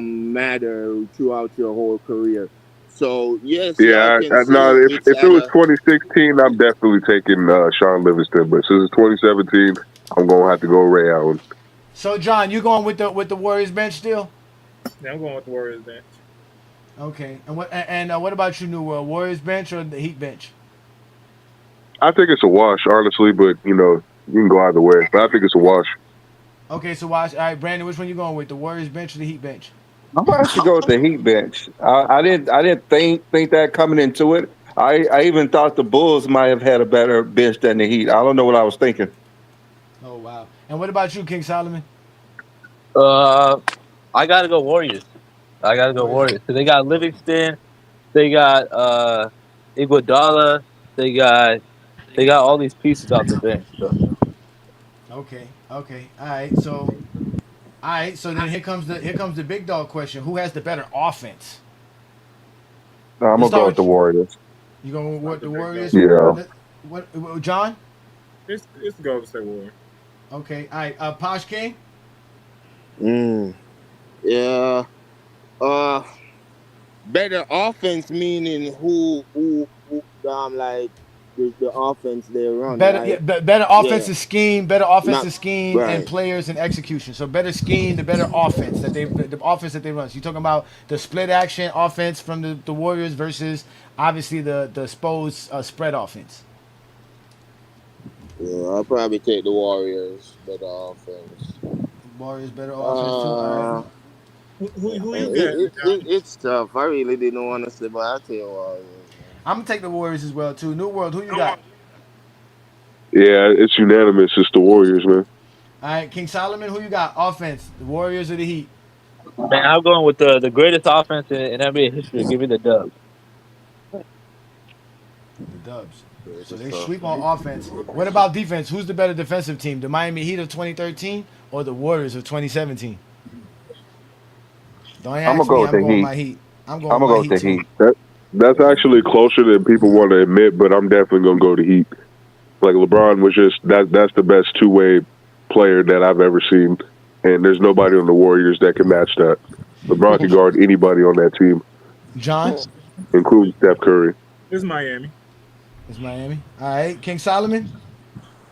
matter throughout your whole career. So yes, y'all Yeah, can no. say it's If it at was a 2016, I'm definitely taking Sean Livingston. But since it's 2017, I'm gonna have to go Ray Allen. So, John, you going with the Warriors bench still? Now I'm going with the Warriors bench. Okay. And what about you, New World? Warriors bench or the Heat bench? I think it's a wash, honestly. But you can go either way. But I think it's a wash. Okay, so watch. All right, Brandon, which one you going with? The Warriors bench or the Heat bench? I'm gonna actually go with the Heat bench. I didn't think that coming into it. I even thought the Bulls might have had a better bench than the Heat. I don't know what I was thinking. Oh wow. And what about you, King Solomon? Uh, I gotta go Warriors. I gotta go Warriors. Warriors. 'Cause they got Livingston, they got Iguodala, they got all these pieces off the bench. So Okay. Okay. All right. So then here comes the big dog question. Who has the better offense? No, I'm Let's gonna go start with the with Warriors. you. Going Not with the the big dog. Warriors? Yeah. John? It's the Golden State Warriors. Okay. All right. Posh King. mm, yeah. Uh, Better offense meaning who like the offense they run, Better, yeah, right? better Yeah, better not offensive scheme, and right. players and execution. So better scheme, the better offense the offense that they run. So you're talking about the split action offense from the Warriors versus obviously the Spurs spread offense. Yeah, I'll probably take the Warriors better offense. Warriors better offense too. All right. Uh, Who you got, Johnny? it's tough. I really didn't want to say, but I'll take Warriors, man. I'm gonna take the Warriors as well too. New World, who you got? Yeah, it's unanimous. It's the Warriors, man. All right, King Solomon, who you got? Offense, the Warriors or the Heat? Man, I'm going with the greatest offense in NBA history. Give me the dub. The Dubs. So they sweep on offense. What about defense? Who's the better defensive team? The Miami Heat of 2013 or the Warriors of 2017? Don't ask I'm gonna go me. with I'm the going Heat. my Heat. I'm going I'm gonna go my with the Heat Heat. too. That's actually closer than people want to admit, but I'm definitely gonna go to Heat. Like LeBron was just that's the best two-way player that I've ever seen, and there's nobody on the Warriors that can match that. LeBron can guard anybody on that team, John? including Steph Curry. It's Miami. It's Miami. All right. King Solomon?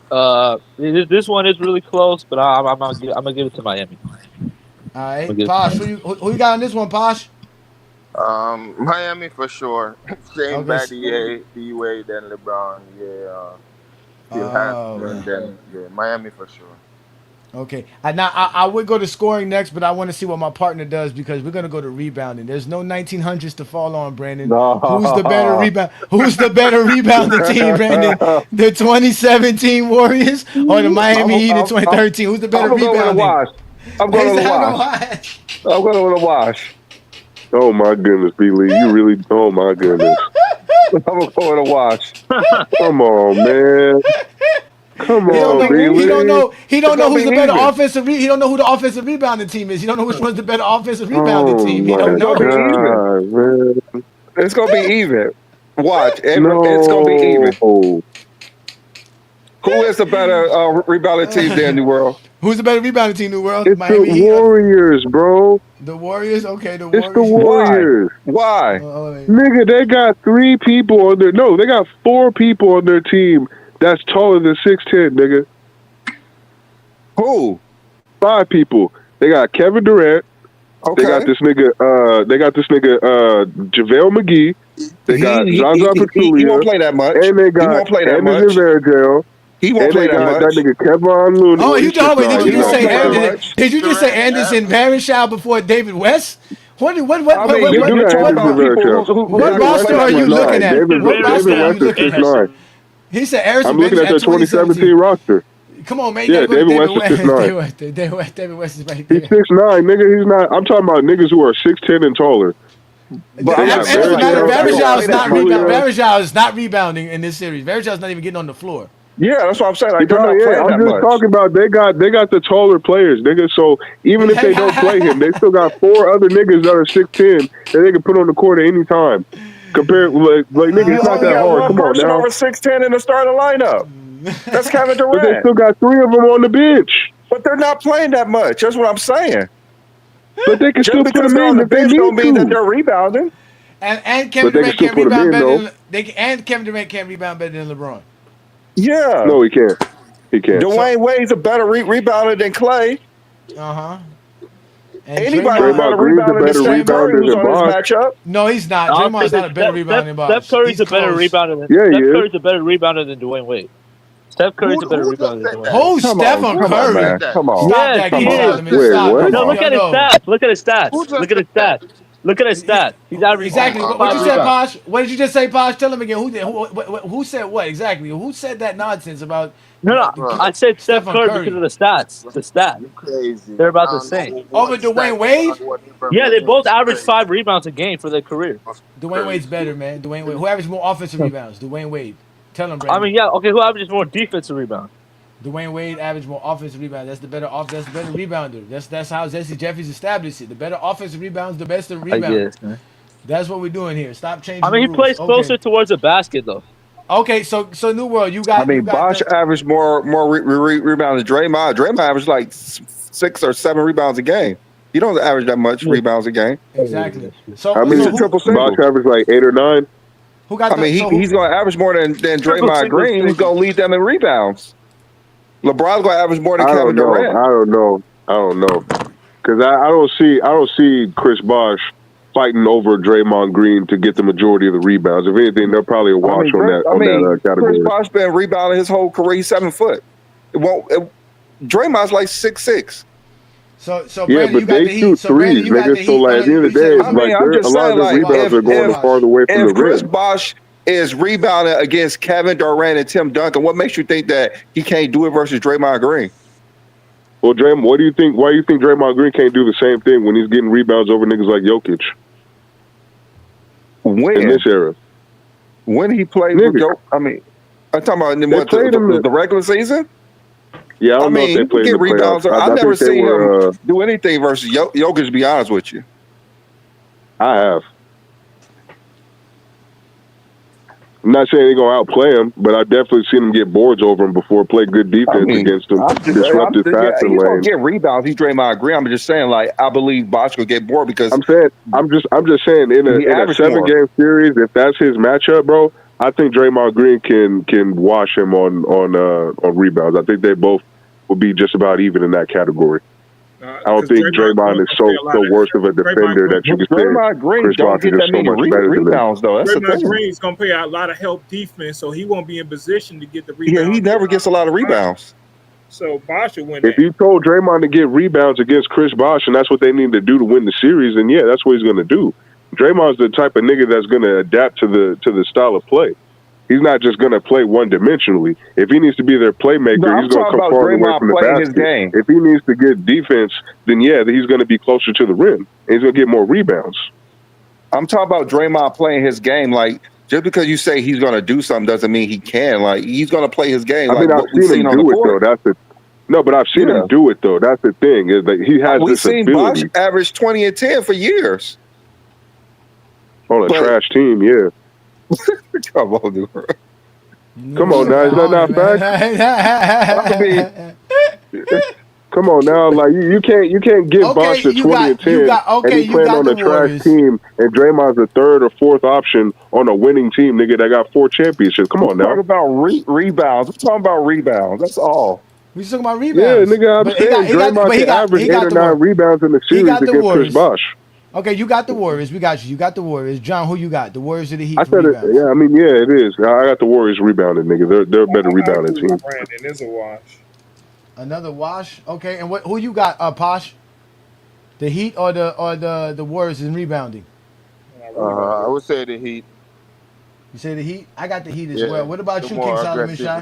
This one is really close, but I'm gonna give it to Miami. All right. Posh, who you got on this one, Posh? Miami for sure. Same Okay. by D-Wade, then LeBron. Still has then Miami for sure. Okay. Now I would go to scoring next, but I want to see what my partner does because we're gonna go to rebounding. There's no 1900s to fall on, Brandon. No. Who's the better rebound? Who's the better rebounding team, Brandon? The 2017 Warriors or the Miami Heat in 2013? Who's the better rebounding? I'm going with the wash. I'm going with the wash. Oh my goodness, B-Lee, you really? Oh my goodness. I'm going with the wash. Come on, man. Come on, B-Lee. He don't know who's the better offensive. He don't know who the offensive rebounding team is. He don't know which one's the better offensive rebounding team. He don't know. Man. It's gonna be even. Watch, it's gonna be even. Who is the better rebounding team there in the world? Who's the better rebounding team in the world? It's Miami the Warriors, bro. The Warriors? Okay, the Warriors. It's the Warriors. Why? Nigga, they got 3 people on their... No, they got 4 people on their team that's taller than 6'10", nigga. Who? 5 people. They got Kevin Durant. Okay. They got this nigga, JaVale McGee. They got Zaza Pachulia. He won't play that much. And they got Anderson Varejao. He won't play that much. That nigga Kevon Looney. Oh, did you just say Anderson? Did you just say Anderson Varejao before David West? What roster are you looking at? What roster are you looking at? He said Anderson. I'm looking at the 2017 roster. Come on, man. Yeah, David West is 6'9". David West is right there. He's 6'9", nigga. He's not. I'm talking about niggas who are 6'10" and taller. But Varejao is not rebounding in this series. Varejao not even getting on the floor. Yeah, that's what I'm saying. I'm just talking about they got the taller players, nigga. So even if they don't play him, they still got 4 other niggas that are 6'10" that they can put on the court at any time. Compared like nigga, it's not that hard. Come on now. Over 6'10" in the starting lineup. That's Kevin Durant. But they still got 3 of them on the bench. But they're not playing that much. That's what I'm saying. But they can still put them in if they need don't mean that they're rebounding. And Kevin Durant can't rebound better than Kevin Durant can't rebound better than LeBron. Yeah. No, he can't. He can't. Dwayne Wade's a better rebounder than Clay. Anybody better rebounder than Steph Curry who's on his matchup? No, he's not. Draymond's not a better rebounder than Bosh. Steph Curry's a better rebounder than Curry's a better rebounder than Dwayne Wade. Steph Curry's a better rebounder than Dwayne Wade. Who's Stephen Curry? Come on. Stop that. No, look at his stats. Look at his stats. Look at his stats. He's averaging exactly. What you said, Posh? What did you just say, Posh? Tell him again. Who said what exactly? Who said that nonsense about? No. I said Steph Curry because of the stats. The stats. Crazy. They're about the same. Over Dwayne Wade? Yeah, they both average 5 rebounds a game for their career. Dwayne Wade's better, man. Dwayne Wade. Who averages more offensive rebounds? Dwayne Wade. Tell him, Brandon. I mean, yeah. Okay, who averages more defensive rebounds? Dwayne Wade averaged more offensive rebounds. That's the better rebounder. That's how Jesse Jeffries established it. The better offensive rebounds, the best of rebounds. That's what we're doing here. Stop changing. I mean, he plays closer towards the basket, though. Okay, so New World, you got. I mean, Bosh averaged more rebounds than Draymond. Draymond averaged like 6 or 7 rebounds a game. He don't average that much rebounds a game. Exactly. So I mean, triple single. Bosh averaged like 8 or 9. Who got? He's going to average more than Draymond Green, who's going to lead them in rebounds. LeBron's going to average more than Kevin Durant. I don't know. Because I don't see Chris Bosh fighting over Draymond Green to get the majority of the rebounds. If anything, they're probably a wash on that category. Chris Bosh been rebounding his whole career. He's 7 foot. Draymond's like 6'6". So yeah, Brandon, but they shoot threes, nigga. So like at the end of the day, it's like a lot of the rebounds are going farther away from the rim. If Chris Bosh is rebounding against Kevin Durant and Tim Duncan, what makes you think that he can't do it versus Draymond Green? Well, Draymond, what do you think? Why do you think Draymond Green can't do the same thing when he's getting rebounds over niggas like Jokic in this era? When he played with Joe, I mean, I'm talking about the regular season. Yeah, I don't know if they he played get in the rebounds. playoffs. I've never seen him do anything versus Jokic. To be honest with you, I have. I'm not saying they're gonna outplay him, but I definitely seen him get boards over him before, play good defense against him, disrupt his passing he's lane. gonna get rebounds. He's Draymond Green. I'm just saying, like, I believe Bosh will get bored because I'm just saying in a 7-game series, if that's his matchup, bro, I think Draymond Green can wash him on rebounds. I think they both will be just about even in that category. I don't think Draymond is so worse of a defender that you can say Draymond Green don't get that many rebounds, though. That's Draymond Green's going to play a lot of help defense, so he won't be in position to get the rebounds. Yeah, he never gets a lot of rebounds. So Bosh will win If that. you told Draymond to get rebounds against Chris Bosh and that's what they need to do to win the series, then yeah, that's what he's going to do. Draymond's the type of nigga that's going to adapt to the style of play. He's not just going to play one-dimensionally. If he needs to be their playmaker, he's going to come far away from the basket. If he needs to get defense, then yeah, he's going to be closer to the rim. And he's going to get more rebounds. I'm talking about Draymond playing his game. Like, just because you say he's going to do something doesn't mean he can. Like, he's going to play his game. I mean, I've seen him do it, though. No, but I've seen him do it, though. That's the thing. Is that he has this ability. We've seen Bosh average 20 and 10 for years. On a trash team, yeah. Come on, dude. Come on now, is that not fact? Come on now, like you can't give Bosh the 20 and 10 and he playing on a trash team and Draymond's the third or fourth option on a winning team, nigga, that got 4 championships. Come on now. We're talking about rebounds. We're talking about rebounds. That's all. We talking about rebounds. Yeah, nigga, I'm saying Draymond can average 8 or 9 rebounds in the series against Chris Bosh. Okay, you got the Warriors. We got you. You got the Warriors. John, who you got? The Warriors or the Heat? I said it. Yeah, I mean, yeah, it is. I got the Warriors rebounding, nigga. They're a better rebounding team. Brandon is a wash. Another wash. Okay, and who you got? Posh? The Heat or the Warriors in rebounding? I would say the Heat. You say the Heat? I got the Heat as well. What about you, King Solomon Shai?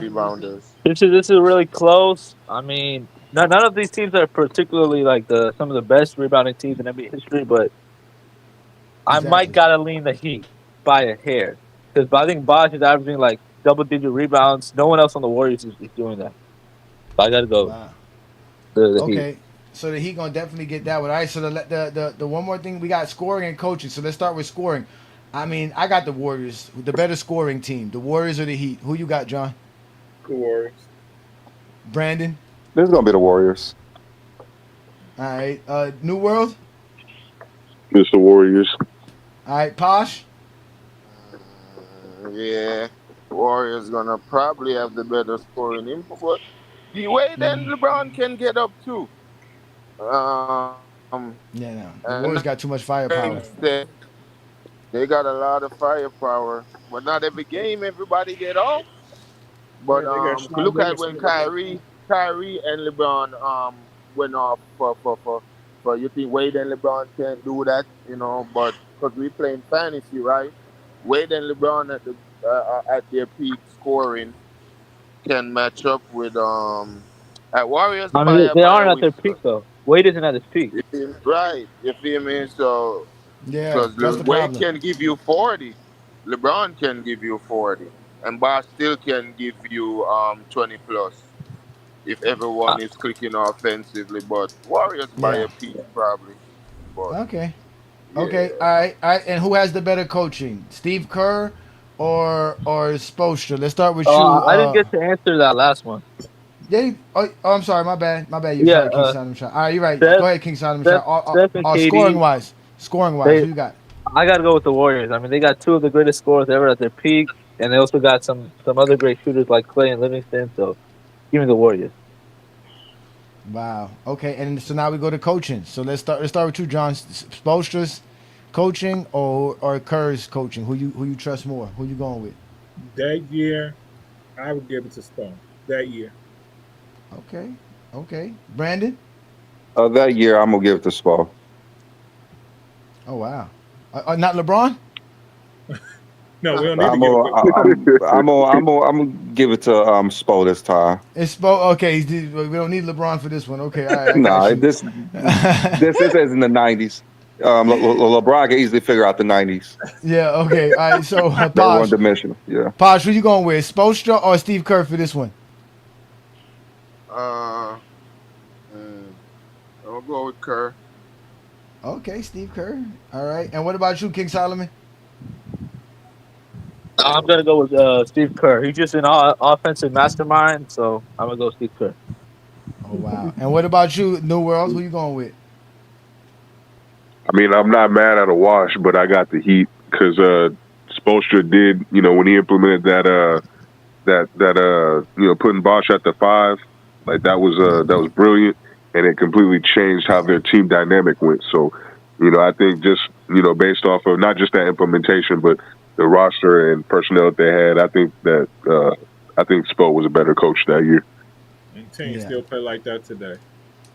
This is really close. I mean, none of these teams are particularly like some of the best rebounding teams in NBA history, but I might gotta lean the Heat by a hair because I think Bosh is averaging like double-digit rebounds. No one else on the Warriors is doing that. So I gotta go. Wow. The okay, Heat. So the Heat gonna definitely get that one. All right. So the one more thing we got scoring and coaching. So let's start with scoring. I mean, I got the Warriors, the better scoring team. The Warriors or the Heat? Who you got, John? The Warriors. Brandon? This is going to be the Warriors. All right. New World? It's the Warriors. All right. Posh? Yeah. Warriors going to probably have the better scoring input. But the way then LeBron can get up too. Yeah, no. The Warriors got too much firepower. They got a lot of firepower, but not every game everybody get off. But look at when Kyrie and LeBron went off for you think Wade and LeBron can't do that, you know? But because we playing fantasy, right? Wade and LeBron at their peak scoring can match up with at Warriors. I mean, they aren't at their peak though. Wade isn't at his peak. Right, you feel me? So. Yeah, because Wade can give you 40, LeBron can give you 40, and Bosh still can give you 20 plus if everyone is clicking offensively. But Warriors by a piece probably. But, okay. All right. And who has the better coaching, Steve Kerr or Spoelstra? Let's start with you. I didn't get to answer that last one. Yeah. I'm sorry. My bad. You're sorry, King Solomon Shai. All right, you're right. Go ahead, King Solomon Shai. Scoring wise, who you got? I got to go with the Warriors. I mean, they got 2 of the greatest scorers ever at their peak, and they also got some other great shooters like Clay and Livingston. So, give me the Warriors. Wow. Okay, and so now we go to coaching. So let's start with you, John. Spoelstra's coaching or Kerr's coaching? Who you trust more? Who you going with? That year, I would give it to Spoelstra. That year. Okay. Brandon? That year, I'm gonna give it to Spoelstra. Oh wow! Not LeBron? No, we don't need I'm to give it. gonna give it to Spo this time. It's okay. We don't need LeBron for this one. Okay, all right, I got Nah, you. this is in the '90s. LeBron can easily figure out the '90s. Yeah, okay, all right. So They were one Posh, dimensional. Yeah. Posh, who you going with? Spoelstra or Steve Kerr for this one? I'll go with Kerr. Okay, Steve Kerr. All right. And what about you, King Solomon? I'm gonna go with Steve Kerr. He's just an offensive mastermind, so I'm gonna go Steve Kerr. Oh wow. And what about you, New World? Who you going with? I mean, I'm not mad at a wash, but I got the Heat because Spoelstra did, when he implemented that putting Bosch at the 5, like that was brilliant, and it completely changed how their team dynamic went. So, I think just based off of not just that implementation, but the roster and personnel that they had, I think Spo was a better coach that year. And teams still play like that today.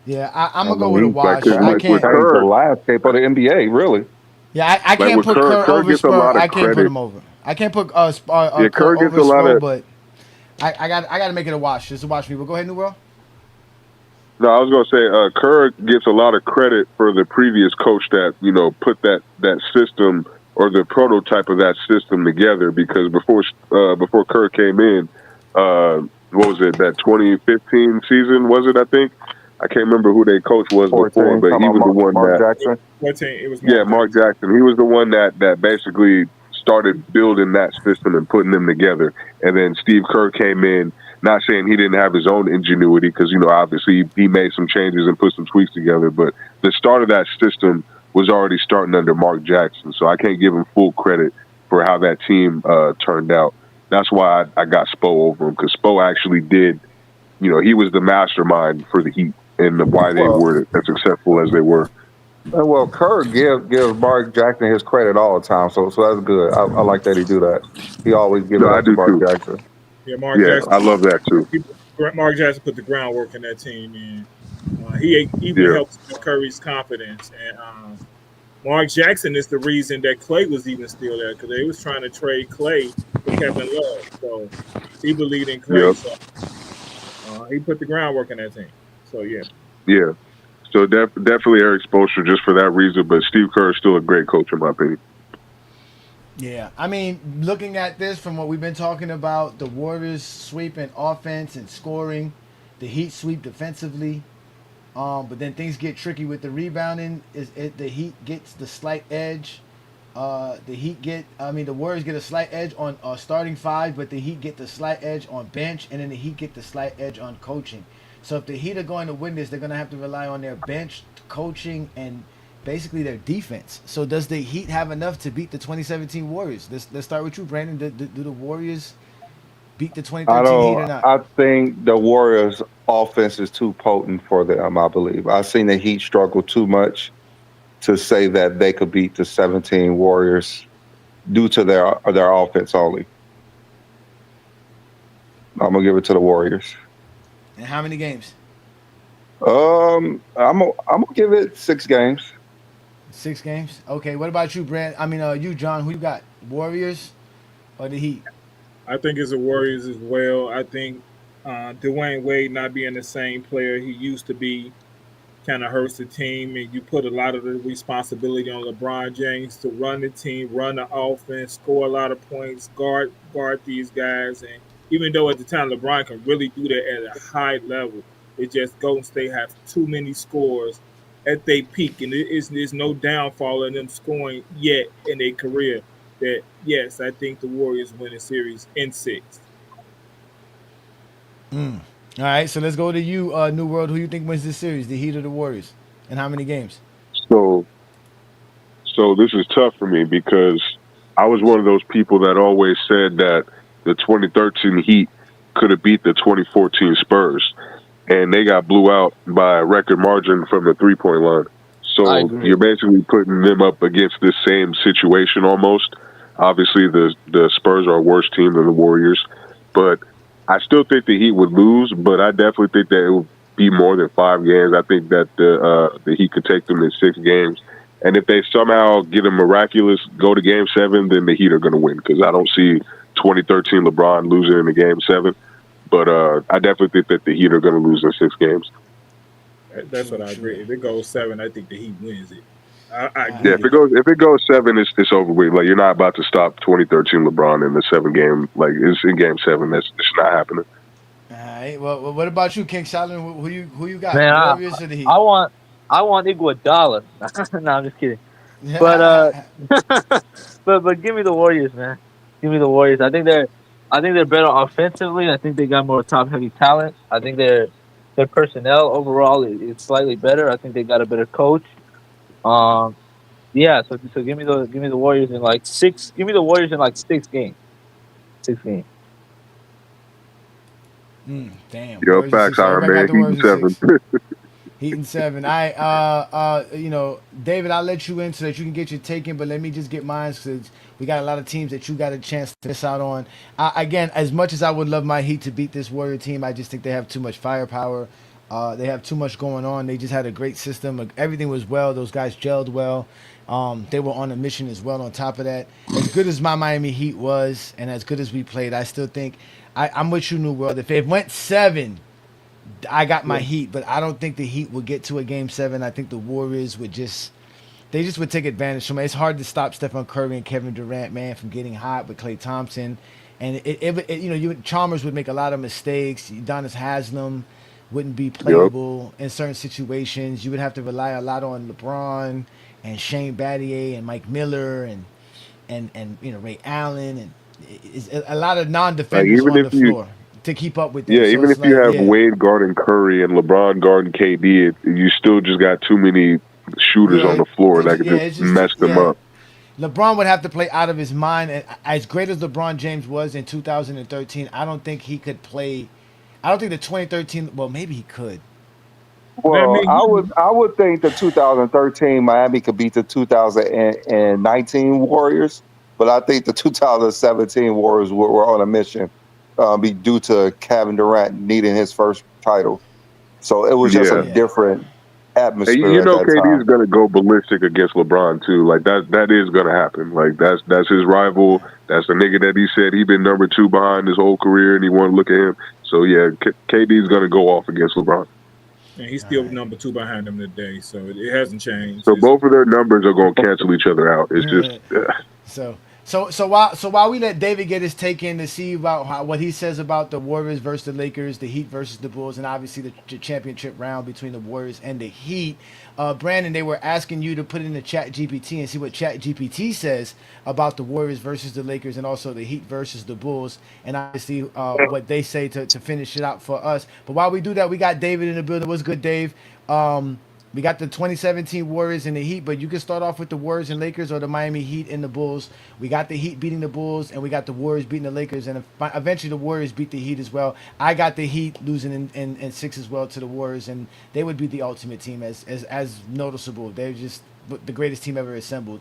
Yeah, I'm gonna go with a wash. I Change the last tape of the NBA, really. Yeah, I can't put Kerr over Spur. I can't put him over. I can't put Kerr over Spur, but I got to make it a wash. Just a wash, people. Go ahead, New World. No, I was going to say Kerr gets a lot of credit for the previous coach that put that system or the prototype of that system together. Because before Kerr came in, what was it? That 2015 season was it? I think I can't remember who their coach was 14, before, but he was the one Mark that. Jackson. 14, it was Mark Jackson. He was the one that basically started building that system and putting them together. And then Steve Kerr came in. Not saying he didn't have his own ingenuity, because obviously he made some changes and put some tweaks together. But the start of that system was already starting under Mark Jackson, so I can't give him full credit for how that team turned out. That's why I got Spo over him, because Spo actually did. He was the mastermind for the Heat and why they were as successful as they were. Well, Kerr gives Mark Jackson his credit all the time, so that's good. I like that he do that. He always gives it to Mark Jackson. Yeah, Jackson. I love that too. Mark Jackson put the groundwork in that team, and he even helped Curry's confidence. And Mark Jackson is the reason that Clay was even still there, because they was trying to trade Clay for Kevin Love. So he believed in Clay. Yep. So he put the groundwork in that team. So yeah. Yeah. So definitely Eric Spoelstra just for that reason, but Steve Kerr is still a great coach in my opinion. Yeah, I mean, looking at this from what we've been talking about, the Warriors sweep in offense and scoring, the Heat sweep defensively, but then things get tricky with the rebounding. The Heat gets the slight edge. The Warriors get a slight edge on starting 5, but the Heat get the slight edge on bench, and then the Heat get the slight edge on coaching. So if the Heat are going to win this, they're going to have to rely on their bench, coaching, and basically their defense. So does the Heat have enough to beat the 2017 Warriors? Let's start with you, Brandon. Do the Warriors beat the 2013 Heat or not? I think the Warriors' offense is too potent for them, I believe. I've seen the Heat struggle too much to say that they could beat the 17 Warriors due to their offense only. I'm going to give it to the Warriors. And how many games? I'm gonna give it 6 games. 6 games. Okay. What about you, Brand? You, John. Who you got? Warriors or the Heat? I think it's the Warriors as well. I think Dwayne Wade not being the same player he used to be kind of hurts the team, and you put a lot of the responsibility on LeBron James to run the team, run the offense, score a lot of points, guard these guys, and even though at the time LeBron can really do that at a high level, it just Golden State has too many scores at their peak, and there's no downfall in them scoring yet in their career. That yes, I think the Warriors win a series in 6. All right, so let's go to you, New World. Who you think wins this series, the Heat or the Warriors, and how many games? So this is tough for me because I was one of those people that always said that the 2013 Heat could have beat the 2014 Spurs, and they got blew out by a record margin from the 3-point line. So you're basically putting them up against this same situation almost. Obviously, the Spurs are a worse team than the Warriors, but I still think the Heat would lose, but I definitely think that it would be more than 5 games. I think that the Heat could take them in 6 games. And if they somehow get a miraculous go to Game 7, then the Heat are going to win because I don't see 2013 LeBron losing in the Game 7. But I definitely think that the Heat are going to lose in 6 games. That's what I agree. If it goes 7, I think the Heat wins it. I Yeah, if it goes 7, it's over with. Like you're not about to stop 2013 LeBron in the 7-game. Like it's in Game 7. It's not happening. All right. Well, what about you, King Solomon? Who you got? Man, Warriors or the Heat? I want Iguodala. No, I'm just kidding. But but give me the Warriors, man. Give me the Warriors. I think they're better offensively. I think they got more top heavy talent. I think their personnel overall is slightly better. I think they got a better coach. Yeah. So give me the Warriors in like 6. Give me the Warriors in like 6 games. 6 games. Damn. Yo, facts, Iron Man. Heat in 7. Heat in 7. David, I'll let you in so that you can get your take in, but let me just get mine because we got a lot of teams that you got a chance to miss out on. Again, as much as I would love my Heat to beat this Warrior team, I just think they have too much firepower. They have too much going on. They just had a great system. Everything was well. Those guys gelled well. They were on a mission as well on top of that. As good as my Miami Heat was and as good as we played, I still think I'm with you, New World. If it went 7, I got my Heat, but I don't think the Heat will get to a Game 7. I think the Warriors would would take advantage from it. It's hard to stop Stephen Curry and Kevin Durant, man, from getting hot with Klay Thompson. And Chalmers would make a lot of mistakes. Udonis Haslem wouldn't be playable in certain situations. You would have to rely a lot on LeBron and Shane Battier and Mike Miller and Ray Allen and a lot of non-defenders on the floor to keep up with them. Yeah, so even if you have Wade guarding Curry and LeBron guarding KD, you still just got too many shooters on the floor that could just mess them up. LeBron would have to play out of his mind. And as great as LeBron James was in 2013, I don't think he could play. I don't think the 2013. Well, maybe he could. Well, I would think the 2013 Miami could beat the 2019 Warriors, but I think the 2017 Warriors were on a mission. Be due to Kevin Durant needing his first title, so it was just a different atmosphere. And KD is going to go ballistic against LeBron too. Like that is going to happen. Like that's his rival. That's the nigga that he said he been number 2 behind his whole career, and he want to look at him. So yeah, KD is going to go off against LeBron. And he's still number 2 behind him today, so it hasn't changed. So both of their numbers are going to cancel each other out. It's just. So while we let David get his take in to see about what he says about the Warriors versus the Lakers, the Heat versus the Bulls, and obviously the championship round between the Warriors and the Heat, Brandon, they were asking you to put in the Chat GPT and see what Chat GPT says about the Warriors versus the Lakers and also the Heat versus the Bulls, and obviously what they say to finish it out for us. But while we do that, we got David in the building. What's good, Dave? We got the 2017 Warriors and the Heat, but you can start off with the Warriors and Lakers or the Miami Heat and the Bulls. We got the Heat beating the Bulls, and we got the Warriors beating the Lakers, and eventually the Warriors beat the Heat as well. I got the Heat losing in 6 as well to the Warriors, and they would be the ultimate team as noticeable. They're just the greatest team ever assembled.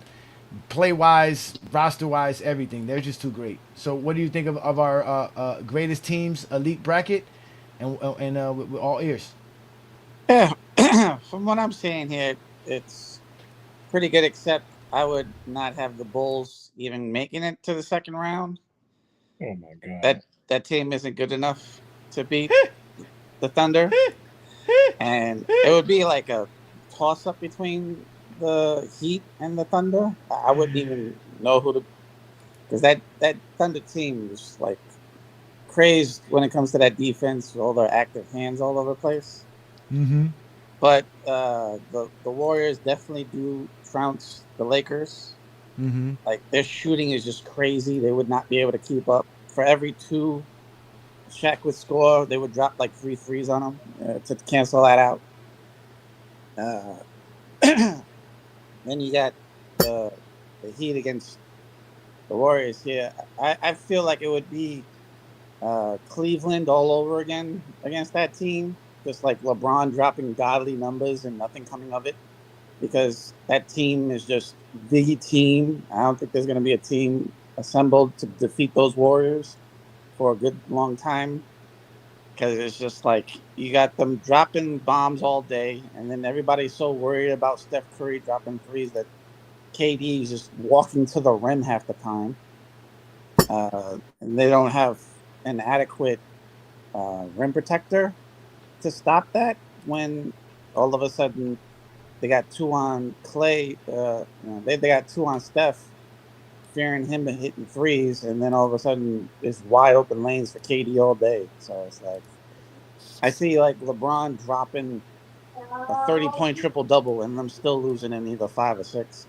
Play-wise, roster-wise, everything. They're just too great. So what do you think of our greatest teams, elite bracket, and with all ears? Yeah, from what I'm seeing here, it's pretty good, except I would not have the Bulls even making it to the second round. Oh, my God. That team isn't good enough to beat the Thunder. And it would be like a toss-up between the Heat and the Thunder. I wouldn't even know who to... Because that Thunder team is like crazed when it comes to that defense, with all their active hands all over the place. Mm-hmm. But the Warriors definitely do trounce the Lakers. Mm-hmm. Like their shooting is just crazy. They would not be able to keep up. For every 2 Shaq would score, they would drop like 3 threes on them to cancel that out. Then you got the Heat against the Warriors here. I feel like it would be Cleveland all over again against that team. Just like LeBron dropping godly numbers and nothing coming of it, because that team is just the team. I don't think there's going to be a team assembled to defeat those Warriors for a good long time. because it's just like you got them dropping bombs all day, and then everybody's so worried about Steph Curry dropping threes that KD is just walking to the rim half the time. And they don't have an adequate rim protector to stop that when all of a sudden they got two on Clay. They got two on Steph, fearing him and hitting threes, and then all of a sudden it's wide open lanes for KD all day. So it's like I see like LeBron dropping a 30-point triple double and them still losing in either 5 or 6.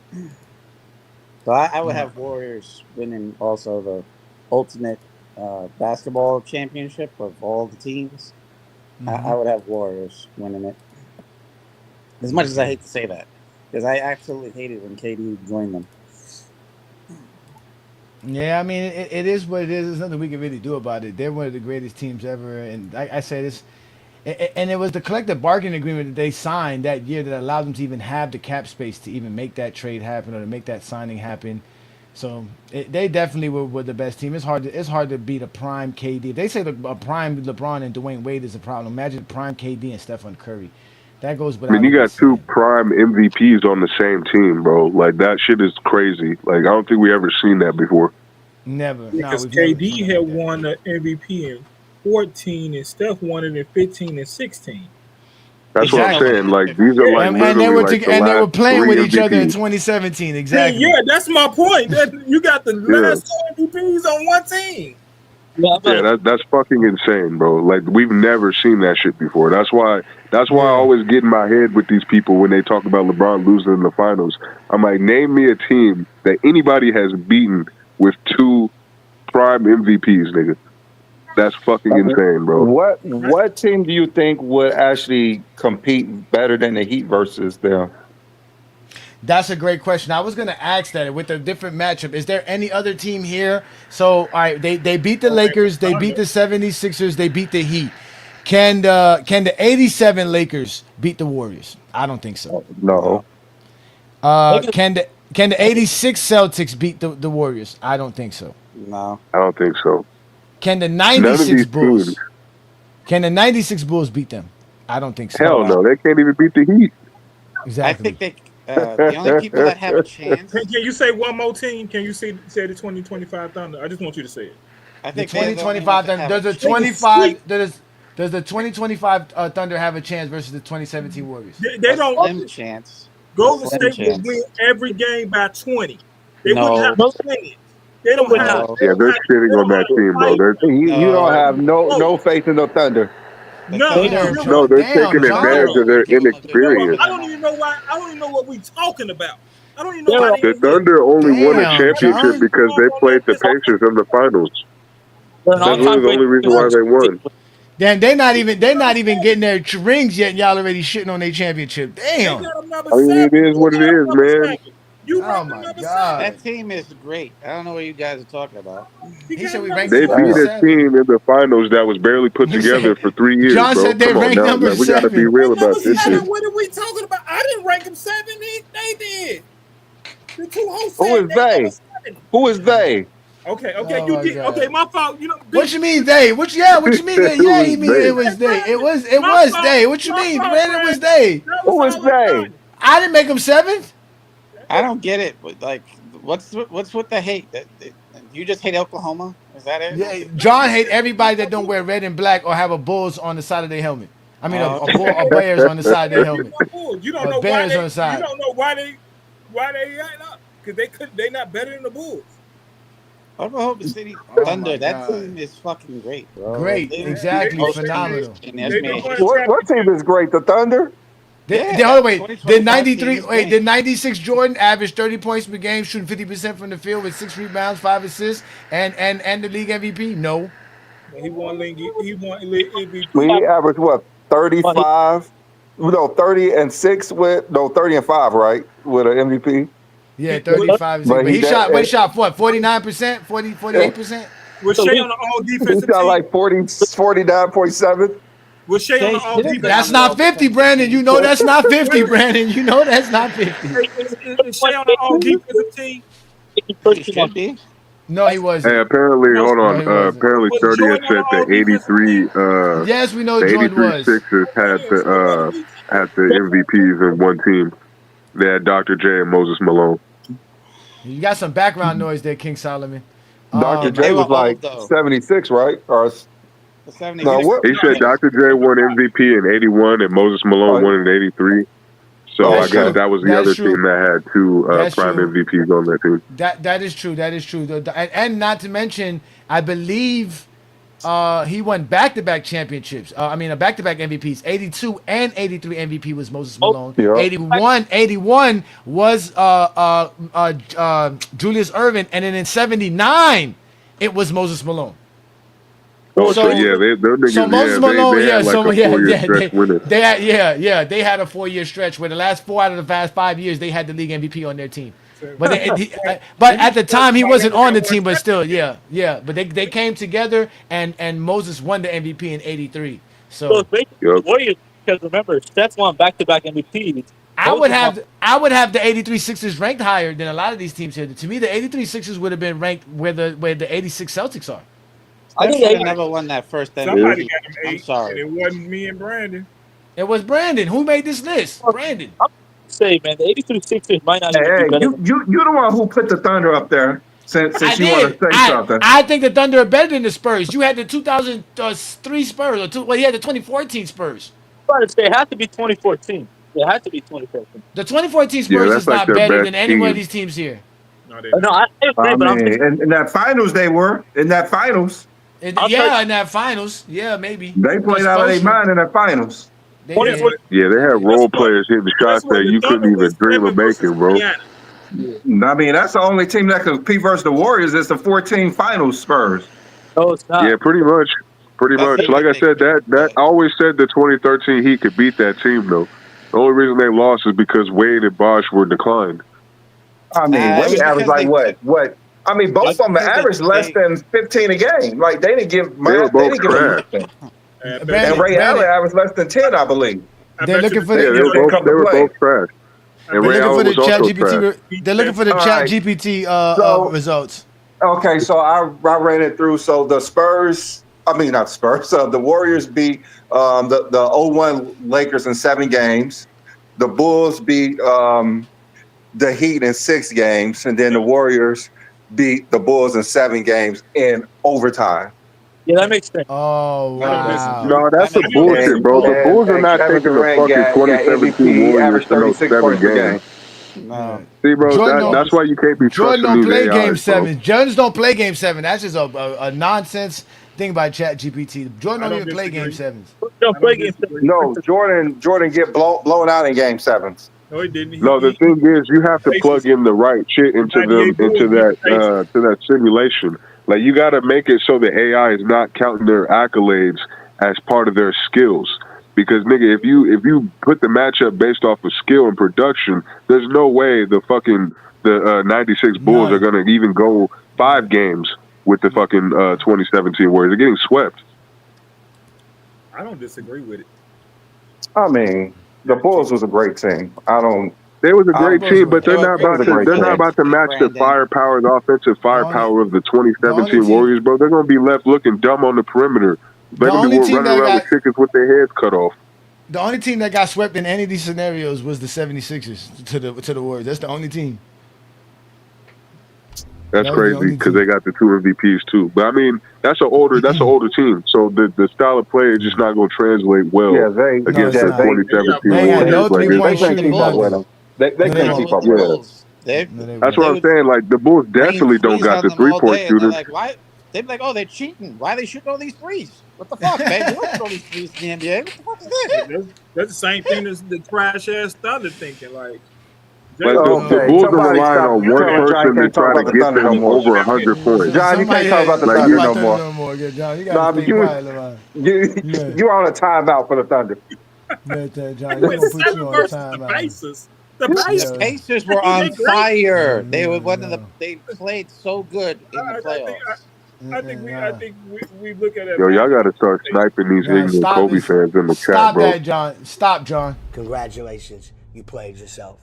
So I would have Warriors winning also the ultimate basketball championship of all the teams. I would have Warriors winning it. As much as I hate to say that, because I absolutely hated when KD joined them. Yeah, I mean, it is what it is. There's nothing we can really do about it. They're one of the greatest teams ever, and I say this, and it was the collective bargaining agreement that they signed that year that allowed them to even have the cap space to even make that trade happen or to make that signing happen. So they definitely were the best team. It's hard to beat a prime KD. They say a prime LeBron and Dwayne Wade is a problem. Imagine prime KD and Stephen Curry. That goes without. I mean, you got two prime MVPs on the same team, bro. Like, that shit is crazy. Like, I don't think we ever seen that before. Never. Because KD had won the MVP in 14 and Steph won it in 15 and 16. That's what I'm saying. Like, these are like and they were playing with each other in MVPs. 2017. Exactly. Yeah, that's my point. You got the last two MVPs on one team. Yeah, that's fucking insane, bro. Like, we've never seen that shit before. That's why I always get in my head with these people when they talk about LeBron losing in the finals. I'm like, name me a team that anybody has beaten with two prime MVPs, nigga. That's fucking insane, bro. What team do you think would actually compete better than the Heat versus them? That's a great question. I was going to ask that with a different matchup. Is there any other team here? So, all right, they beat the Lakers, they beat the 76ers, they beat the Heat. Can the 87 Lakers beat the Warriors? I don't think so. No. Can the 86 Celtics beat the Warriors? I don't think so. No. I don't think so. Can the 96 Bulls? Can the 96 Bulls beat them? I don't think so. Hell no, they can't even beat the Heat. Exactly. I think the only people that have a chance. Can you say one more team? Can you say the 2025 Thunder? I just want you to say it. I think the 2025 Thunder. Does the 2025 Thunder have a chance versus the 2017 Warriors? They don't have a chance. Golden State would win every game by 20. They wouldn't have a chance. They don't have. Yeah, they're shitting on that team, bro. You don't have no faith in the Thunder. No, they're taking advantage of their inexperience. I don't even know why. I don't even know what we're talking about. I don't even know why. The Thunder only won a championship because they played the Pacers in the finals. That's really the only reason why they won. Then they're not even getting their rings yet, and y'all already shitting on their championship. Damn. I mean, it is what it is, man. Oh my God. That team is great. I don't know what you guys are talking about. He said we ranked They beat a team in the finals that was barely put together for 3 years. John bro. said they ranked number 7. We got to be real about this shit. What are we talking about? I didn't rank them 7. They did. The two hosts. Who is they? Who is they? Okay, Oh you my did. God. Okay, my fault. You know. What you mean they? What you mean they? Yeah, you mean it was they. It was they. What you mean, Brandon? It was they. Who is they? I didn't make them 7th. I don't get it. But like, what's with the hate? You just hate Oklahoma? Is that it? Yeah, John hate everybody that don't wear red and black or have a Bulls on the side of their helmet. I mean, a Bears on the side of their helmet. You don't know Bears why on the side. You don't know why they act up because they not better than the Bulls. Oklahoma City Thunder. That team is fucking great, bro. Great, exactly, phenomenal. What team is great? The Thunder? Did 96 Jordan average 30 points per game, shooting 50% from the field with 6 rebounds, 5 assists, and the league MVP? No. He won MVP. He averaged what? 35? No, 30 and 6 with 30 and 5, right? With an MVP. Yeah, 35. But he shot what? 49%? 48%? Was Shea on the all defensive team? He shot team? like 49.7. Was Shea on the all defensive? That's not 50, Brandon. You know that's not 50, Brandon. You know that's not 50. Is Shea on the all defensive team? He should be. No, he wasn't. Hey, apparently, hold No, on. he wasn't. Apparently, Was 30 had Jordan on said all the defensive 83. team? Yes, we know The Jordan 83 was. Sixers had Yeah, so that at least the MVPs in one team. They had Dr. J and Moses Malone. You got some background noise there, King Solomon. Dr. They J were was like old though. 76, right? Or The 70s. no, what? He said Dr. J won MVP in 81 and Moses Malone won in 83. So That's I guess true. that was the That's other true. team that had two That's prime true. MVPs on that team. That is true. That is true. And not to mention, I believe he won back-to-back championships. Back-to-back MVPs. 82 and 83 MVP was Moses Malone. Yeah. 81 was Julius Erving, and then in 79 it was Moses Malone. Oh, so yeah, they're niggas. So Moses yeah, Malone, they had like a 4-year stretch winning. they had a 4-year stretch where the last 4 out of the past 5 years they had the league MVP on their team. But but at the time he wasn't on the team, but still, But they came together and Moses won the MVP in '83. So the Warriors, because remember, Steph won back-to-back MVPs. I would have the '83 Sixers ranked higher than a lot of these teams here. To me, the '83 Sixers would have been ranked where the '86 Celtics are. I think they never won that first MVP. somebody got him 8. I'm sorry. And it wasn't me and Brandon. It was Brandon. Who made this list? Brandon. Say, man, the '83 Sixers might not even Hey, be better. you're the one who put the Thunder up there. Since you want to say something, I think the Thunder are better than the Spurs. You had the 2003 Spurs, you had the 2014 Spurs. I'm say it had to be 2014. It had to be 2014. The 2014 Spurs is like not their better best than any one of team. these teams here. No, they No, I agree, but I'm mean, in that finals they were in that finals. In that finals, maybe They played out of their mind in the finals. They What did. is what- Yeah, they had role players hitting shots that you couldn't even dream of making, bro. I mean, that's the only team that can compete versus the Warriors. It's the 14 finals Spurs. No, it's not. Yeah, pretty much. Pretty much. Like I said, that I always said the 2013 Heat could beat that team, though. The only reason they lost is because Wade and Bosh were declined. I mean, Wade averaged like what? I mean, both of them averaged less than 15 a game. Like they didn't give They were both trash. And Ray Allen averaged less than 10, I believe. They're looking for Yeah, they were both trash. And Ray Allen was also trash. They're looking for the Chat GPT results. Okay, so I ran it through. So the Spurs, not Spurs. The Warriors beat the 0-1 Lakers in 7 games. The Bulls beat the Heat in 6 games, and then the Warriors beat the Bulls in 7 games in overtime. Yeah, that makes sense. Oh, wow. No, that's a bullshit, bro. The Bulls are not taking the fucking 2017 Warriors to no 7 games. No. See, bro, that's why you can't be Jordan trusting don't play these Game AIs, 7. bro. Jordans don't play Game 7. That's just a nonsense thing by Chat GPT. Jordan don't even play Game 7s. Don't play Game 7. No, Jordan get blown out in Game 7s. No, he didn't. No, the thing is, you have to plug in the right shit into that simulation. Like you got to make it so the AI is not counting their accolades as part of their skills. Because nigga, if you put the matchup based off of skill and production, there's no way the 96 Bulls are gonna even go 5 games with the fucking 2017 Warriors. They're getting swept. I don't disagree with it. I mean, the Bulls was a great team. They was a great team, but they're not about to match the firepower, the offensive firepower of the 2017 Warriors, bro. They're gonna be left looking dumb on the perimeter. They're gonna be running around with chickens with their heads cut off. The only team that got swept in any of these scenarios was the 76ers to the Warriors. That's the only team. That's crazy because they got the 2 MVPs too. But I mean, that's an older team. So the style of play is just not going to translate well against the 2017 Warriors. They can't keep up with it. That's what I'm saying. Like the Bulls definitely don't got the 3-point shooters. Like, why? They'd be like, oh, they're cheating. Why are they shooting all these threes? What the fuck, man? You don't shoot all these threes in the NBA. What the fuck is this? That's the same thing as the trash ass Thunder thinking. Like, the Bulls are relying on one person to try to get them over 100 points. John, you can't talk about the Thunder no more. John, you got to stay quiet, you're on a timeout for the Thunder. John, you're gonna put you on timeout. The Pacers were on fire. They were they played so good in the playoffs. I think we look at it. Yo, y'all got to start sniping these ignorant Kobe fans in the chat, bro. Stop that, John. Stop, John. Congratulations. You played yourself.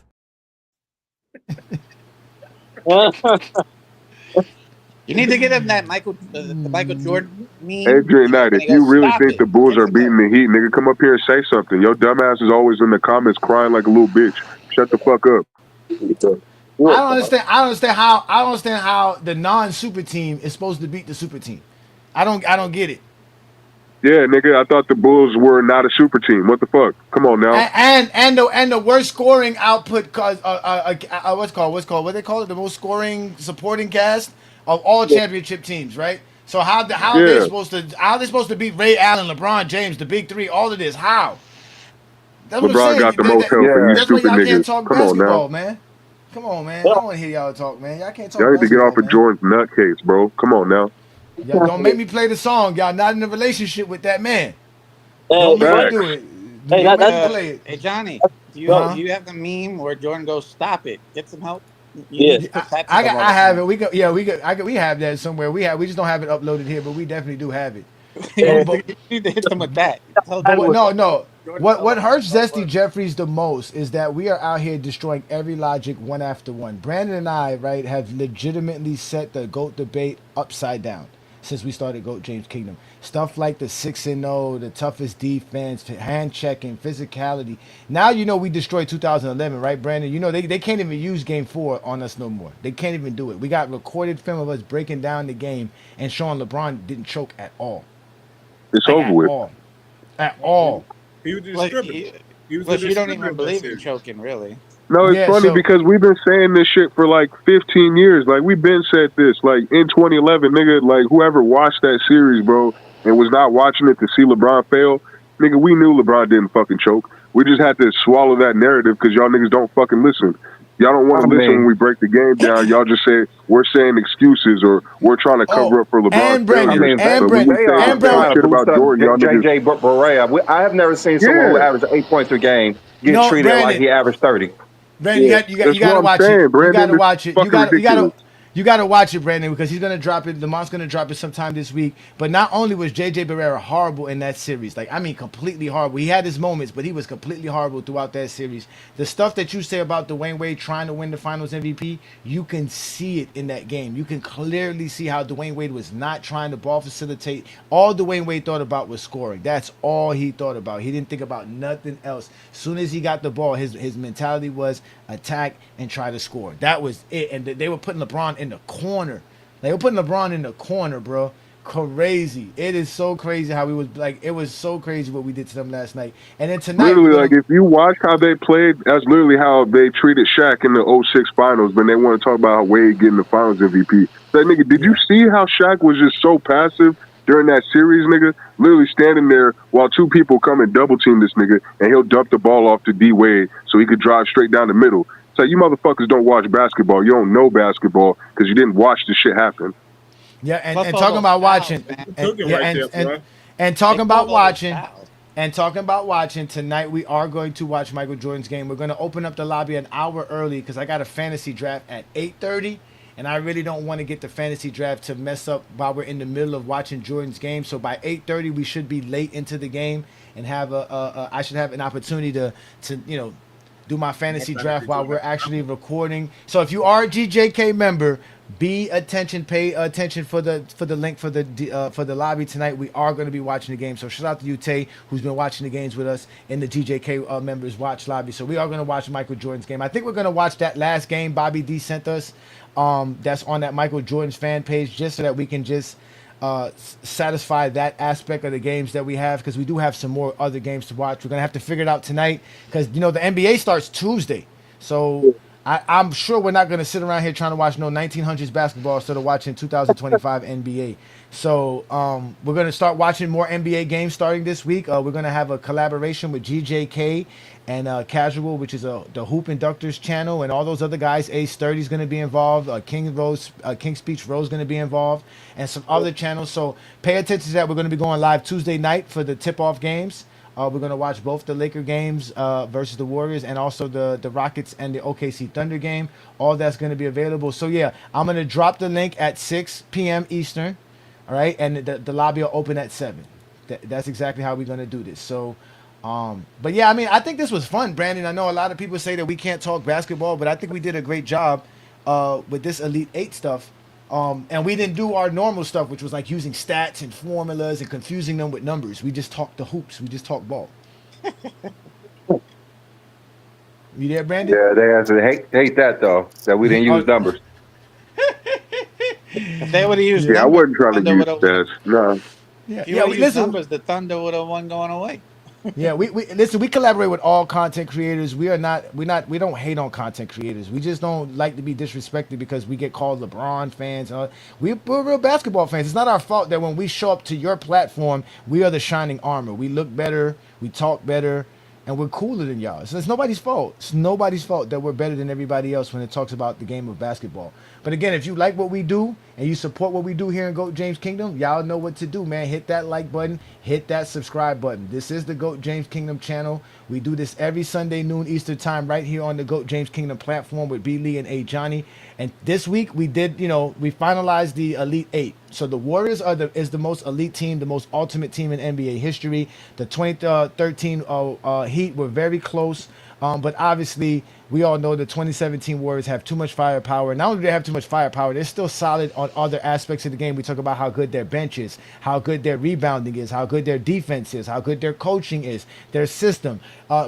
You need to get him that the Michael Jordan meme Adrian Knight, when if he you goes, really "Stop think it." the Bulls Get are some help. beating the Heat, nigga, come up here and say something. Your dumbass is always in the comments crying like a little bitch. Shut the fuck up. I don't understand. I don't understand how. I don't understand how the non-super team is supposed to beat the super team. I don't. I don't get it. Yeah, nigga, I thought the Bulls were not a super team. What the fuck? Come on now. And the worst scoring output cause what they call it, the most scoring supporting cast of all championship teams, right? So how Yeah, they supposed to beat Ray Allen, LeBron James, the big three, all of this? How? That's what I'm LeBron got saying. the motel for you Yeah. That's why stupid y'all can't niggas. talk Come on now. basketball, man. Come on, man. I don't want to hear y'all talk, man. Y'all can't talk Y'all need to get off basketball, of man. Jordan's nutcase, bro. Come on now. Y'all don't make me play the song. Y'all not in a relationship with that man. Hey, Don't make me but do Facts. it. hey, Don't make me Uh, play it. hey Johnny, bro, do you have the meme where Jordan goes, "Stop it, get some help"? You yeah. need to put that to the I have it. motherfucker. We have that somewhere. We just don't have it uploaded here, but we definitely do have it. you, But need to, but you need to hit them with that. but what, no, Jordan What tell what them what hurts the fuck Zesty was. Jeffries the most is that we are out here destroying every logic one after one. Brandon and I, right, have legitimately set the GOAT debate upside down since we started GOAT James Kingdom. Stuff like the 6-0, the toughest defense, hand checking, physicality. Now you know we destroyed 2011, right, Brandon? You know they can't even use Game 4 on us no more. They can't even do it. We got recorded film of us breaking down the game and showing LeBron didn't choke at all. It's Like over at with. all. At all. He was just Plus, stripping. He was a you don't even distributor of that believe in series. choking, really. No, it's Yeah, funny so because we've been saying this shit for like 15 years. Like, we've been said this. Like, in 2011, nigga, like, whoever watched that series, bro, and was not watching it to see LeBron fail, nigga, we knew LeBron didn't fucking choke. We just had to swallow that narrative because y'all niggas don't fucking listen. Y'all don't want I to listen when mean, we break the game down. Y'all just say, we're saying excuses or we're trying to oh, cover up for LeBron's and I Brandon, failures. mean, and But when Brent, we they say and are talk Brent. trying to shit about boost up Jordan, y'all niggas, JJ Barea. I have never seen someone who yeah, averaged 8 points a game get No, treated like Brandon. he averaged 30. Brandon, Yeah. you that's got what to I'm watch it. saying, You got Brandon. to This is watch it. fucking ridiculous. You got to watch it, Brandon, because he's gonna drop it. Lamont's gonna drop it sometime this week. But not only was JJ Barrera horrible in that series, like I mean, completely horrible. He had his moments, but he was completely horrible throughout that series. The stuff that you say about Dwayne Wade trying to win the Finals MVP, you can see it in that game. You can clearly see how Dwayne Wade was not trying to ball facilitate. All Dwayne Wade thought about was scoring. That's all he thought about. He didn't think about nothing else. As soon as he got the ball, his mentality was attack and try to score. That was it. And they were putting LeBron in the corner. They were putting LeBron in the corner, bro. Crazy. It is so crazy how we was like. It was so crazy what we did to them last night. And then tonight we're Literally, like, gonna. if you watch how they played, that's literally how they treated Shaq in the '06 finals. When they want to talk about how Wade getting the finals MVP. That nigga, did you Yeah. see how Shaq was just so passive during that series, nigga? Literally standing there while two people come and double team this nigga, and he'll dump the ball off to D Wade so he could drive straight down the middle. So you motherfuckers don't watch basketball. You don't know basketball because you didn't watch the shit happen. Yeah, Plus and all talking those about fouls, watching, man. and Cooking yeah, right there, bro. and They talking about called all those watching, fouls. and talking about watching tonight, we are going to watch Michael Jordan's game. We're going to open up the lobby an hour early because I got a fantasy draft at 8:30, and I really don't want to get the fantasy draft to mess up while we're in the middle of watching Jordan's game. So by 8:30, we should be late into the game and have I should have an opportunity to do my fantasy draft while we're actually recording. So if you are a GJK member, pay attention for the link for the lobby tonight. We are going to be watching the game. So shout out to you, Tay, who's been watching the games with us in the GJK members watch lobby. So we are going to watch Michael Jordan's game. I think we're going to watch that last game Bobby D sent us. That's on that Michael Jordan's fan page, just so that we can just satisfy that aspect of the games that we have, because we do have some more other games to watch. We're gonna have to figure it out tonight because the NBA starts Tuesday, so I'm sure we're not gonna sit around here trying to watch no 1900s basketball instead of watching 2025 NBA. So we're gonna start watching more NBA games starting this week. We're gonna have a collaboration with GJK and Casual, which is the Hoop Inductors channel, and all those other guys. Ace 30 is going to be involved. King Speech Rose is going to be involved, and some other channels. So pay attention to that. We're going to be going live Tuesday night for the tip-off games. We're going to watch both the Laker games versus the Warriors, and also the Rockets and the OKC Thunder game. All that's going to be available. So yeah, I'm going to drop the link at 6 p.m. Eastern. All right, and the lobby will open at 7. That's exactly how we're going to do this. So. But yeah, I mean, I think this was fun, Brandon. I know a lot of people say that we can't talk basketball, but I think we did a great job with this Elite 8 stuff. And we didn't do our normal stuff, which was like using stats and formulas and confusing them with numbers. We just talked the hoops. We just talked ball. You there, Brandon? Yeah, they answer hate that though, that we didn't use numbers. If they would have used Yeah, I numbers, wasn't trying to Thunder use would have. stats. No. Yeah, If you yeah. would have used Listen, numbers, the Thunder would have won going away. yeah. We listen. We collaborate with all content creators. We don't hate on content creators. We just don't like to be disrespected because we get called LeBron fans. We're real basketball fans. It's not our fault that when we show up to your platform, we are the shining armor. We look better. We talk better. And we're cooler than y'all. So it's nobody's fault. It's nobody's fault that we're better than everybody else when it talks about the game of basketball. But again, if you like what we do and you support what we do here in GOAT James Kingdom, y'all know what to do, man. Hit that like button. Hit that subscribe button. This is the GOAT James Kingdom channel. We do this every Sunday noon Eastern time right here on the GOAT James Kingdom platform with B. Lee and Ajani. And this week we did, we finalized the Elite Eight. So the Warriors is the most elite team, the most ultimate team in NBA history. The 2013 Heat were very close. But obviously, we all know the 2017 Warriors have too much firepower. Not only do they have too much firepower, they're still solid on other aspects of the game. We talk about how good their bench is, how good their rebounding is, how good their defense is, how good their coaching is, their system.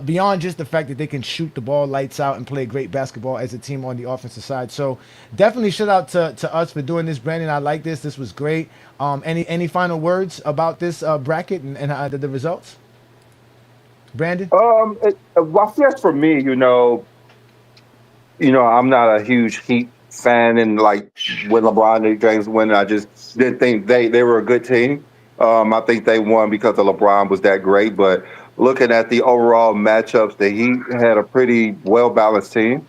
Beyond just the fact that they can shoot the ball lights out and play great basketball as a team on the offensive side. So definitely shout out to us for doing this, Brandon. I like this. This was great. Any final words about this bracket and the results? Brandon? Well, yes, for me, I'm not a huge Heat fan, and like when LeBron James won, I just didn't think they were a good team. I think they won because of LeBron was that great. But looking at the overall matchups, the Heat had a pretty well balanced team.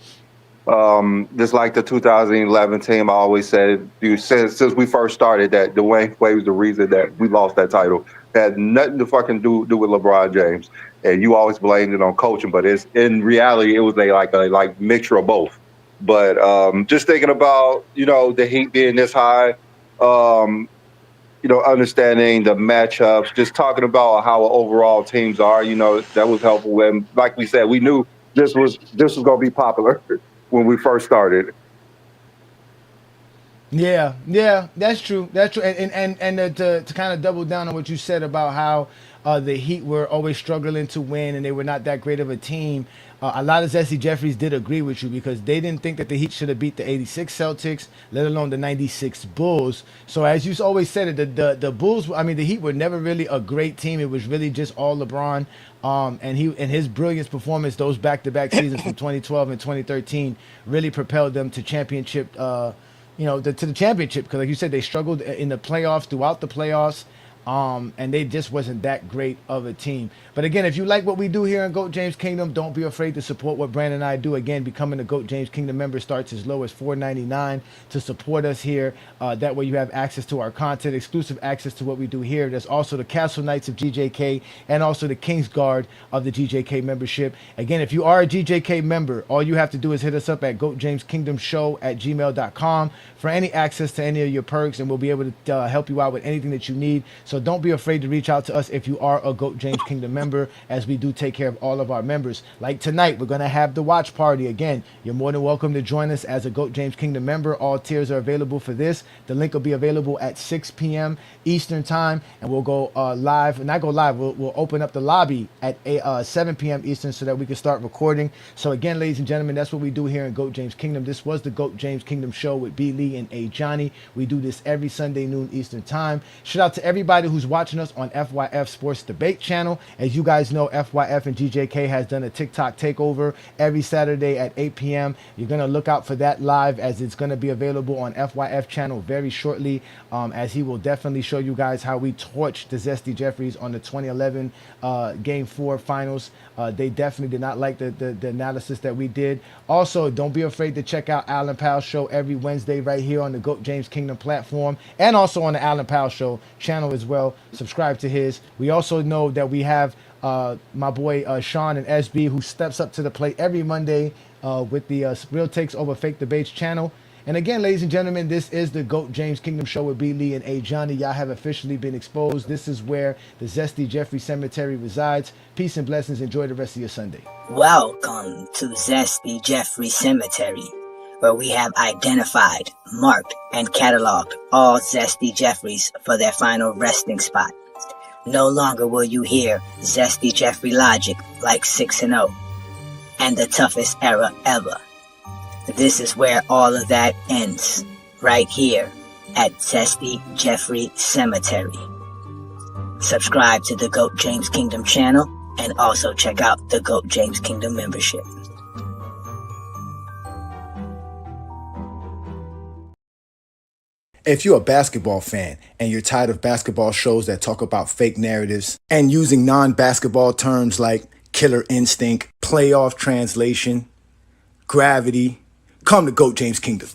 Just like the 2011 team, I always said, since we first started, that Dwayne Wade was the reason that we lost that title. It had nothing to fucking do with LeBron James, and you always blamed it on coaching, but in reality it was a mixture of both. But just thinking about the Heat being this high, understanding the matchups, just talking about how overall teams are, that was helpful. And like we said, we knew this was going to be popular when we first started. Yeah, that's true. That's true. And to kind of double down on what you said about how the Heat were always struggling to win and they were not that great of a team. A lot of Zesty Jeffries did agree with you because they didn't think that the Heat should have beat the 86 Celtics, let alone the 96 Bulls. So as you always said, the Bulls, the Heat were never really a great team. It was really just all LeBron. And his brilliant performance, those back-to-back seasons from 2012 and 2013 really propelled them to championship, to the championship. Because like you said, they struggled in the playoffs, throughout the playoffs. And they just wasn't that great of a team. But again, if you like what we do here in GOAT James Kingdom, don't be afraid to support what Brandon and I do. Again, becoming a GOAT James Kingdom member starts as low as $4.99 to support us here. That way you have access to our content, exclusive access to what we do here. There's also the Castle Knights of GJK and also the Kings Guard of the GJK membership. Again, if you are a GJK member, all you have to do is hit us up at goatjameskingdomshow@gmail.com for any access to any of your perks, and we'll be able to help you out with anything that you need. So don't be afraid to reach out to us if you are a GOAT James Kingdom member, as we do take care of all of our members. Like tonight, we're going to have the watch party. Again, you're more than welcome to join us as a GOAT James Kingdom member. All tiers are available for this. The link will be available at 6 p.m. Eastern time, and we'll go live. We'll open up the lobby at 7 p.m. Eastern so that we can start recording. So again, ladies and gentlemen, that's what we do here in GOAT James Kingdom. This was the GOAT James Kingdom show with B. Lee and Ajani. We do this every Sunday noon Eastern time. Shout out to everybody who's watching us on FYF Sports Debate channel. As you guys know, FYF and GJK has done a TikTok takeover every Saturday at 8 p.m. You're going to look out for that live, as it's going to be available on FYF channel very shortly, as he will definitely show you guys how we torched the Zesty Jeffries on the 2011 Game 4 finals. They definitely did not like the analysis that we did. Also, don't be afraid to check out Alan Powell's show every Wednesday right here on the GOAT James Kingdom platform, and also on the Alan Powell show channel as well. Subscribe to his. We also know that we have my boy Sean and SB, who steps up to the plate every Monday with the Real Takes Over Fake Debates channel. And again, ladies and gentlemen, this is the GOAT James Kingdom show with B. Lee and Ajani. Y'all have officially been exposed. This is where the Zesty Jeffrey Cemetery resides. Peace and blessings. Enjoy the rest of your Sunday. Welcome to Zesty Jeffrey Cemetery, where we have identified, marked, and cataloged all Zesty Jeffries for their final resting spot. No longer will you hear Zesty Jeffrey logic like 6-0 and the toughest era ever. This is where all of that ends, right here at Zesty Jeffrey Cemetery. Subscribe to the GOAT James Kingdom channel and also check out the GOAT James Kingdom membership. If you're a basketball fan and you're tired of basketball shows that talk about fake narratives and using non-basketball terms like killer instinct, playoff translation, gravity, come to GOAT James Kingdom.